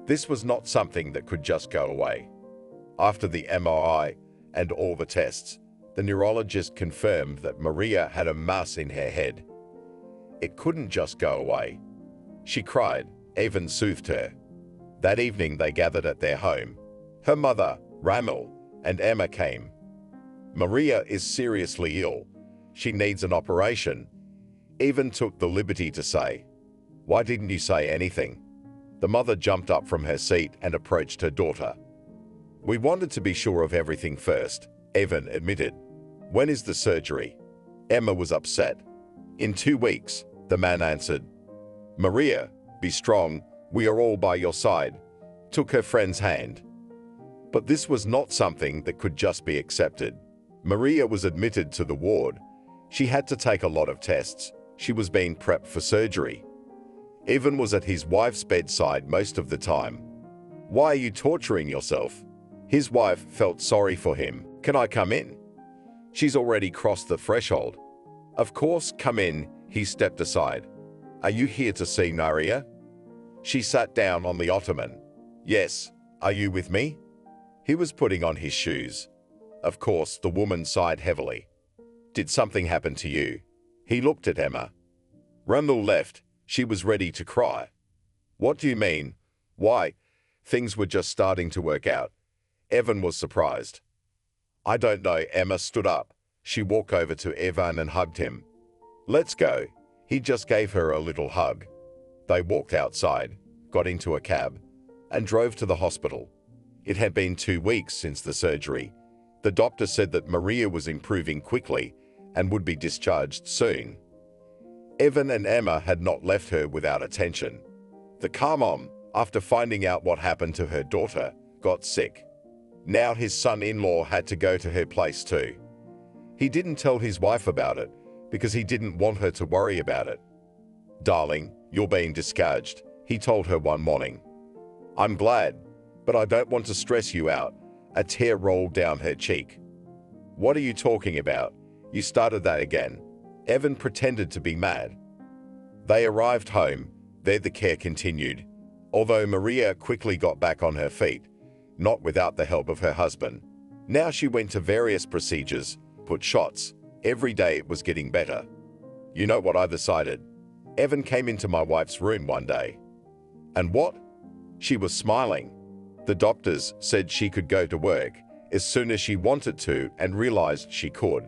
This was not something that could just go away. After the MRI and all the tests, the neurologist confirmed that Maria had a mass in her head. It couldn't just go away. She cried. Evan soothed her. That evening they gathered at their home. Her mother, Ramel, and Emma came. Maria is seriously ill. She needs an operation. Evan took the liberty to say, "Why didn't you say anything?" The mother jumped up from her seat and approached her daughter. "We wanted to be sure of everything first," Evan admitted. "When is the surgery?" Emma was upset. "In 2 weeks," the man answered. Maria, be strong, we are all by your side, took her friend's hand. But this was not something that could just be accepted. Maria was admitted to the ward. She had to take a lot of tests. She was being prepped for surgery. Evan was at his wife's bedside most of the time. "Why are you torturing yourself?" His wife felt sorry for him. "Can I come in?" "She's already crossed the threshold." "Of course, come in." He stepped aside. "Are you here to see Maria?" She sat down on the ottoman. "Yes. Are you with me?" He was putting on his shoes. Of course, the woman sighed heavily. "Did something happen to you?" He looked at Emma. Ramel left. She was ready to cry. "What do you mean?" "Why, things were just starting to work out." Evan was surprised. "I don't know." Emma stood up. She walked over to Evan and hugged him. "Let's go." He just gave her a little hug. They walked outside, got into a cab, and drove to the hospital. It had been 2 weeks since the surgery. The doctor said that Maria was improving quickly and would be discharged soon. Evan and Emma had not left her without attention. The car mom, after finding out what happened to her daughter, got sick. Now his son-in-law had to go to her place too. He didn't tell his wife about it because he didn't want her to worry about it. "Darling, you're being discharged," he told her one morning. "I'm glad, but I don't want to stress you out." A tear rolled down her cheek. "What are you talking about? You started that again." Evan pretended to be mad. They arrived home. There the care continued, although Maria quickly got back on her feet, not without the help of her husband. Now she went to various procedures, put shots. Every day it was getting better. "You know what I decided?" Evan came into my wife's room one day. "And what?" She was smiling. "The doctors said she could go to work as soon as she wanted to and realized she could.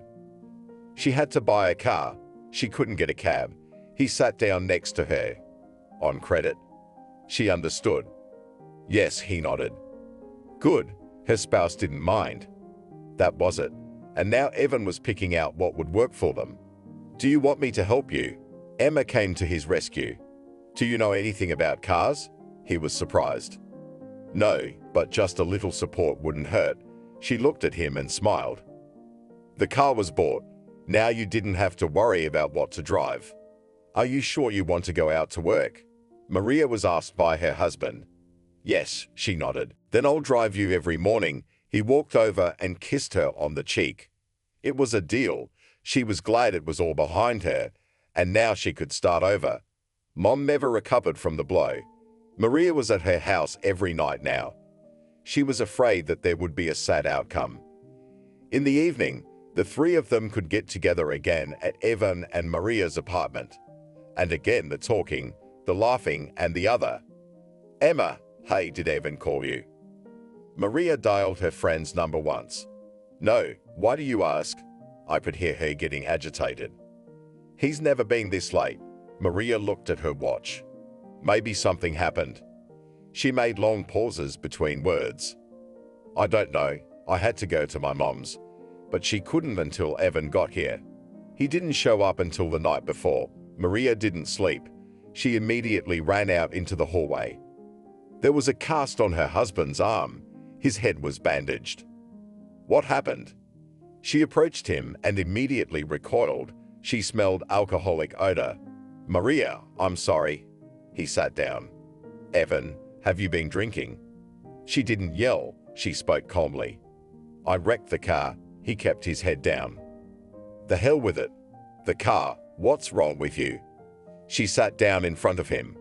She had to buy a car. She couldn't get a cab." He sat down next to her. "On credit?" She understood. "Yes," he nodded. Good. Her spouse didn't mind. That was it. And now Evan was picking out what would work for them. "Do you want me to help you?" Emma came to his rescue. "Do you know anything about cars?" He was surprised. "No, but just a little support wouldn't hurt." She looked at him and smiled. The car was bought. Now you didn't have to worry about what to drive. "Are you sure you want to go out to work?" Maria was asked by her husband. "Yes," she nodded. "Then I'll drive you every morning." He walked over and kissed her on the cheek. It was a deal. She was glad it was all behind her, and now she could start over. Mom never recovered from the blow. Maria was at her house every night now. She was afraid that there would be a sad outcome. In the evening, the three of them could get together again at Evan and Maria's apartment. And again the talking, the laughing, and the other. "Emma, hey, did Evan call you?" Maria dialed her friend's number once. "No, why do you ask?" I could hear her getting agitated. He's never been this late. Maria looked at her watch. Maybe something happened. She made long pauses between words. I don't know. I had to go to my mom's. But she couldn't until Evan got here. He didn't show up until the night before. Maria didn't sleep. She immediately ran out into the hallway. There was a cast on her husband's arm. His head was bandaged. What happened? She approached him and immediately recoiled. She smelled alcoholic odor. Maria, I'm sorry. He sat down. Evan, have you been drinking? She didn't yell. She spoke calmly. I wrecked the car. He kept his head down. The hell with it. The car, what's wrong with you? She sat down in front of him.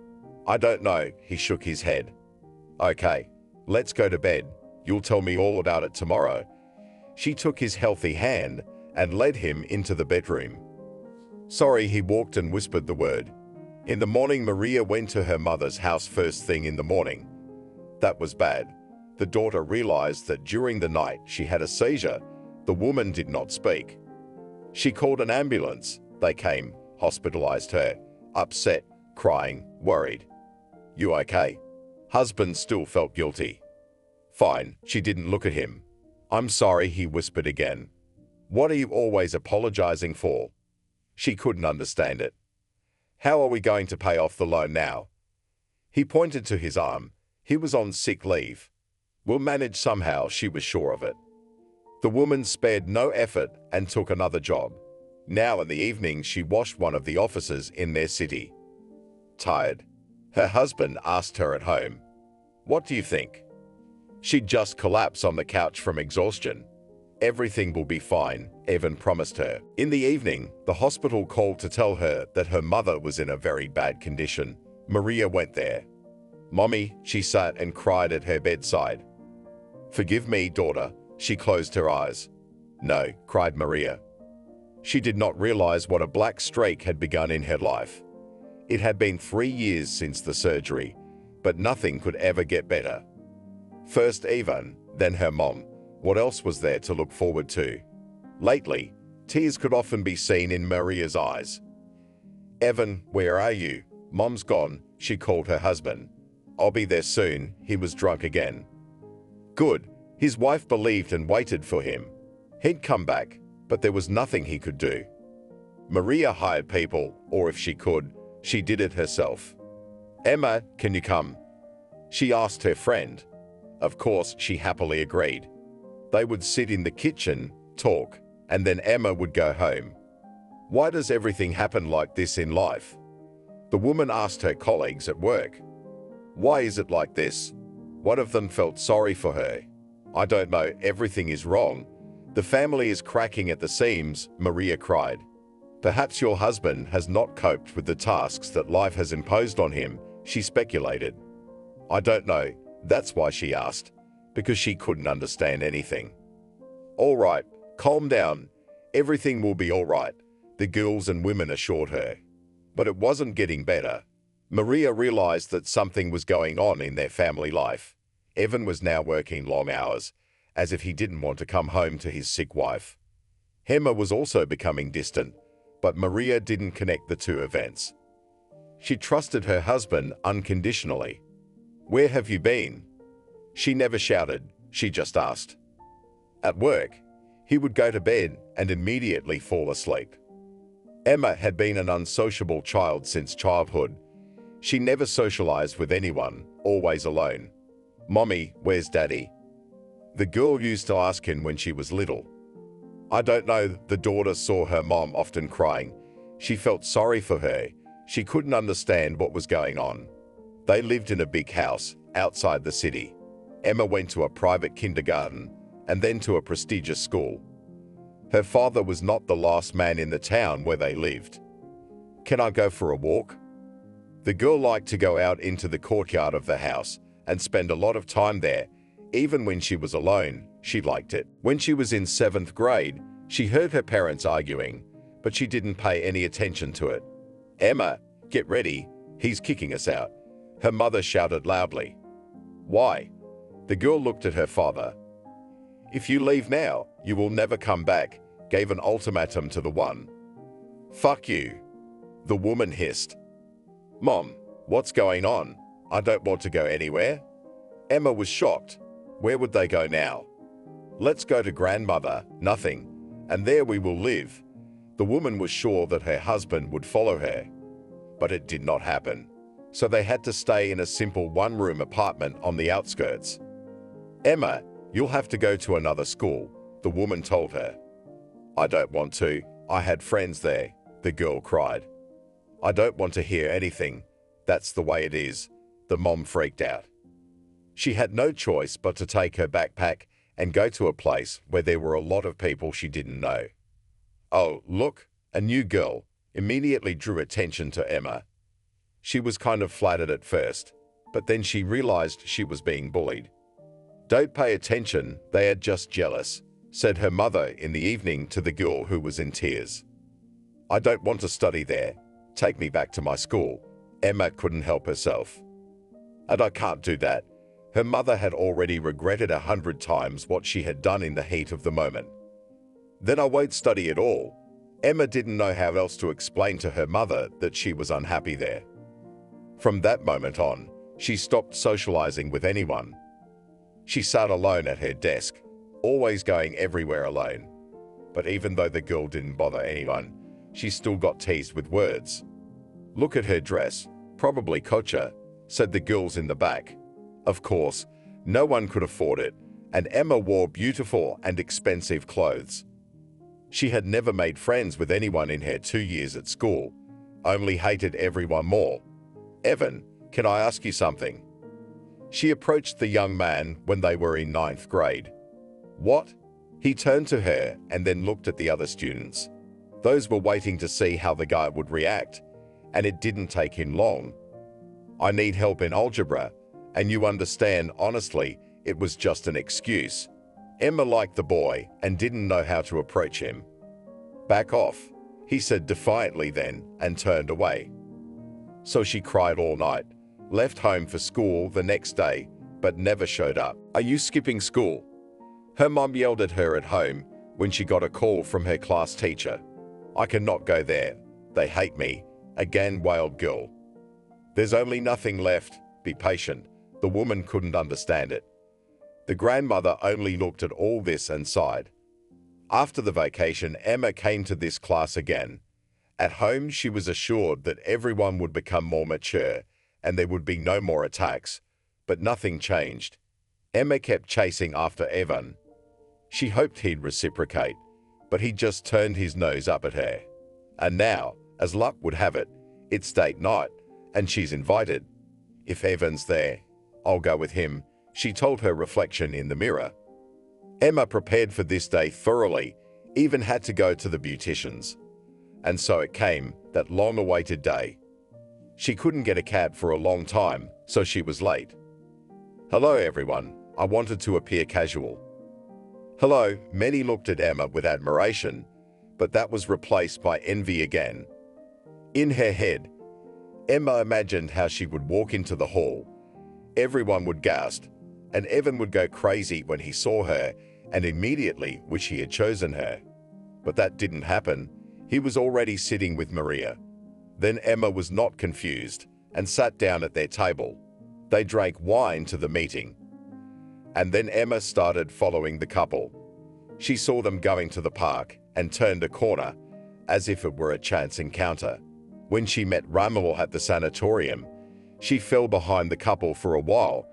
I don't know, he shook his head. Okay, let's go to bed. You'll tell me all about it tomorrow. She took his healthy hand and led him into the bedroom. Sorry, he walked and whispered the word. In the morning, Maria went to her mother's house first thing in the morning. That was bad. The daughter realized that during the night she had a seizure. The woman did not speak. She called an ambulance. They came, hospitalized her, upset, crying, worried. You okay? Husband still felt guilty. Fine, she didn't look at him. I'm sorry, he whispered again. What are you always apologizing for? She couldn't understand it. How are we going to pay off the loan now? He pointed to his arm. He was on sick leave. We'll manage somehow, she was sure of it. The woman spared no effort and took another job. Now in the evening, she washed one of the offices in their city. Tired. Her husband asked her at home, what do you think? She'd just collapse on the couch from exhaustion. Everything will be fine, Evan promised her. In the evening, the hospital called to tell her that her mother was in a very bad condition. Maria went there. Mommy, she sat and cried at her bedside. Forgive me, daughter. She closed her eyes. No, cried Maria. She did not realize what a black streak had begun in her life. It had been 3 years since the surgery, but nothing could ever get better. First Evan, then her mom. What else was there to look forward to? Lately, tears could often be seen in Maria's eyes. Evan, where are you? Mom's gone, she called her husband. I'll be there soon, he was drunk again. Good. His wife believed and waited for him. He'd come back, but there was nothing he could do. Maria hired people, or if she could, she did it herself. Emma, can you come? She asked her friend. Of course, she happily agreed. They would sit in the kitchen, talk, and then Emma would go home. Why does everything happen like this in life? The woman asked her colleagues at work. Why is it like this? One of them felt sorry for her. I don't know, everything is wrong. The family is cracking at the seams, Maria cried. Perhaps your husband has not coped with the tasks that life has imposed on him, she speculated. I don't know, that's why she asked, because she couldn't understand anything. All right, calm down. Everything will be all right, the girls and women assured her. But it wasn't getting better. Maria realized that something was going on in their family life. Evan was now working long hours, as if he didn't want to come home to his sick wife. Emma was also becoming distant, but Maria didn't connect the two events. She trusted her husband unconditionally. Where have you been? She never shouted, she just asked. At work, he would go to bed and immediately fall asleep. Emma had been an unsociable child since childhood. She never socialized with anyone, always alone. Mommy, where's Daddy? The girl used to ask him when she was little. I don't know, the daughter saw her mom often crying. She felt sorry for her. She couldn't understand what was going on. They lived in a big house outside the city. Emma went to a private kindergarten and then to a prestigious school. Her father was not the last man in the town where they lived. Can I go for a walk? The girl liked to go out into the courtyard of the house and spend a lot of time there. Even when she was alone, she liked it. When she was in 7th grade, she heard her parents arguing, but she didn't pay any attention to it. Emma, get ready, he's kicking us out. Her mother shouted loudly. Why? The girl looked at her father. If you leave now, you will never come back, gave an ultimatum to the one. Fuck you, The woman hissed. "Mom, what's going on? I don't want to go anywhere." Emma was shocked. Where would they go now? "Let's go to grandmother, nothing, and there we will live." The woman was sure that her husband would follow her, but it did not happen, so they had to stay in a simple one-room apartment on the outskirts. "Emma, you'll have to go to another school," the woman told her. "I don't want to. I had friends there," the girl cried. "I don't want to hear anything. That's the way it is." The mom freaked out. She had no choice but to take her backpack and go to a place where there were a lot of people she didn't know. "Oh, look, a new girl," immediately drew attention to Emma. She was kind of flattered at first, but then she realized she was being bullied. "Don't pay attention, they are just jealous," said her mother in the evening to the girl who was in tears. "I don't want to study there. Take me back to my school." Emma couldn't help herself. "And I can't do that." Her mother had already regretted 100 times what she had done in the heat of the moment. "Then I won't study at all." Emma didn't know how else to explain to her mother that she was unhappy there. From that moment on, she stopped socializing with anyone. She sat alone at her desk, always going everywhere alone. But even though the girl didn't bother anyone, she still got teased with words. "Look at her dress, probably Cocha," said the girls in the back. Of course, no one could afford it, and Emma wore beautiful and expensive clothes. She had never made friends with anyone in her 2 years at school, only hated everyone more. "Evan, can I ask you something?" She approached the young man when they were in 9th grade. "What?" He turned to her and then looked at the other students. Those were waiting to see how the guy would react, and it didn't take him long. "I need help in algebra, and you understand, honestly, it was just an excuse." Emma liked the boy and didn't know how to approach him. "Back off," he said defiantly then and turned away. So she cried all night, left home for school the next day, but never showed up. "Are you skipping school?" Her mom yelled at her at home when she got a call from her class teacher. "I cannot go there. They hate me," again wailed girl. "There's only nothing left. Be patient." The woman couldn't understand it. The grandmother only looked at all this and sighed. After the vacation, Emma came to this class again. At home, she was assured that everyone would become more mature and there would be no more attacks, but nothing changed. Emma kept chasing after Evan. She hoped he'd reciprocate, but he just turned his nose up at her. And now, as luck would have it, it's date night, and she's invited. "If Evan's there, I'll go with him," she told her reflection in the mirror. Emma prepared for this day thoroughly, even had to go to the beautician's. And so it came, that long-awaited day. She couldn't get a cab for a long time, so she was late. "Hello, everyone. I wanted to appear casual." "Hello." Many looked at Emma with admiration, but that was replaced by envy again. In her head, Emma imagined how she would walk into the hall. Everyone would gasp, and Evan would go crazy when he saw her and immediately wish he had chosen her. But that didn't happen. He was already sitting with Maria. Then Emma was not confused and sat down at their table. They drank wine to the meeting. And then Emma started following the couple. She saw them going to the park and turned a corner, as if it were a chance encounter. When she met Ramal at the sanatorium, she fell behind the couple for a while.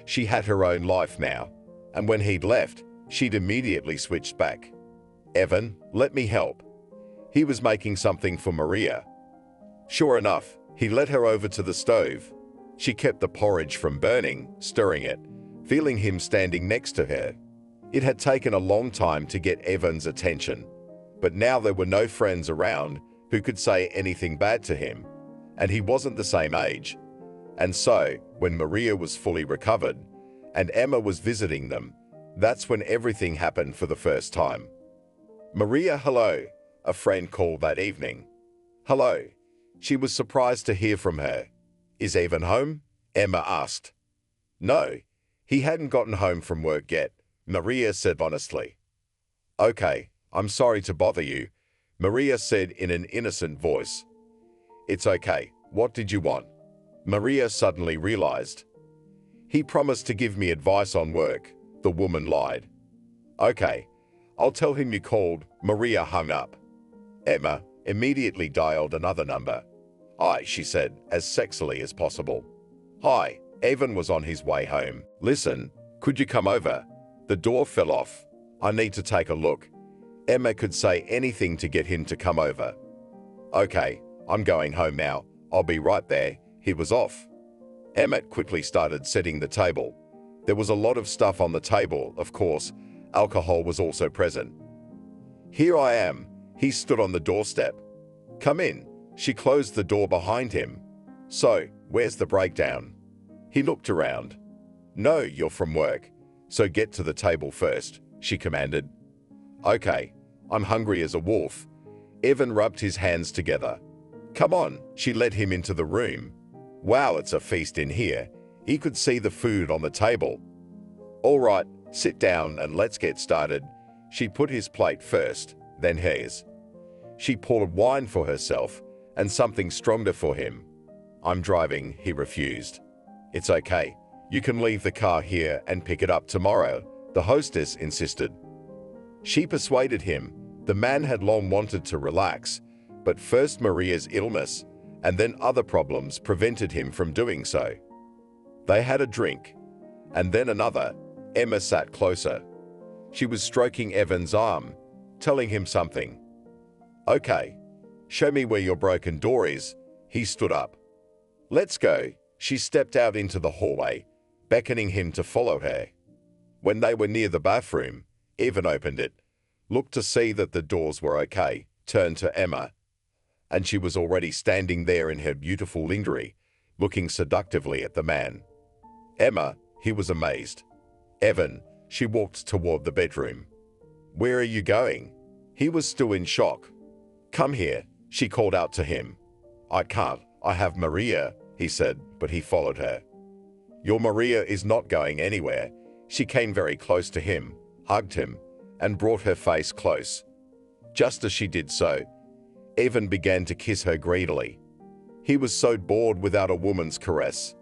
She had her own life now, and when he'd left, she'd immediately switched back. "Evan, let me help." He was making something for Maria. Sure enough, he led her over to the stove. She kept the porridge from burning, stirring it, feeling him standing next to her. It had taken a long time to get Evan's attention, but now there were no friends around who could say anything bad to him, and he wasn't the same age. And so, when Maria was fully recovered, and Emma was visiting them, that's when everything happened for the first time. "Maria, hello," a friend called that evening. "Hello." She was surprised to hear from her. "Is Evan home?" Emma asked. "No, he hadn't gotten home from work yet," Maria said honestly. "Okay, I'm sorry to bother you," Maria said in an innocent voice. It's okay. What did you want? Maria suddenly realized. He promised to give me advice on work, the woman lied. Okay, I'll tell him you called. Maria hung up. Emma immediately dialed another number. Hi, she said, as sexily as possible. Hi, Evan was on his way home. Listen, could you come over? The door fell off. I need to take a look. Emma could say anything to get him to come over. Okay, I'm going home now. I'll be right there. He was off. Emmett quickly started setting the table. There was a lot of stuff on the table, of course. Alcohol was also present. Here I am. He stood on the doorstep. Come in. She closed the door behind him. So, where's the breakdown? He looked around. No, you're from work. So get to the table first, she commanded. Okay, I'm hungry as a wolf. Evan rubbed his hands together. Come on, she led him into the room. Wow, it's a feast in here. He could see the food on the table. All right, sit down and let's get started. She put his plate first, then hers. She poured wine for herself and something stronger for him. I'm driving, he refused. It's okay. You can leave the car here and pick it up tomorrow, the hostess insisted. She persuaded him. The man had long wanted to relax, but first Maria's illness and then other problems prevented him from doing so. They had a drink, and then another. Emma sat closer. She was stroking Evan's arm, telling him something. Okay, show me where your broken door is. He stood up. Let's go. She stepped out into the hallway, beckoning him to follow her. When they were near the bathroom, Evan opened it, looked to see that the doors were okay, turned to Emma, and she was already standing there in her beautiful lingerie, looking seductively at the man. Emma, he was amazed. Evan, she walked toward the bedroom. Where are you going? He was still in shock. Come here, she called out to him. I can't, I have Maria, he said, but he followed her. Your Maria is not going anywhere. She came very close to him, hugged him, and brought her face close. Just as she did so, Evan began to kiss her greedily. He was so bored without a woman's caress.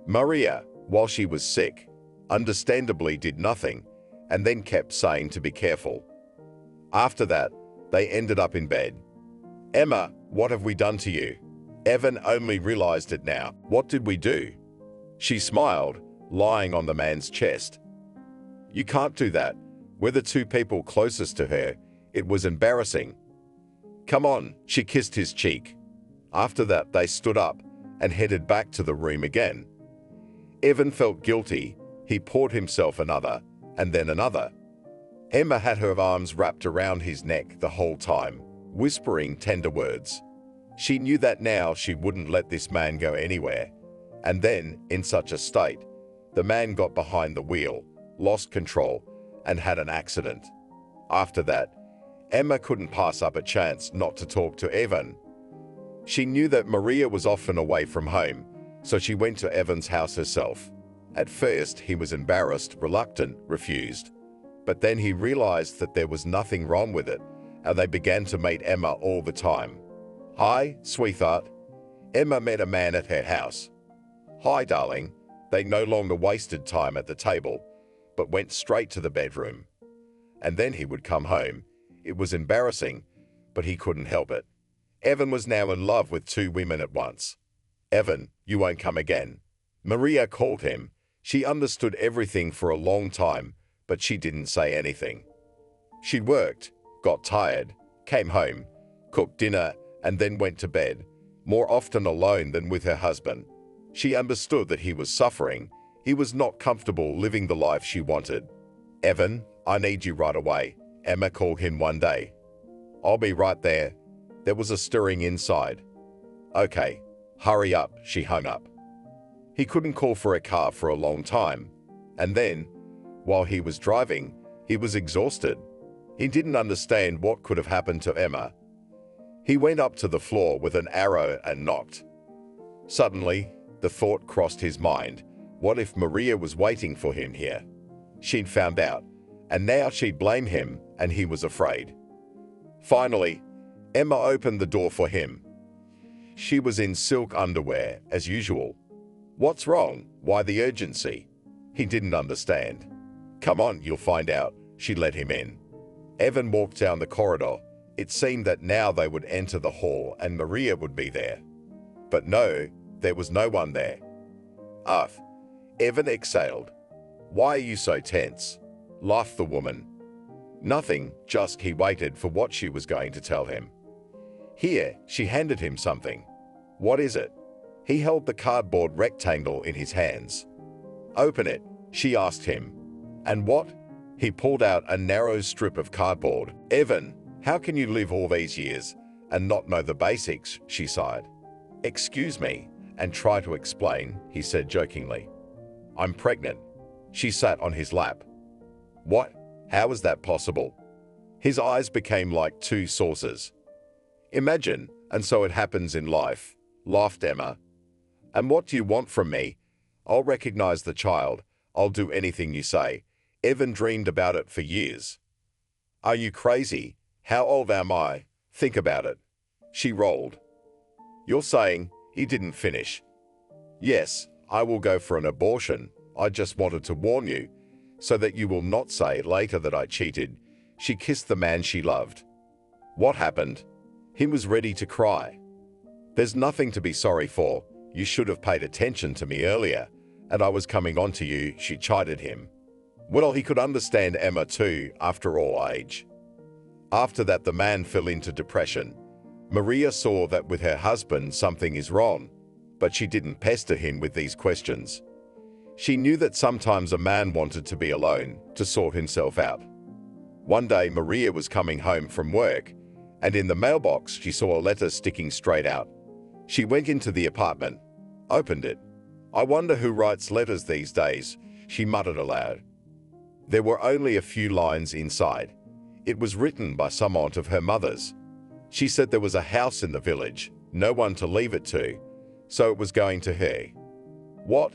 Maria, while she was sick, understandably did nothing, and then kept saying to be careful. After that, they ended up in bed. Emma, what have we done to you? Evan only realized it now. What did we do? She smiled, lying on the man's chest. You can't do that. We're the two people closest to her. It was embarrassing. Come on, she kissed his cheek. After that, they stood up and headed back to the room again. Evan felt guilty. He poured himself another, and then another. Emma had her arms wrapped around his neck the whole time, whispering tender words. She knew that now she wouldn't let this man go anywhere. And then, in such a state, the man got behind the wheel, lost control, and had an accident. After that, Emma couldn't pass up a chance not to talk to Evan. She knew that Maria was often away from home, so she went to Evan's house herself. At first, he was embarrassed, reluctant, refused. But then he realized that there was nothing wrong with it, and they began to meet Emma all the time. Hi, sweetheart. Emma met a man at her house. Hi, darling. They no longer wasted time at the table, but went straight to the bedroom. And then he would come home. It was embarrassing, but he couldn't help it. Evan was now in love with two women at once. Evan, you won't come again. Maria called him. She understood everything for a long time, but she didn't say anything. She worked, got tired, came home, cooked dinner, and then went to bed, more often alone than with her husband. She understood that he was suffering. He was not comfortable living the life she wanted. Evan, I need you right away, Emma called him one day. I'll be right there. There was a stirring inside. Okay, hurry up, she hung up. He couldn't call for a car for a long time. And then, while he was driving, he was exhausted. He didn't understand what could have happened to Emma. He went up to the floor with an arrow and knocked. Suddenly, the thought crossed his mind. What if Maria was waiting for him here? She'd found out, and now she'd blame him, and he was afraid. Finally, Emma opened the door for him. She was in silk underwear, as usual. What's wrong? Why the urgency? He didn't understand. Come on, you'll find out. She let him in. Evan walked down the corridor. It seemed that now they would enter the hall and Maria would be there. But no, there was no one there. Ugh. Evan exhaled. Why are you so tense? Laughed the woman. Nothing, just he waited for what she was going to tell him. Here, she handed him something. What is it? He held the cardboard rectangle in his hands. Open it, she asked him. And what? He pulled out a narrow strip of cardboard. Evan, how can you live all these years and not know the basics? She sighed. Excuse me, and try to explain, he said jokingly. I'm pregnant. She sat on his lap. What? How is that possible? His eyes became like two saucers. Imagine, and so it happens in life, laughed Emma. And what do you want from me? I'll recognize the child. I'll do anything you say. Evan dreamed about it for years. Are you crazy? How old am I? Think about it. She rolled. You're saying he didn't finish. Yes, I will go for an abortion. I just wanted to warn you, so that you will not say later that I cheated. She kissed the man she loved. What happened? He was ready to cry. There's nothing to be sorry for. You should have paid attention to me earlier, and I was coming on to you, she chided him. Well, he could understand Emma too, after all age. After that, the man fell into depression. Maria saw that with her husband something is wrong, but she didn't pester him with these questions. She knew that sometimes a man wanted to be alone, to sort himself out. One day Maria was coming home from work, and in the mailbox she saw a letter sticking straight out. She went into the apartment, opened it. I wonder who writes letters these days, she muttered aloud. There were only a few lines inside. It was written by some aunt of her mother's. She said there was a house in the village, no one to leave it to, so it was going to her. What?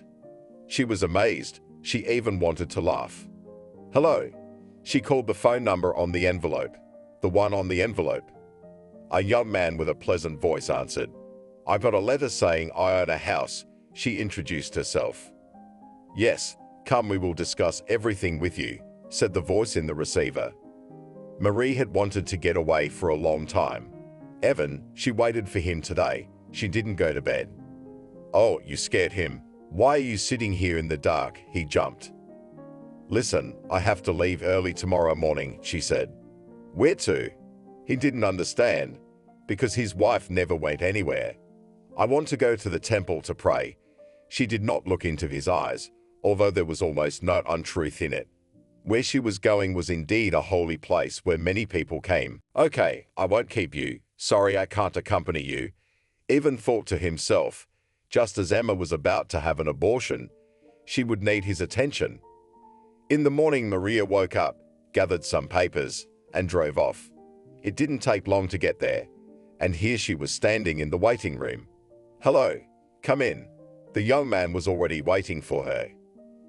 She was amazed. She even wanted to laugh. Hello. She called the phone number on the envelope. The one on the envelope. A young man with a pleasant voice answered. I got a letter saying I own a house. She introduced herself. Yes, come, we will discuss everything with you, said the voice in the receiver. Marie had wanted to get away for a long time. Evan, she waited for him today. She didn't go to bed. Oh, you scared him. Why are you sitting here in the dark? He jumped. Listen, I have to leave early tomorrow morning, she said. Where to? He didn't understand, because his wife never went anywhere. I want to go to the temple to pray. She did not look into his eyes, although there was almost no untruth in it. Where she was going was indeed a holy place where many people came. Okay, I won't keep you. Sorry I can't accompany you. Evan thought to himself, just as Emma was about to have an abortion, she would need his attention. In the morning, Maria woke up, gathered some papers, and drove off. It didn't take long to get there, and here she was standing in the waiting room. Hello, come in. The young man was already waiting for her.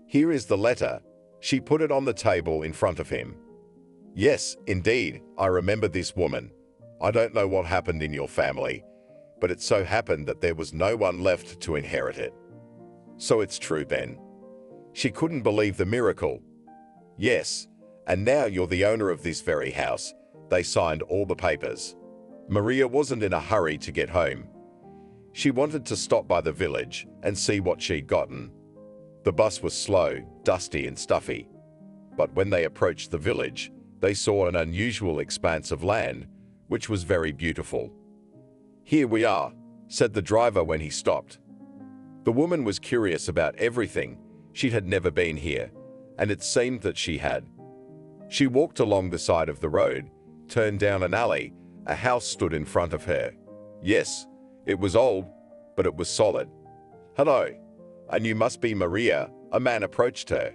Here is the letter. She put it on the table in front of him. Yes, indeed, I remember this woman. I don't know what happened in your family, but it so happened that there was no one left to inherit it. So it's true, Ben. She couldn't believe the miracle. Yes, and now you're the owner of this very house. They signed all the papers. Maria wasn't in a hurry to get home. She wanted to stop by the village and see what she'd gotten. The bus was slow, dusty and stuffy. But when they approached the village, they saw an unusual expanse of land, which was very beautiful. Here we are, said the driver when he stopped. The woman was curious about everything. She had never been here, and it seemed that she had. She walked along the side of the road, turned down an alley. A house stood in front of her. Yes, it was old, but it was solid. Hello, and you must be Maria, a man approached her.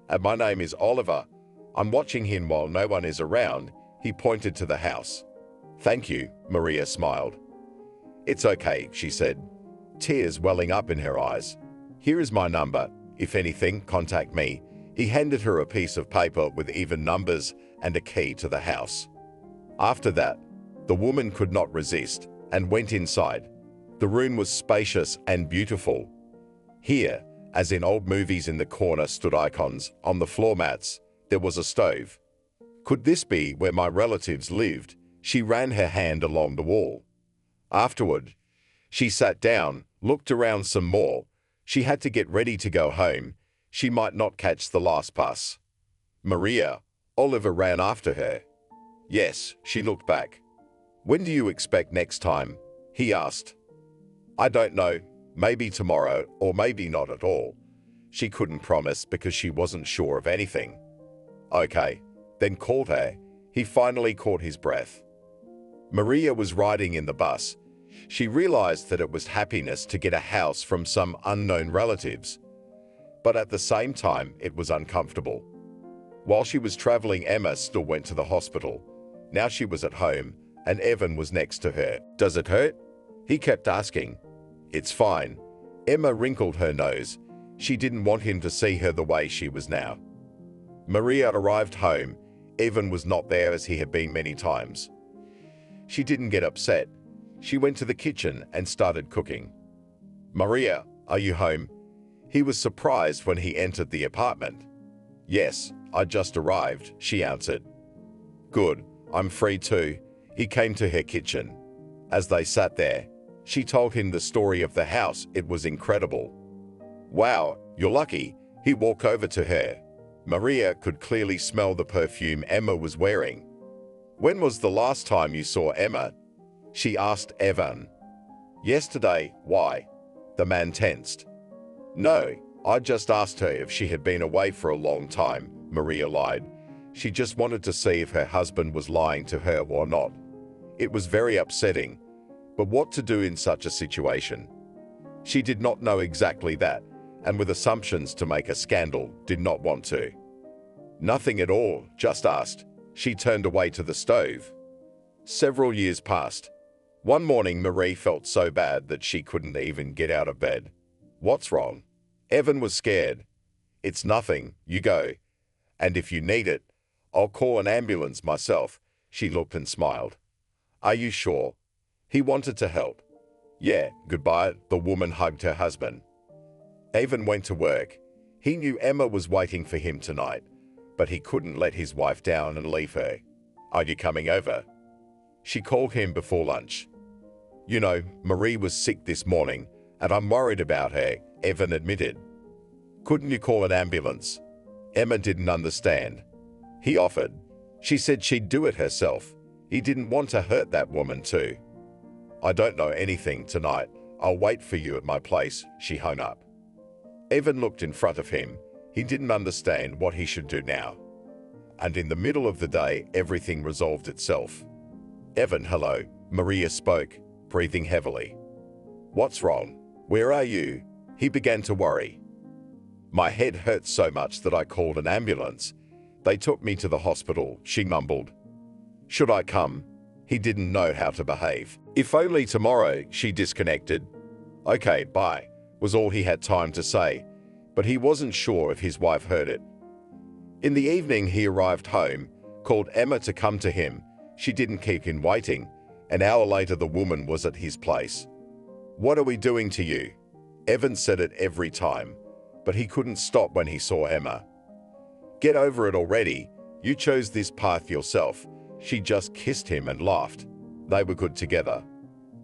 And my name is Oliver. I'm watching him while no one is around. He pointed to the house. Thank you, Maria smiled. It's okay, she said, tears welling up in her eyes. Here is my number. If anything, contact me. He handed her a piece of paper with even numbers and a key to the house. After that, the woman could not resist and went inside. The room was spacious and beautiful. Here, as in old movies, in the corner stood icons. On the floor mats, there was a stove. Could this be where my relatives lived? She ran her hand along the wall. Afterward, she sat down, looked around some more. She had to get ready to go home. She might not catch the last bus. Maria, Oliver ran after her. Yes, she looked back. When do you expect next time? He asked. I don't know. Maybe tomorrow, or maybe not at all. She couldn't promise because she wasn't sure of anything. Okay, then called her. He finally caught his breath. Maria was riding in the bus. She realized that it was happiness to get a house from some unknown relatives. But at the same time, it was uncomfortable. While she was traveling, Emma still went to the hospital. Now she was at home, and Evan was next to her. Does it hurt? He kept asking. It's fine. Emma wrinkled her nose. She didn't want him to see her the way she was now. Maria arrived home. Evan was not there as he had been many times. She didn't get upset. She went to the kitchen and started cooking. Maria, are you home? He was surprised when he entered the apartment. Yes, I just arrived, she answered. Good, I'm free too. He came to her kitchen. As they sat there, she told him the story of the house. It was incredible. Wow, you're lucky. He walked over to her. Maria could clearly smell the perfume Emma was wearing. When was the last time you saw Emma? She asked Evan. Yesterday. Why? The man tensed. No, I just asked her if she had been away for a long time, Maria lied. She just wanted to see if her husband was lying to her or not. It was very upsetting. But what to do in such a situation? She did not know exactly that, and with assumptions to make a scandal, did not want to. Nothing at all, just asked. She turned away to the stove. Several years passed. One morning, Marie felt so bad that she couldn't even get out of bed. What's wrong? Evan was scared. It's nothing, you go. And if you need it, I'll call an ambulance myself. She looked and smiled. Are you sure? He wanted to help. Yeah, goodbye. The woman hugged her husband. Evan went to work. He knew Emma was waiting for him tonight, but he couldn't let his wife down and leave her. Are you coming over? She called him before lunch. You know, Marie was sick this morning, and I'm worried about her, Evan admitted. Couldn't you call an ambulance? Emma didn't understand. He offered. She said she'd do it herself. He didn't want to hurt that woman too. I don't know anything tonight. I'll wait for you at my place. She hung up. Evan looked in front of him. He didn't understand what he should do now. And in the middle of the day, everything resolved itself. Evan, hello. Maria spoke, breathing heavily. What's wrong? Where are you? He began to worry. My head hurt so much that I called an ambulance. They took me to the hospital, she mumbled. Should I come? He didn't know how to behave. If only tomorrow, she disconnected. Okay, bye, was all he had time to say, but he wasn't sure if his wife heard it. In the evening, he arrived home, called Emma to come to him. She didn't keep him waiting. An hour later, the woman was at his place. What are we doing to you? Evan said it every time, but he couldn't stop when he saw Emma. Get over it already. You chose this path yourself. She just kissed him and laughed. They were good together.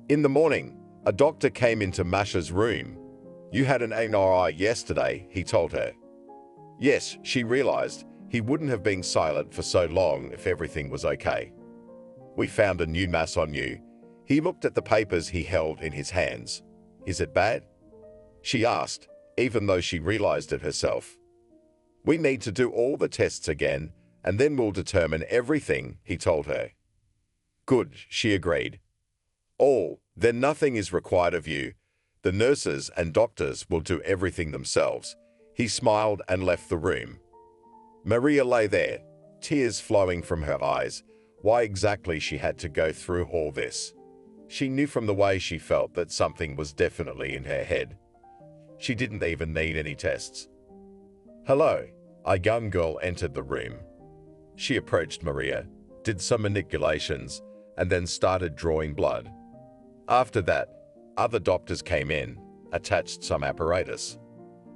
In the morning, a doctor came into Masha's room. You had an MRI yesterday, he told her. Yes, she realized. He wouldn't have been silent for so long if everything was okay. We found a new mass on you. He looked at the papers he held in his hands. Is it bad? She asked, even though she realized it herself. We need to do all the tests again, and then we'll determine everything, he told her. Good, she agreed. Then nothing is required of you. The nurses and doctors will do everything themselves. He smiled and left the room. Maria lay there, tears flowing from her eyes. Why exactly she had to go through all this? She knew from the way she felt that something was definitely in her head. She didn't even need any tests. Hello, a young girl entered the room. She approached Maria, did some manipulations, and then started drawing blood. After that, Other doctors came in, attached some apparatus.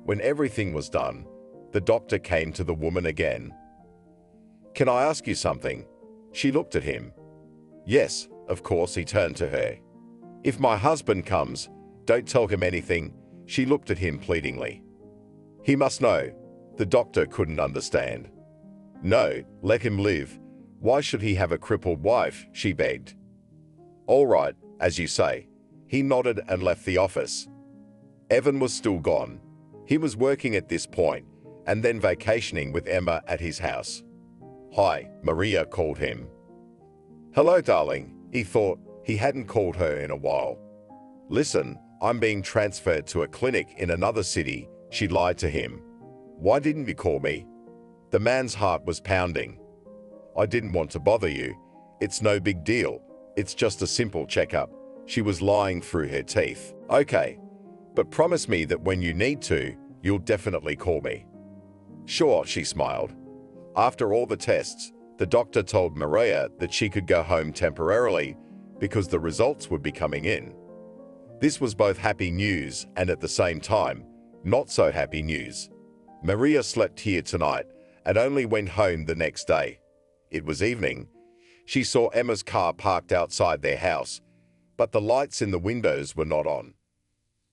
When everything was done, the doctor came to the woman again. "Can I ask you something?" She looked at him. "Yes, of course," he turned to her. "If my husband comes, don't tell him anything." She looked at him pleadingly. "He must know." The doctor couldn't understand. "No, let him live. Why should he have a crippled wife?" she begged. "All right, as you say." He nodded and left the office. Evan was still gone. He was working at this point, and then vacationing with Emma at his house. "Hi," Maria called him. "Hello, darling." He thought he hadn't called her in a while. "Listen, I'm being transferred to a clinic in another city." She lied to him. "Why didn't you call me?" The man's heart was pounding. "I didn't want to bother you. It's no big deal. It's just a simple checkup." She was lying through her teeth. "Okay, but promise me that when you need to, you'll definitely call me." "Sure," she smiled. After all the tests, the doctor told Maria that she could go home temporarily because the results would be coming in. This was both happy news and at the same time, not so happy news. Maria slept here tonight and only went home the next day. It was evening. She saw Emma's car parked outside their house, but the lights in the windows were not on.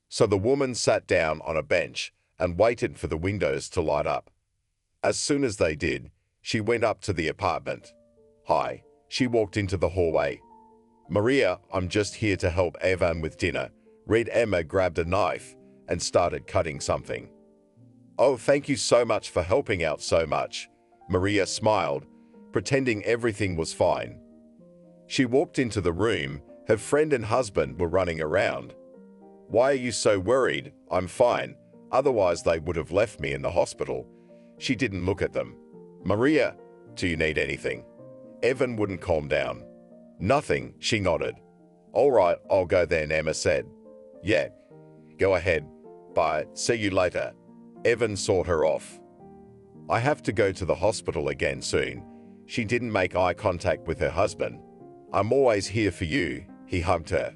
So the woman sat down on a bench and waited for the windows to light up. As soon as they did, she went up to the apartment. "Hi." She walked into the hallway. "Maria, I'm just here to help Evan with dinner." Emma grabbed a knife and started cutting something. "Oh, thank you so much for helping out so much." Maria smiled, pretending everything was fine. She walked into the room. Her friend and husband were running around. "Why are you so worried?" "I'm fine. Otherwise they would have left me in the hospital." She didn't look at them. "Maria, do you need anything?" Evan wouldn't calm down. "Nothing," she nodded. "All right, I'll go then," Emma said. "Yeah, go ahead. Bye. See you later." Evan saw her off. "I have to go to the hospital again soon." She didn't make eye contact with her husband. "I'm always here for you." He hugged her.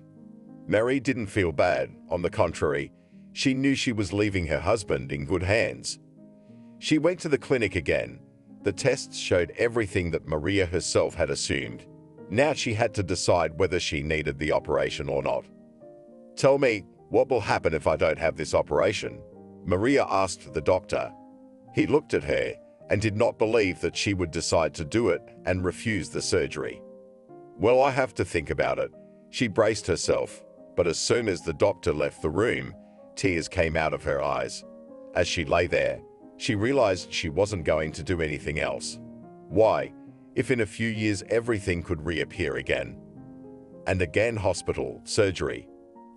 Mary didn't feel bad. On the contrary, she knew she was leaving her husband in good hands. She went to the clinic again. The tests showed everything that Maria herself had assumed. Now she had to decide whether she needed the operation or not. "Tell me, what will happen if I don't have this operation?" Maria asked the doctor. He looked at her and did not believe that she would decide to do it and refuse the surgery. "Well, I have to think about it." She braced herself, but as soon as the doctor left the room, tears came out of her eyes. As she lay there, she realized she wasn't going to do anything else. Why, if in a few years everything could reappear again? And again hospital, surgery.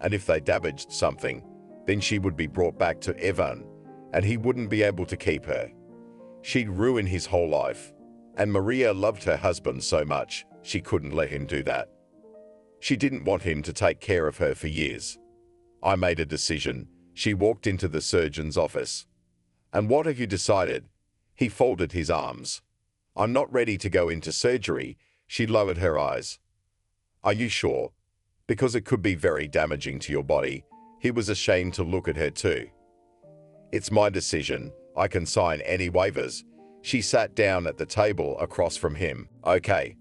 And if they damaged something, then she would be brought back to Evan, and he wouldn't be able to keep her. She'd ruin his whole life. And Maria loved her husband so much, she couldn't let him do that. She didn't want him to take care of her for years. "I made a decision." She walked into the surgeon's office. "And what have you decided?" He folded his arms. "I'm not ready to go into surgery." She lowered her eyes. "Are you sure? Because it could be very damaging to your body." He was ashamed to look at her too. "It's my decision. I can sign any waivers." She sat down at the table across from him. "Okay,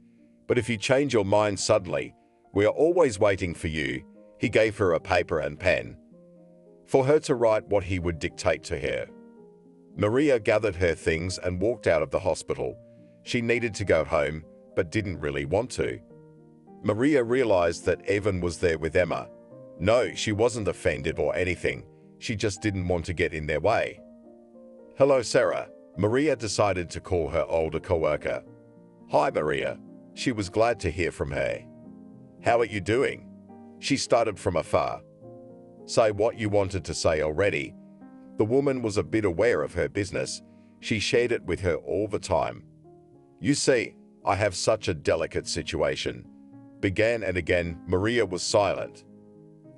but if you change your mind suddenly, we are always waiting for you." He gave her a paper and pen for her to write what he would dictate to her. Maria gathered her things and walked out of the hospital. She needed to go home, but didn't really want to. Maria realized that Evan was there with Emma. No, she wasn't offended or anything. She just didn't want to get in their way. "Hello, Sarah." Maria decided to call her older coworker. "Hi, Maria." She was glad to hear from her. "How are you doing?" She started from afar. "Say what you wanted to say already." The woman was a bit aware of her business. She shared it with her all the time. "You see, I have such a delicate situation." Began and again, Maria was silent.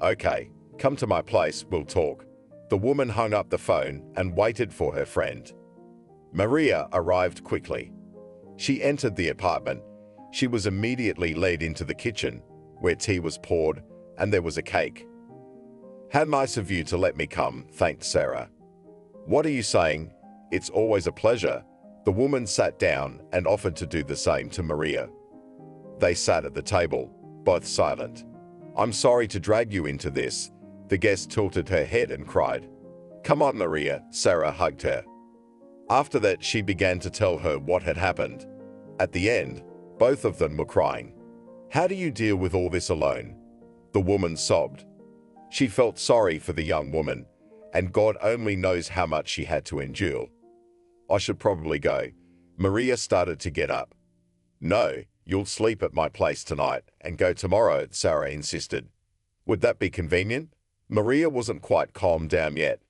"Okay, come to my place, we'll talk." The woman hung up the phone and waited for her friend. Maria arrived quickly. She entered the apartment. She was immediately led into the kitchen, where tea was poured and there was a cake. How nice of you to let me come, thanked Sarah. What are you saying? It's always a pleasure. The woman sat down and offered to do the same to Maria. They sat at the table, both silent. I'm sorry to drag you into this. The guest tilted her head and cried. Come on, Maria, Sarah hugged her. After that, she began to tell her what had happened. At the end, both of them were crying. How do you deal with all this alone? The woman sobbed. She felt sorry for the young woman, and God only knows how much she had to endure. I should probably go. Maria started to get up. No, you'll sleep at my place tonight and go tomorrow, Sarah insisted. Would that be convenient? Maria wasn't quite calmed down yet.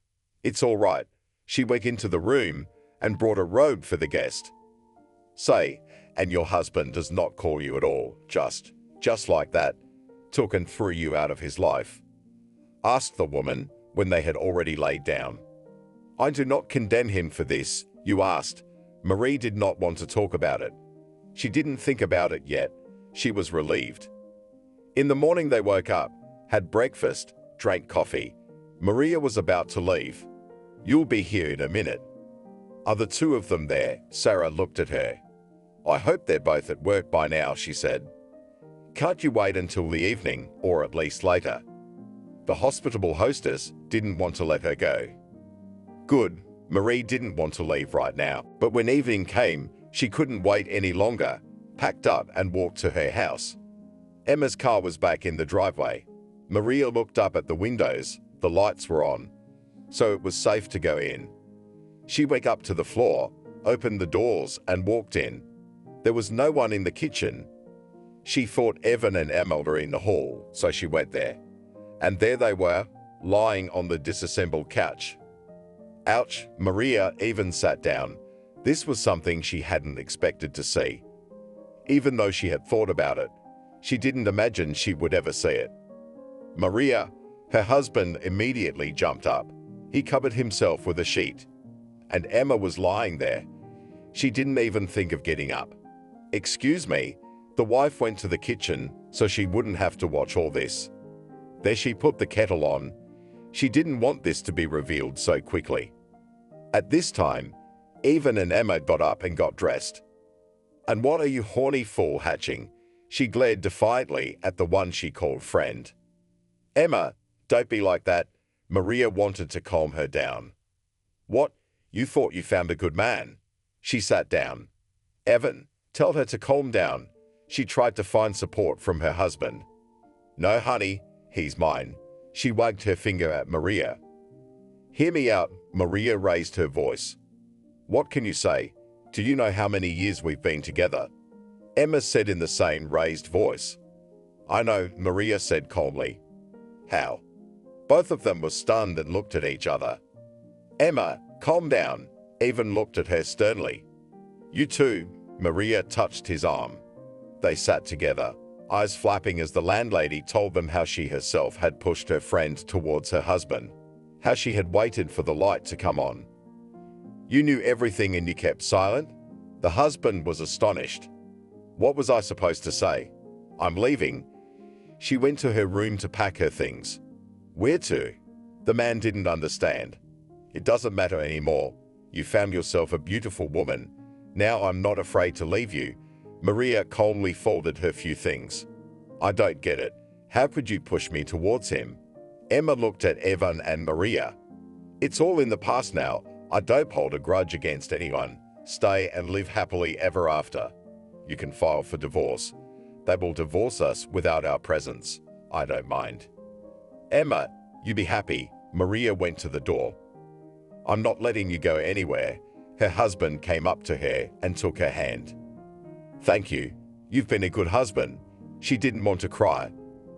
It's all right. She went into the room and brought a robe for the guest. Say, and your husband does not call you at all, just like that, took and threw you out of his life? Asked the woman when they had already laid down. I do not condemn him for this, you asked. Marie did not want to talk about it. She didn't think about it yet. She was relieved. In the morning they woke up, had breakfast, drank coffee. Maria was about to leave. You'll be here in a minute. Are the two of them there? Sarah looked at her. I hope they're both at work by now, she said. Can't you wait until the evening, or at least later? The hospitable hostess didn't want to let her go. Good. Marie didn't want to leave right now, but when evening came, she couldn't wait any longer, packed up and walked to her house. Emma's car was back in the driveway. Maria looked up at the windows. The lights were on, so it was safe to go in. She went up to the floor, opened the doors and walked in. There was no one in the kitchen. She thought Evan and Emma were in the hall, so she went there. And there they were, lying on the disassembled couch. Ouch, Maria even sat down. This was something she hadn't expected to see. Even though she had thought about it, she didn't imagine she would ever see it. Maria, her husband, immediately jumped up. He covered himself with a sheet. And Emma was lying there. She didn't even think of getting up. Excuse me, the wife went to the kitchen so she wouldn't have to watch all this. There she put the kettle on. She didn't want this to be revealed so quickly. At this time, Evan and Emma got up and got dressed. And what are you horny for, Hatching? She glared defiantly at the one she called friend. Emma, don't be like that. Maria wanted to calm her down. What? You thought you found a good man? She sat down. Evan, tell her to calm down. She tried to find support from her husband. No, honey, he's mine. She wagged her finger at Maria. Hear me out, Maria raised her voice. What can you say? Do you know how many years we've been together? Emma said in the same raised voice. I know, Maria said calmly. How? Both of them were stunned and looked at each other. Emma, calm down. Evan looked at her sternly. You too, Maria touched his arm. They sat together, eyes flapping as the landlady told them how she herself had pushed her friend towards her husband, how she had waited for the light to come on. You knew everything and you kept silent? The husband was astonished. What was I supposed to say? I'm leaving. She went to her room to pack her things. Where to? The man didn't understand. It doesn't matter anymore. You found yourself a beautiful woman. Now I'm not afraid to leave you. Maria calmly folded her few things. I don't get it. How could you push me towards him? Emma looked at Evan and Maria. It's all in the past now. I don't hold a grudge against anyone. Stay and live happily ever after. You can file for divorce. They will divorce us without our presence. I don't mind. Emma, you be happy. Maria went to the door. I'm not letting you go anywhere. Her husband came up to her and took her hand. Thank you. You've been a good husband. She didn't want to cry,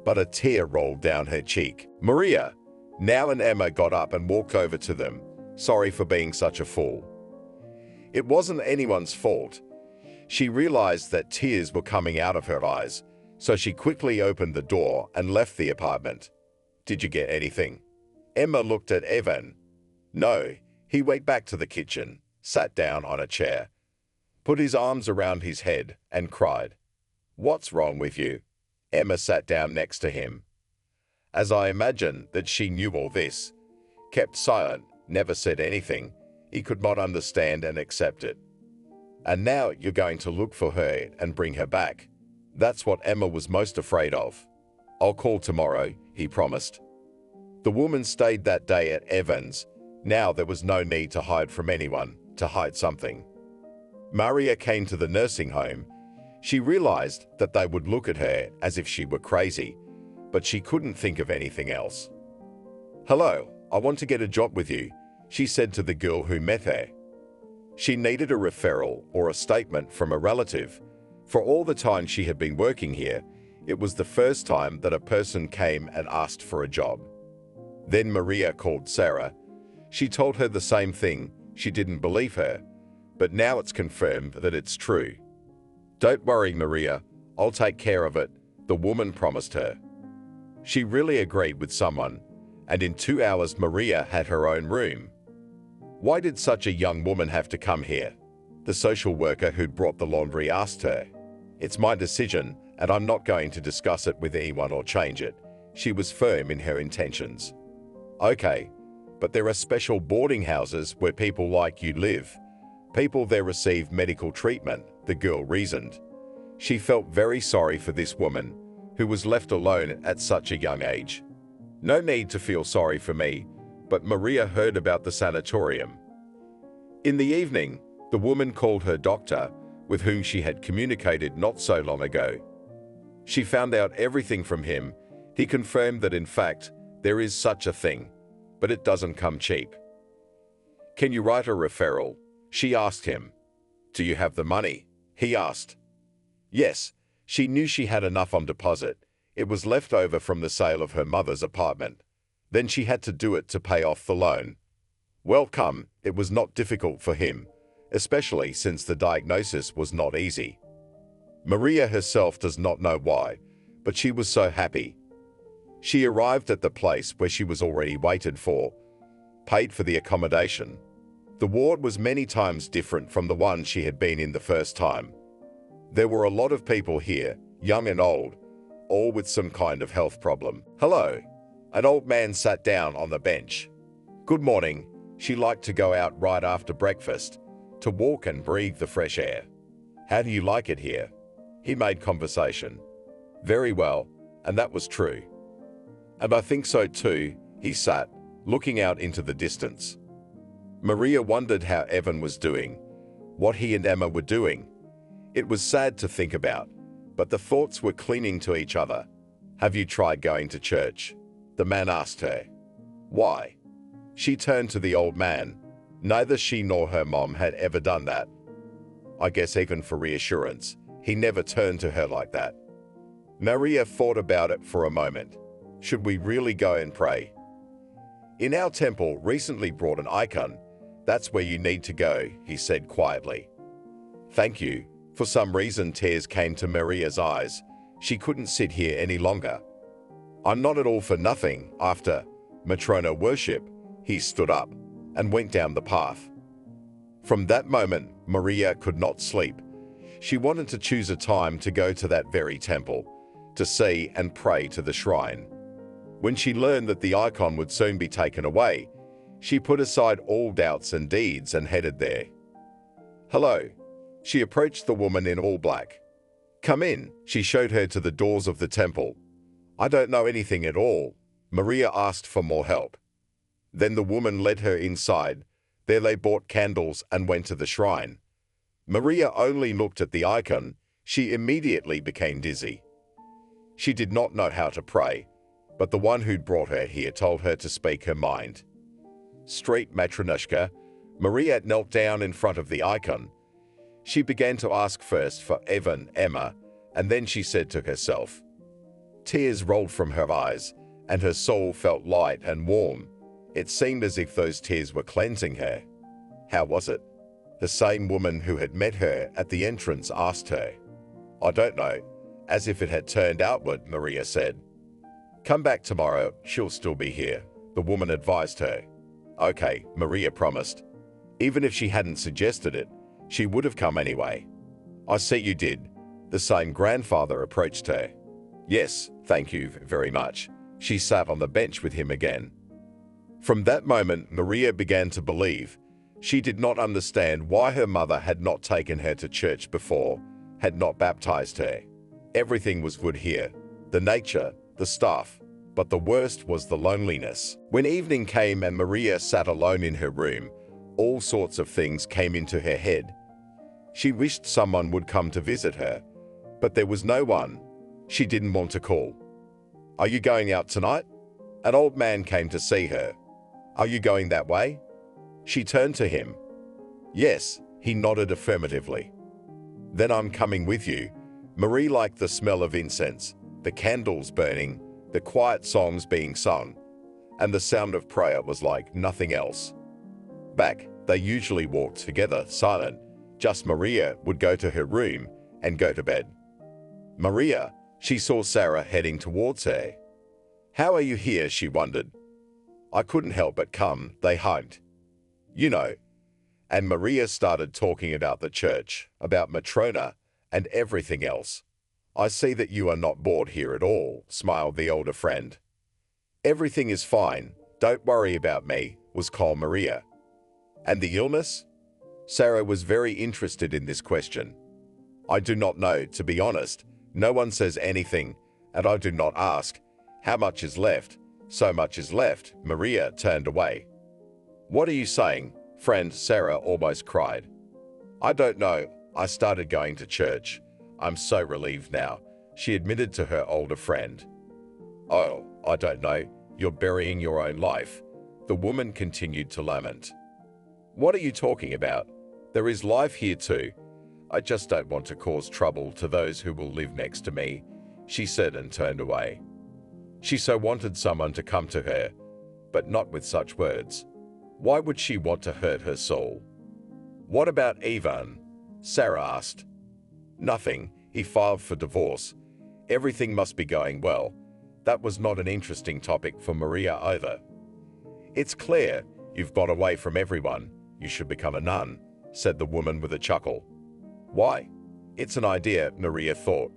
but a tear rolled down her cheek. Maria, now and Emma got up and walked over to them. Sorry for being such a fool. It wasn't anyone's fault. She realized that tears were coming out of her eyes, so she quickly opened the door and left the apartment. Did you get anything? Emma looked at Evan. No, he went back to the kitchen, sat down on a chair, put his arms around his head and cried. What's wrong with you? Emma sat down next to him. as I imagine that she knew all this, kept silent, never said anything. He could not understand and accept it. And now you're going to look for her and bring her back. That's what Emma was most afraid of. I'll call tomorrow, he promised. The woman stayed that day at Evans. Now there was no need to hide from anyone, to hide something. Maria came to the nursing home. She realized that they would look at her as if she were crazy, but she couldn't think of anything else. "Hello, I want to get a job with you," she said to the girl who met her. She needed a referral or a statement from a relative. For all the time she had been working here, it was the first time that a person came and asked for a job. Then Maria called Sarah. She told her the same thing. She didn't believe her, but now it's confirmed that it's true. "Don't worry, Maria, I'll take care of it," the woman promised her. She really agreed with someone, and in 2 hours Maria had her own room. Why did such a young woman have to come here? The social worker who'd brought the laundry asked her. "It's my decision, and I'm not going to discuss it with anyone or change it." She was firm in her intentions. "Okay, but there are special boarding houses where people like you live. People there receive medical treatment," the girl reasoned. She felt very sorry for this woman, who was left alone at such a young age. "No need to feel sorry for me," but Maria heard about the sanatorium. In the evening, the woman called her doctor, with whom she had communicated not so long ago. She found out everything from him. He confirmed that in fact, there is such a thing, but it doesn't come cheap. "Can you write a referral?" she asked him. "Do you have the money?" he asked. Yes, she knew she had enough on deposit. It was left over from the sale of her mother's apartment. Then she had to do it to pay off the loan. Welcome, it was not difficult for him, especially since the diagnosis was not easy. Maria herself does not know why, but she was so happy. She arrived at the place where she was already waited for, paid for the accommodation. The ward was many times different from the one she had been in the first time. There were a lot of people here, young and old, all with some kind of health problem. "Hello." An old man sat down on the bench. "Good morning." She liked to go out right after breakfast, to walk and breathe the fresh air. "How do you like it here?" He made conversation. "Very well," and that was true. "And I think so too," he sat, looking out into the distance. Maria wondered how Evan was doing, what he and Emma were doing. It was sad to think about, but the thoughts were clinging to each other. "Have you tried going to church?" the man asked her. "Why?" She turned to the old man. Neither she nor her mom had ever done that. I guess even for reassurance, he never turned to her like that. Maria thought about it for a moment. Should we really go and pray? "In our temple recently brought an icon. That's where you need to go," he said quietly. "Thank you." For some reason, tears came to Maria's eyes. She couldn't sit here any longer. "I'm not at all for nothing." After Matrona worship, he stood up and went down the path. From that moment, Maria could not sleep. She wanted to choose a time to go to that very temple, to see and pray to the shrine. When she learned that the icon would soon be taken away, she put aside all doubts and deeds and headed there. "Hello." She approached the woman in all black. "Come in." She showed her to the doors of the temple. "I don't know anything at all." Maria asked for more help. Then the woman led her inside. There they bought candles and went to the shrine. Maria only looked at the icon. She immediately became dizzy. She did not know how to pray, but the one who'd brought her here told her to speak her mind. Street Matryonushka, Maria knelt down in front of the icon. She began to ask first for Evan, Emma, and then she said to herself. Tears rolled from her eyes, and her soul felt light and warm. It seemed as if those tears were cleansing her. How was it? The same woman who had met her at the entrance asked her. "I don't know," as if it had turned outward, Maria said. "Come back tomorrow, she'll still be here," the woman advised her. "Okay," Maria promised. Even if she hadn't suggested it, she would have come anyway. "I see you did." The same grandfather approached her. "Yes, thank you very much." She sat on the bench with him again. From that moment, Maria began to believe. She did not understand why her mother had not taken her to church before, had not baptized her. Everything was good here, the nature, the stuff, but the worst was the loneliness. When evening came and Maria sat alone in her room, all sorts of things came into her head. She wished someone would come to visit her, but there was no one. She didn't want to call. "Are you going out tonight?" An old man came to see her. "Are you going that way?" She turned to him. "Yes," he nodded affirmatively. "Then I'm coming with you." Marie liked the smell of incense, the candles burning, the quiet songs being sung, and the sound of prayer was like nothing else. Back, they usually walked together, silent. Just Maria would go to her room and go to bed. Maria, she saw Sarah heading towards her. "How are you here?" she wondered. "I couldn't help but come," they hugged. "You know." And Maria started talking about the church, about Matrona, and everything else. "I see that you are not bored here at all," smiled the older friend. "Everything is fine. Don't worry about me," was calm Maria. "And the illness?" Sarah was very interested in this question. "I do not know, to be honest. No one says anything, and I do not ask. How much is left?" "So much is left." Maria turned away. "What are you saying, friend?" Sarah almost cried. "I don't know. I started going to church. I'm so relieved now," she admitted to her older friend. "Oh, I don't know. You're burying your own life." The woman continued to lament. "What are you talking about? There is life here too. I just don't want to cause trouble to those who will live next to me," she said and turned away. She so wanted someone to come to her, but not with such words. Why would she want to hurt her soul? "What about Ivan?" Sarah asked. "Nothing. He filed for divorce. Everything must be going well." That was not an interesting topic for Maria either. "It's clear you've got away from everyone. You should become a nun," said the woman with a chuckle. "Why?" "It's an idea," Maria thought.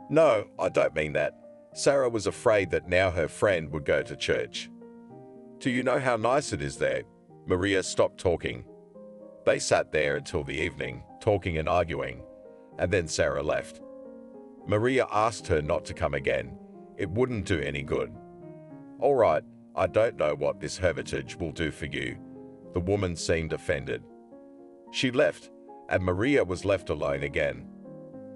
"No, I don't mean that." Sarah was afraid that now her friend would go to church. "Do you know how nice it is there?" Maria stopped talking. They sat there until the evening, talking and arguing, and then Sarah left. Maria asked her not to come again. It wouldn't do any good. "All right, I don't know what this hermitage will do for you." The woman seemed offended. She left, and Maria was left alone again.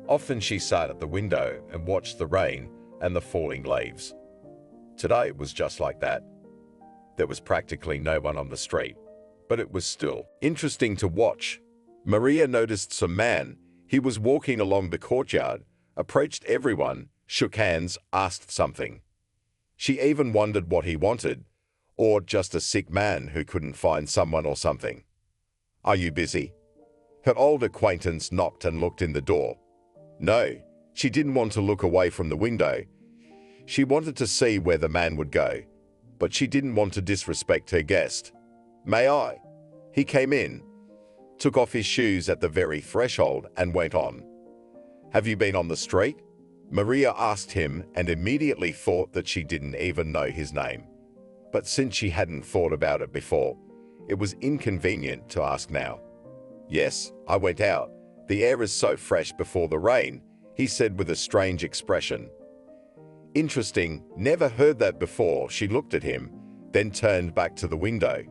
Often she sat at the window and watched the rain and the falling leaves. Today was just like that. There was practically no one on the street, but it was still interesting to watch. Maria noticed some man. He was walking along the courtyard, approached everyone, shook hands, asked something. She even wondered what he wanted, or just a sick man who couldn't find someone or something. "Are you busy?" Her old acquaintance knocked and looked in the door. No, she didn't want to look away from the window. She wanted to see where the man would go, but she didn't want to disrespect her guest. "May I?" He came in, took off his shoes at the very threshold and went on. "Have you been on the street?" Maria asked him and immediately thought that she didn't even know his name. But since she hadn't thought about it before, it was inconvenient to ask now. "Yes, I went out. The air is so fresh before the rain," he said with a strange expression. "Interesting, never heard that before." She looked at him, then turned back to the window.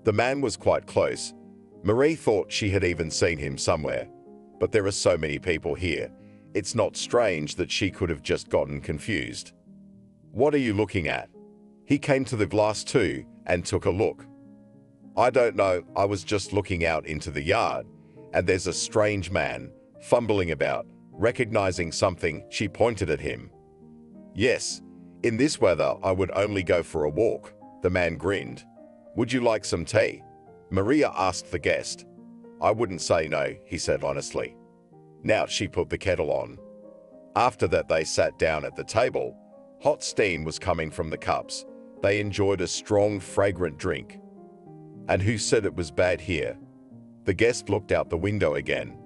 The man was quite close. Marie thought she had even seen him somewhere. But there are so many people here. It's not strange that she could have just gotten confused. "What are you looking at?" He came to the glass too and took a look. "I don't know, I was just looking out into the yard, and there's a strange man, fumbling about, recognizing something." She pointed at him. "Yes, in this weather I would only go for a walk." The man grinned. "Would you like some tea?" Maria asked the guest. "I wouldn't say no," he said honestly. Now she put the kettle on. After that they sat down at the table. Hot steam was coming from the cups. They enjoyed a strong, fragrant drink. "And who said it was bad here?" The guest looked out the window again.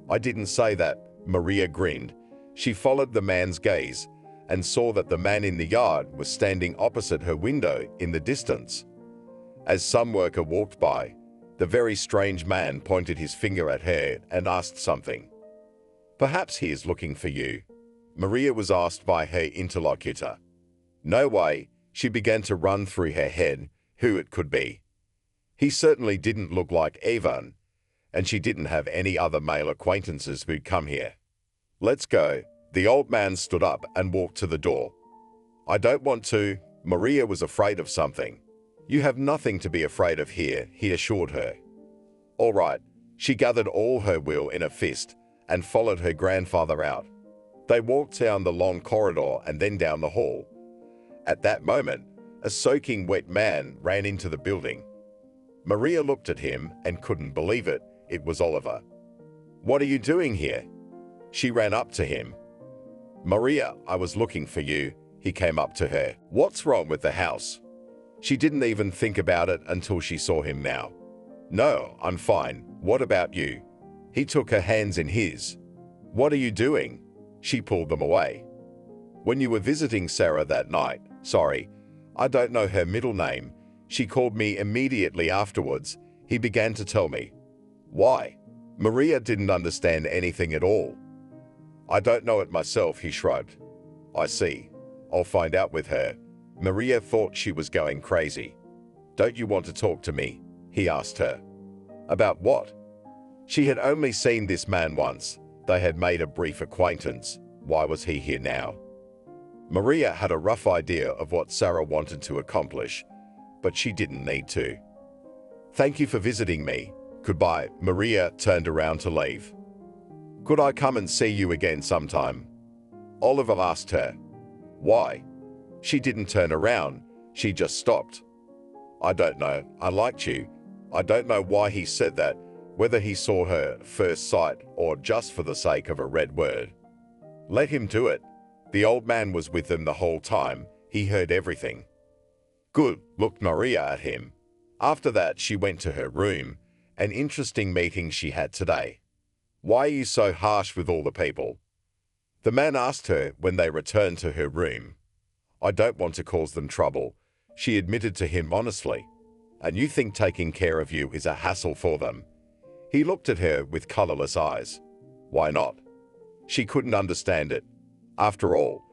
"I didn't say that." Maria grinned. She followed the man's gaze, and saw that the man in the yard was standing opposite her window in the distance. As some worker walked by, the very strange man pointed his finger at her and asked something. "Perhaps he is looking for you," Maria was asked by her interlocutor. No way, she began to run through her head who it could be. He certainly didn't look like Ivan, and she didn't have any other male acquaintances who'd come here. "Let's go." The old man stood up and walked to the door. "I don't want to." Maria was afraid of something. "You have nothing to be afraid of here," he assured her. All right, she gathered all her will in a fist and followed her grandfather out. They walked down the long corridor and then down the hall. At that moment, a soaking wet man ran into the building. Maria looked at him and couldn't believe it. It was Oliver. "What are you doing here?" She ran up to him. "Maria, I was looking for you." He came up to her. "What's wrong with the house?" She didn't even think about it until she saw him now. "No, I'm fine. What about you?" He took her hands in his. "What are you doing?" She pulled them away. "When you were visiting Sarah that night, sorry, I don't know her middle name, she called me immediately afterwards," he began to tell me. "Why?" Maria didn't understand anything at all. "I don't know it myself," he shrugged. "I see. I'll find out with her." Maria thought she was going crazy. "Don't you want to talk to me?" he asked her. "About what?" She had only seen this man once. They had made a brief acquaintance. Why was he here now? Maria had a rough idea of what Sarah wanted to accomplish, but she didn't need to. "Thank you for visiting me. Goodbye." Maria turned around to leave. "Could I come and see you again sometime?" Oliver asked her. "Why?" She didn't turn around. She just stopped. "I don't know. I liked you." I don't know why he said that, whether he saw her at first sight or just for the sake of a red word. Let him do it. The old man was with them the whole time. He heard everything. "Good," looked Maria at him. After that, she went to her room. An interesting meeting she had today. "Why are you so harsh with all the people?" The man asked her when they returned to her room. "I don't want to cause them trouble," she admitted to him honestly. "And you think taking care of you is a hassle for them?" He looked at her with colorless eyes. Why not? She couldn't understand it. After all,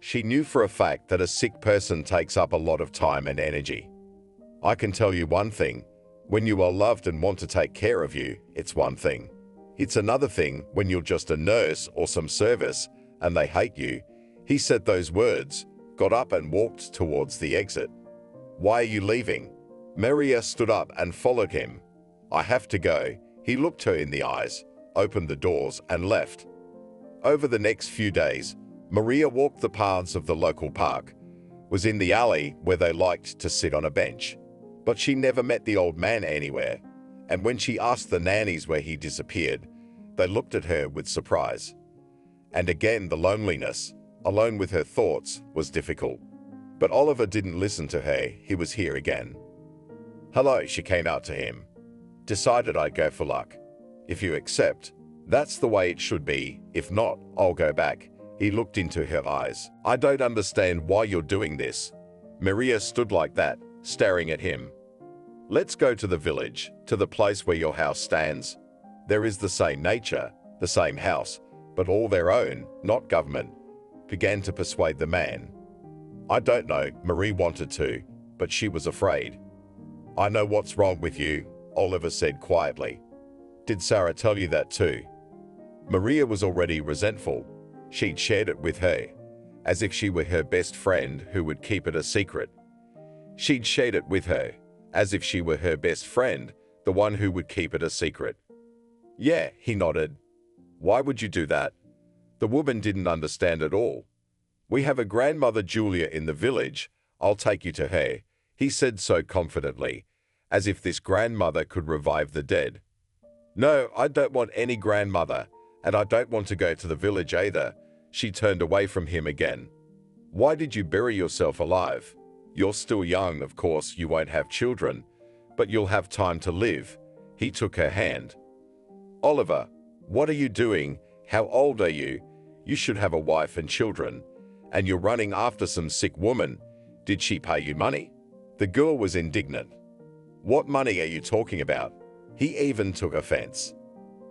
she knew for a fact that a sick person takes up a lot of time and energy. "I can tell you one thing. When you are loved and want to take care of you, it's one thing. It's another thing when you're just a nurse or some service and they hate you." He said those words, got up and walked towards the exit. "Why are you leaving?" Maria stood up and followed him. "I have to go." He looked her in the eyes, opened the doors and left. Over the next few days, Maria walked the paths of the local park, was in the alley where they liked to sit on a bench. But she never met the old man anywhere, and when she asked the nannies where he disappeared, they looked at her with surprise. And again the loneliness, alone with her thoughts, was difficult. But Oliver didn't listen to her. He was here again. "Hello," she came out to him. "Decided I'd go for luck. If you accept, that's the way it should be. If not, I'll go back." He looked into her eyes. "I don't understand why you're doing this." Maria stood like that, staring at him. "Let's go to the village, to the place where your house stands. There is the same nature, the same house, but all their own, not government," began to persuade the man. "I don't know," Marie wanted to, but she was afraid. "I know what's wrong with you," Oliver said quietly. "Did Sarah tell you that too?" Maria was already resentful. She'd shared it with her, as if she were her best friend who would keep it a secret. She'd shared it with her, as if she were her best friend, the one who would keep it a secret. "Yeah," he nodded. "Why would you do that?" The woman didn't understand at all. "We have a grandmother Julia in the village. I'll take you to her," he said so confidently, as if this grandmother could revive the dead. "No, I don't want any grandmother, and I don't want to go to the village either." She turned away from him again. "Why did you bury yourself alive? You're still young, of course, you won't have children, but you'll have time to live." He took her hand. "Oliver, what are you doing? How old are you? You should have a wife and children." And you're running after some sick woman. Did she pay you money? The girl was indignant. What money are you talking about? He even took offense.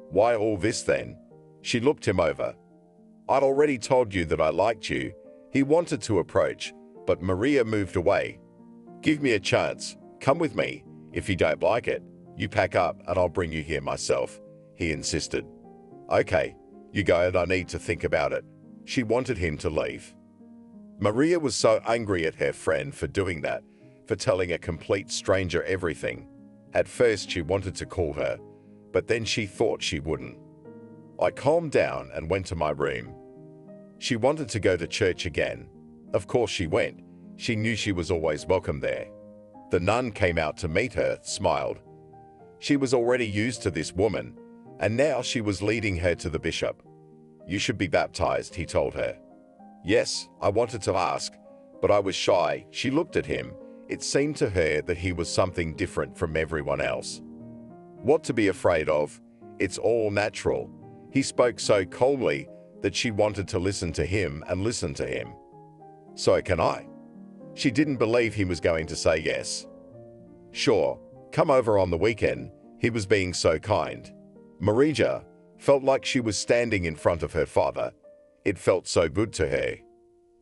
Why all this then? She looked him over. I'd already told you that I liked you. He wanted to approach, but Maria moved away. Give me a chance. Come with me. If you don't like it, you pack up and I'll bring you here myself, he insisted. Okay, you go and I need to think about it. She wanted him to leave. Maria was so angry at her friend for doing that, for telling a complete stranger everything. At first she wanted to call her, but then she thought she wouldn't. I calmed down and went to my room. She wanted to go to church again. Of course she went. She knew she was always welcome there. The nun came out to meet her, smiled. She was already used to this woman, and now she was leading her to the bishop. You should be baptized, he told her. Yes, I wanted to ask, but I was shy. She looked at him. It seemed to her that he was something different from everyone else. What to be afraid of? It's all natural. He spoke so coldly that she wanted to listen to him and listen to him. So can I? She didn't believe he was going to say yes. Sure, come over on the weekend. He was being so kind. Maria felt like she was standing in front of her father. It felt so good to her.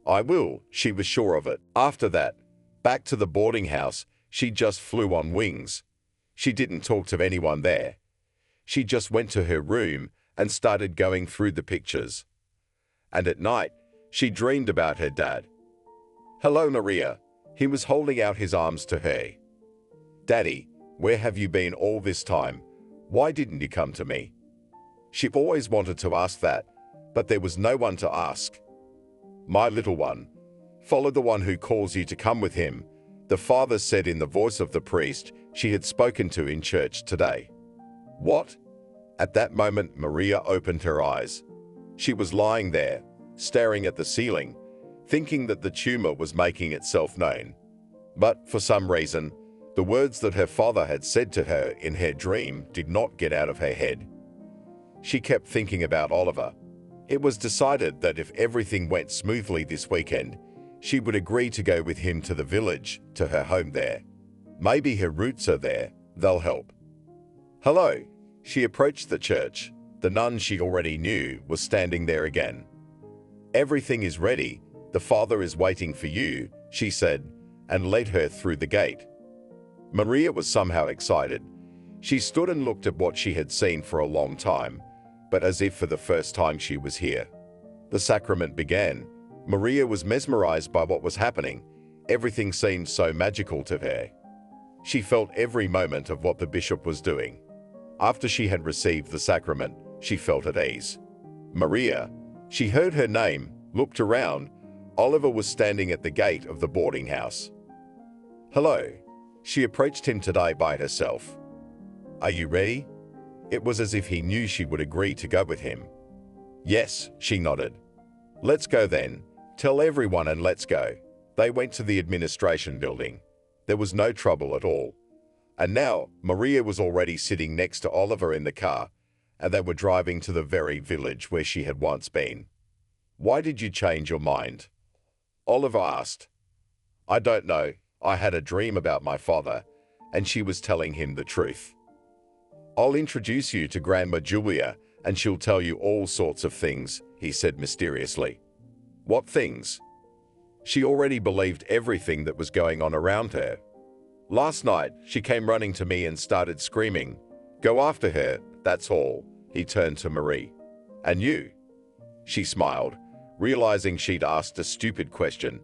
I will, she was sure of it. After that, back to the boarding house, she just flew on wings. She didn't talk to anyone there. She just went to her room and started going through the pictures. And at night, she dreamed about her dad. Hello, Maria. He was holding out his arms to her. Daddy, where have you been all this time? Why didn't you come to me? She always wanted to ask that, but there was no one to ask. My little one, follow the one who calls you to come with him, the father said in the voice of the priest she had spoken to in church today. What? At that moment, Maria opened her eyes. She was lying there, staring at the ceiling, thinking that the tumor was making itself known. But for some reason, the words that her father had said to her in her dream did not get out of her head. She kept thinking about Oliver. It was decided that if everything went smoothly this weekend, she would agree to go with him to the village, to her home there. Maybe her roots are there, they'll help. Hello. She approached the church. The nun she already knew was standing there again. Everything is ready. The father is waiting for you, she said, and led her through the gate. Maria was somehow excited. She stood and looked at what she had seen for a long time, but as if for the first time she was here. The sacrament began. Maria was mesmerized by what was happening. Everything seemed so magical to her. She felt every moment of what the bishop was doing. After she had received the sacrament, she felt at ease. Maria, she heard her name, looked around. Oliver was standing at the gate of the boarding house. Hello. She approached him today by herself. Are you ready? It was as if he knew she would agree to go with him. Yes, she nodded. Let's go then. Tell everyone and let's go. They went to the administration building. There was no trouble at all. And now, Maria was already sitting next to Oliver in the car, and they were driving to the very village where she had once been. Why did you change your mind? Oliver asked. I don't know. I had a dream about my father, and she was telling him the truth. I'll introduce you to Grandma Julia, and she'll tell you all sorts of things, he said mysteriously. What things? She already believed everything that was going on around her. Last night, she came running to me and started screaming. Go after her, that's all, he turned to Marie. And you? She smiled, realizing she'd asked a stupid question,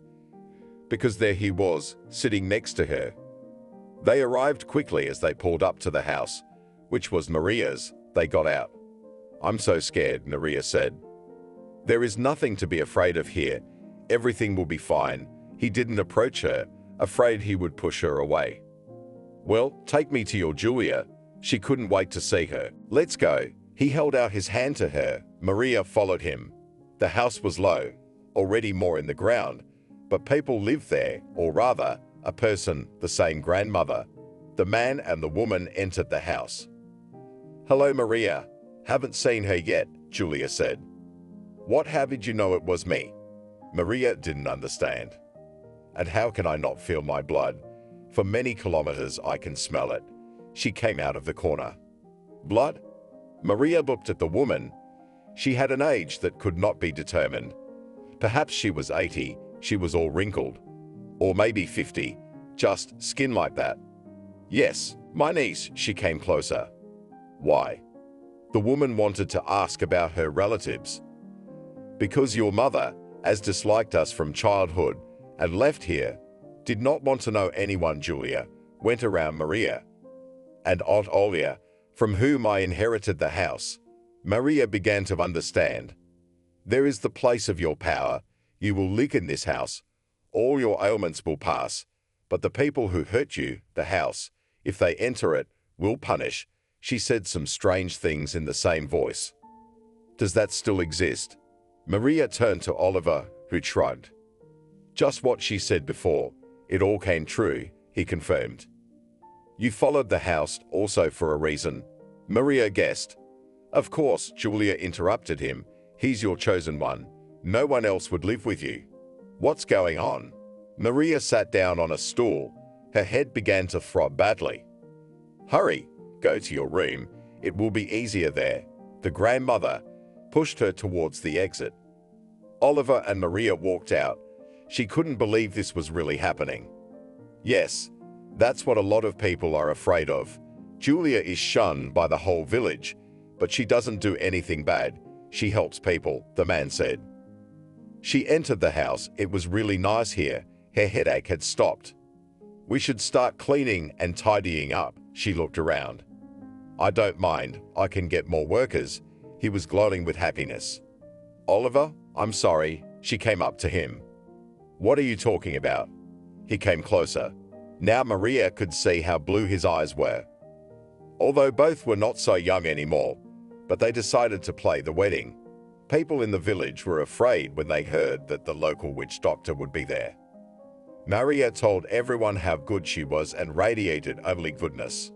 because there he was, sitting next to her. They arrived quickly as they pulled up to the house, which was Maria's. They got out. I'm so scared, Maria said. There is nothing to be afraid of here. Everything will be fine. He didn't approach her, afraid he would push her away. Well, take me to your Julia. She couldn't wait to see her. Let's go. He held out his hand to her. Maria followed him. The house was low, already more in the ground, but people lived there, or rather, a person, the same grandmother. The man and the woman entered the house. Hello, Maria. Haven't seen her yet, Julia said. What, how did you know it was me? Maria didn't understand. And how can I not feel my blood? For many kilometers I can smell it. She came out of the corner. Blood? Maria looked at the woman. She had an age that could not be determined. Perhaps she was 80, she was all wrinkled. Or maybe 50, just skin like that. Yes, my niece, she came closer. Why? The woman wanted to ask about her relatives. Because your mother, as disliked us from childhood and left here, did not want to know anyone. Julia went around Maria. And Aunt Olia, from whom I inherited the house. Maria began to understand. There is the place of your power. You will live in this house. All your ailments will pass. But the people who hurt you, the house, if they enter it, will punish. She said some strange things in the same voice. Does that still exist? Maria turned to Oliver, who shrugged. Just what she said before. It all came true, he confirmed. You followed the house also for a reason, Maria guessed. Of course, Julia interrupted him. He's your chosen one. No one else would live with you. What's going on? Maria sat down on a stool. Her head began to throb badly. Hurry, go to your room. It will be easier there. The grandmother pushed her towards the exit. Oliver and Maria walked out. She couldn't believe this was really happening. Yes, that's what a lot of people are afraid of. Julia is shunned by the whole village, but she doesn't do anything bad. She helps people, the man said. She entered the house. It was really nice here. Her headache had stopped. We should start cleaning and tidying up. She looked around. I don't mind. I can get more workers. He was glowing with happiness. Oliver, I'm sorry. She came up to him. What are you talking about? He came closer. Now Maria could see how blue his eyes were. Although both were not so young anymore, but they decided to play the wedding. People in the village were afraid when they heard that the local witch doctor would be there. Maria told everyone how good she was and radiated only goodness.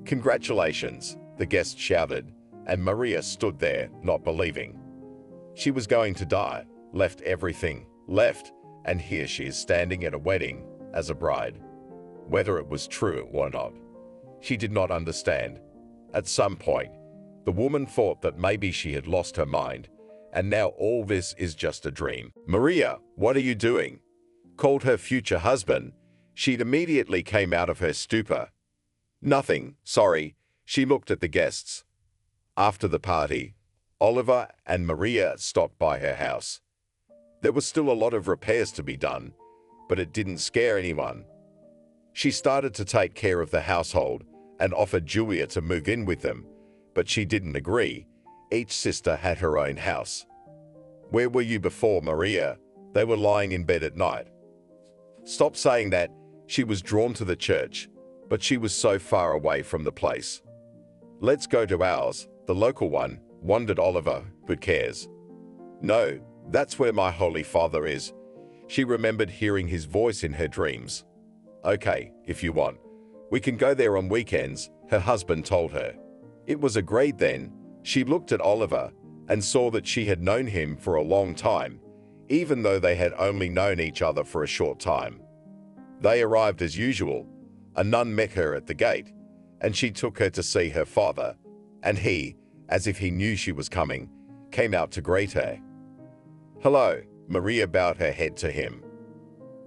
Congratulations, the guests shouted, and Maria stood there, not believing. She was going to die, left everything, left, and here she is standing at a wedding as a bride. Whether it was true or not, she did not understand. At some point, the woman thought that maybe she had lost her mind, and now all this is just a dream. Maria, what are you doing? Called her future husband. She'd immediately came out of her stupor. Nothing, sorry. She looked at the guests. After the party, Oliver and Maria stopped by her house. There was still a lot of repairs to be done, but it didn't scare anyone. She started to take care of the household and offered Julia to move in with them, but she didn't agree. Each sister had her own house. Where were you before, Maria? They were lying in bed at night. Stop saying that. She was drawn to the church, but she was so far away from the place. Let's go to ours, the local one, wondered Oliver, who cares? No, that's where my Holy Father is. She remembered hearing his voice in her dreams. Okay, if you want. We can go there on weekends, her husband told her. It was agreed then. She looked at Oliver and saw that she had known him for a long time, even though they had only known each other for a short time. They arrived as usual. A nun met her at the gate, and she took her to see her father, and he, as if he knew she was coming, came out to greet her. Hello, Maria bowed her head to him.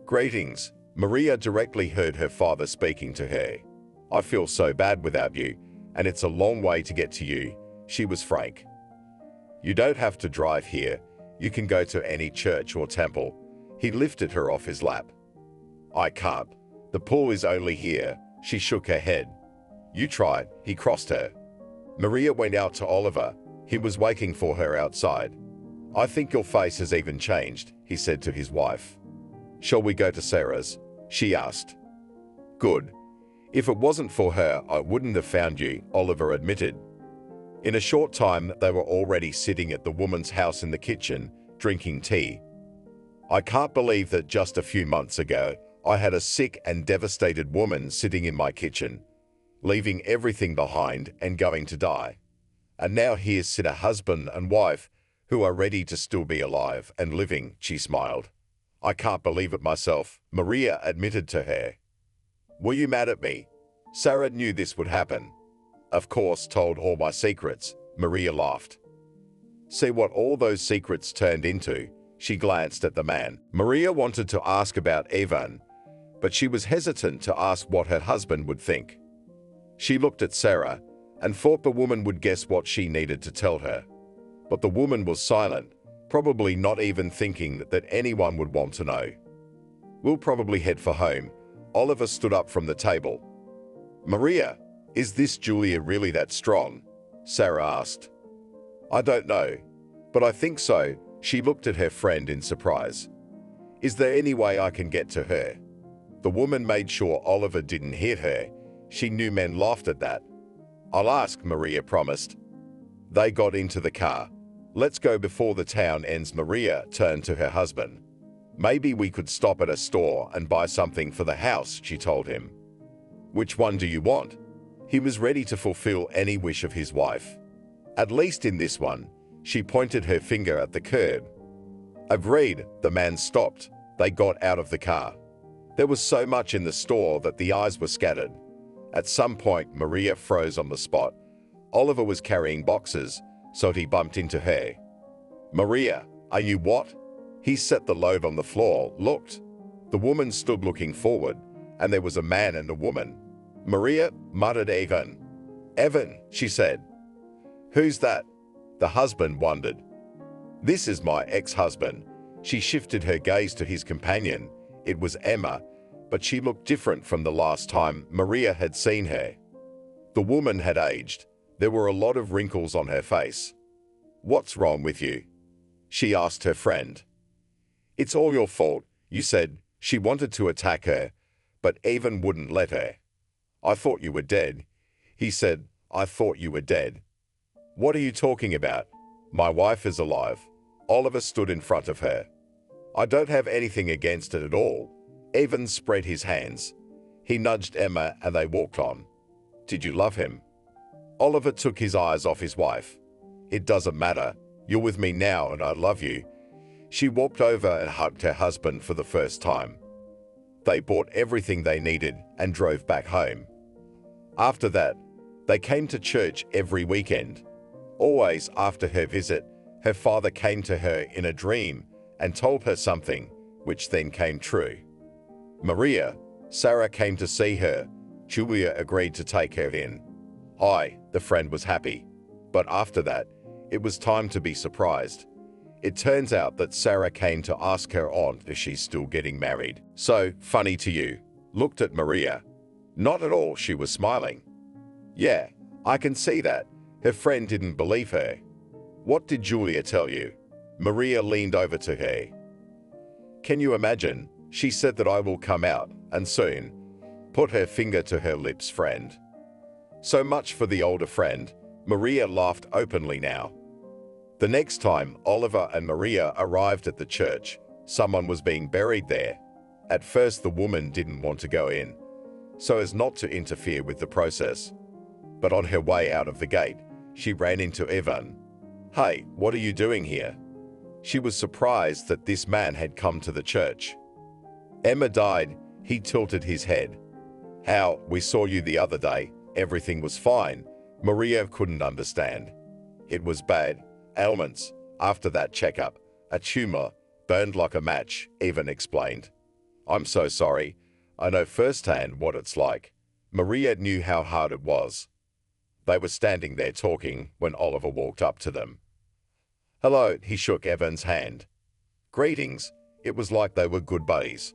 Greetings. Maria directly heard her father speaking to her. I feel so bad without you, and it's a long way to get to you, she was frank. You don't have to drive here. You can go to any church or temple. He lifted her off his lap. I can't. The pool is only here. She shook her head. You tried. He crossed her. Maria went out to Oliver. He was waiting for her outside. I think your face has even changed, he said to his wife. Shall we go to Sarah's? She asked. Good. If it wasn't for her, I wouldn't have found you, Oliver admitted. In a short time, they were already sitting at the woman's house in the kitchen, drinking tea. I can't believe that just a few months ago, I had a sick and devastated woman sitting in my kitchen, leaving everything behind and going to die. And now here sit a husband and wife who are ready to still be alive and living, she smiled. I can't believe it myself, Maria admitted to her. Were you mad at me? Sarah knew this would happen. Of course, told all my secrets, Maria laughed. See what all those secrets turned into, she glanced at the man. Maria wanted to ask about Ivan, but she was hesitant to ask what her husband would think. She looked at Sarah and thought the woman would guess what she needed to tell her. But the woman was silent, probably not even thinking that anyone would want to know. We'll probably head for home. Oliver stood up from the table. Maria, is this Julia really that strong? Sarah asked. I don't know, but I think so. She looked at her friend in surprise. Is there any way I can get to her? The woman made sure Oliver didn't hear her. She knew men laughed at that. I'll ask, Maria promised. They got into the car. Let's go before the town ends, Maria turned to her husband. Maybe we could stop at a store and buy something for the house, she told him. Which one do you want? He was ready to fulfill any wish of his wife. At least in this one, she pointed her finger at the curb. Agreed, the man stopped. They got out of the car. There was so much in the store that the eyes were scattered. At some point, Maria froze on the spot. Oliver was carrying boxes, so he bumped into her. Maria, are you what? He set the load on the floor, looked. The woman stood looking forward, and there was a man and a woman. Maria muttered Evan. Evan, she said. Who's that? The husband wondered. This is my ex-husband. She shifted her gaze to his companion. It was Emma, but she looked different from the last time Maria had seen her. The woman had aged. There were a lot of wrinkles on her face. What's wrong with you? She asked her friend. It's all your fault, you said. She wanted to attack her, but Evan wouldn't let her. I thought you were dead. He said, I thought you were dead. What are you talking about? My wife is alive. Oliver stood in front of her. I don't have anything against it at all. Evan spread his hands. He nudged Emma and they walked on. Did you love him? Oliver took his eyes off his wife. It doesn't matter. You're with me now and I love you. She walked over and hugged her husband for the first time. They bought everything they needed and drove back home. After that, they came to church every weekend. Always after her visit, her father came to her in a dream and told her something, which then came true. Maria, Sarah came to see her. Julia agreed to take her in. The friend was happy. But after that, it was time to be surprised. It turns out that Sarah came to ask her aunt if she's still getting married. So, funny to you? Looked at Maria. Not at all, she was smiling. Yeah, I can see that. Her friend didn't believe her. What did Julia tell you? Maria leaned over to her. Can you imagine? She said that I will come out, and soon. Put her finger to her lips, friend. So much for the older friend. Maria laughed openly now. The next time Oliver and Maria arrived at the church, someone was being buried there. At first the woman didn't want to go in, so as not to interfere with the process. But on her way out of the gate, she ran into Evan. Hey, what are you doing here? She was surprised that this man had come to the church. Emma died. He tilted his head. How? We saw you the other day. Everything was fine. Maria couldn't understand. It was bad. Ailments. After that checkup, a tumor, burned like a match, Evan explained. I'm so sorry. I know firsthand what it's like. Maria knew how hard it was. They were standing there talking when Oliver walked up to them. Hello, he shook Evan's hand. Greetings. It was like they were good buddies.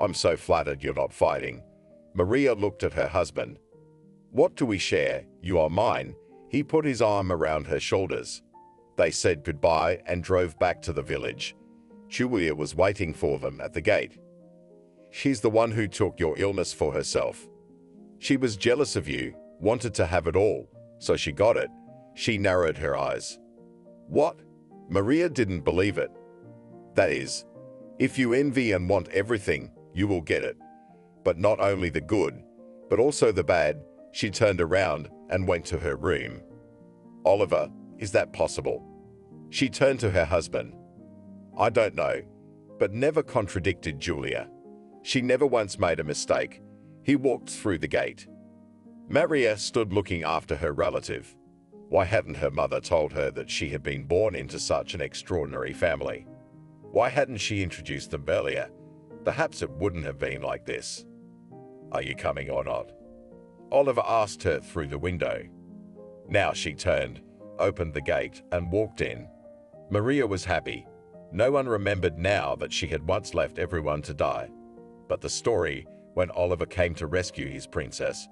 I'm so flattered you're not fighting. Maria looked at her husband. What do we share? You are mine. He put his arm around her shoulders. They said goodbye and drove back to the village. Julia was waiting for them at the gate. She's the one who took your illness for herself. She was jealous of you, wanted to have it all, so she got it. She narrowed her eyes. What? Maria didn't believe it. That is, if you envy and want everything, you will get it. But not only the good, but also the bad. She turned around and went to her room. Oliver, is that possible? She turned to her husband. I don't know, but never contradicted Julia. She never once made a mistake. He walked through the gate. Maria stood looking after her relative. Why hadn't her mother told her that she had been born into such an extraordinary family? Why hadn't she introduced them earlier? Perhaps it wouldn't have been like this. Are you coming or not? Oliver asked her through the window. Now she turned, opened the gate, and walked in. Maria was happy. No one remembered now that she had once left everyone to die. But the story, when Oliver came to rescue his princess,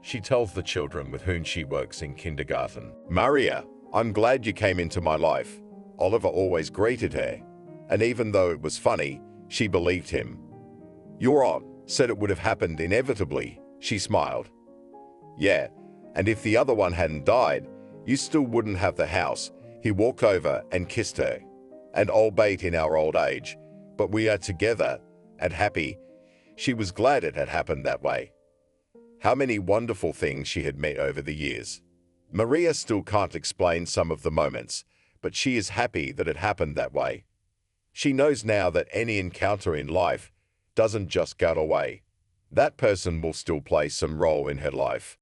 she tells the children with whom she works in kindergarten. Maria, I'm glad you came into my life. Oliver always greeted her, and even though it was funny, she believed him. Your aunt said it would have happened inevitably, she smiled. Yeah, and if the other one hadn't died, you still wouldn't have the house. He walked over and kissed her. And albeit in our old age, but we are together and happy. She was glad it had happened that way. How many wonderful things she had met over the years. Maria still can't explain some of the moments, but she is happy that it happened that way. She knows now that any encounter in life doesn't just go away. That person will still play some role in her life.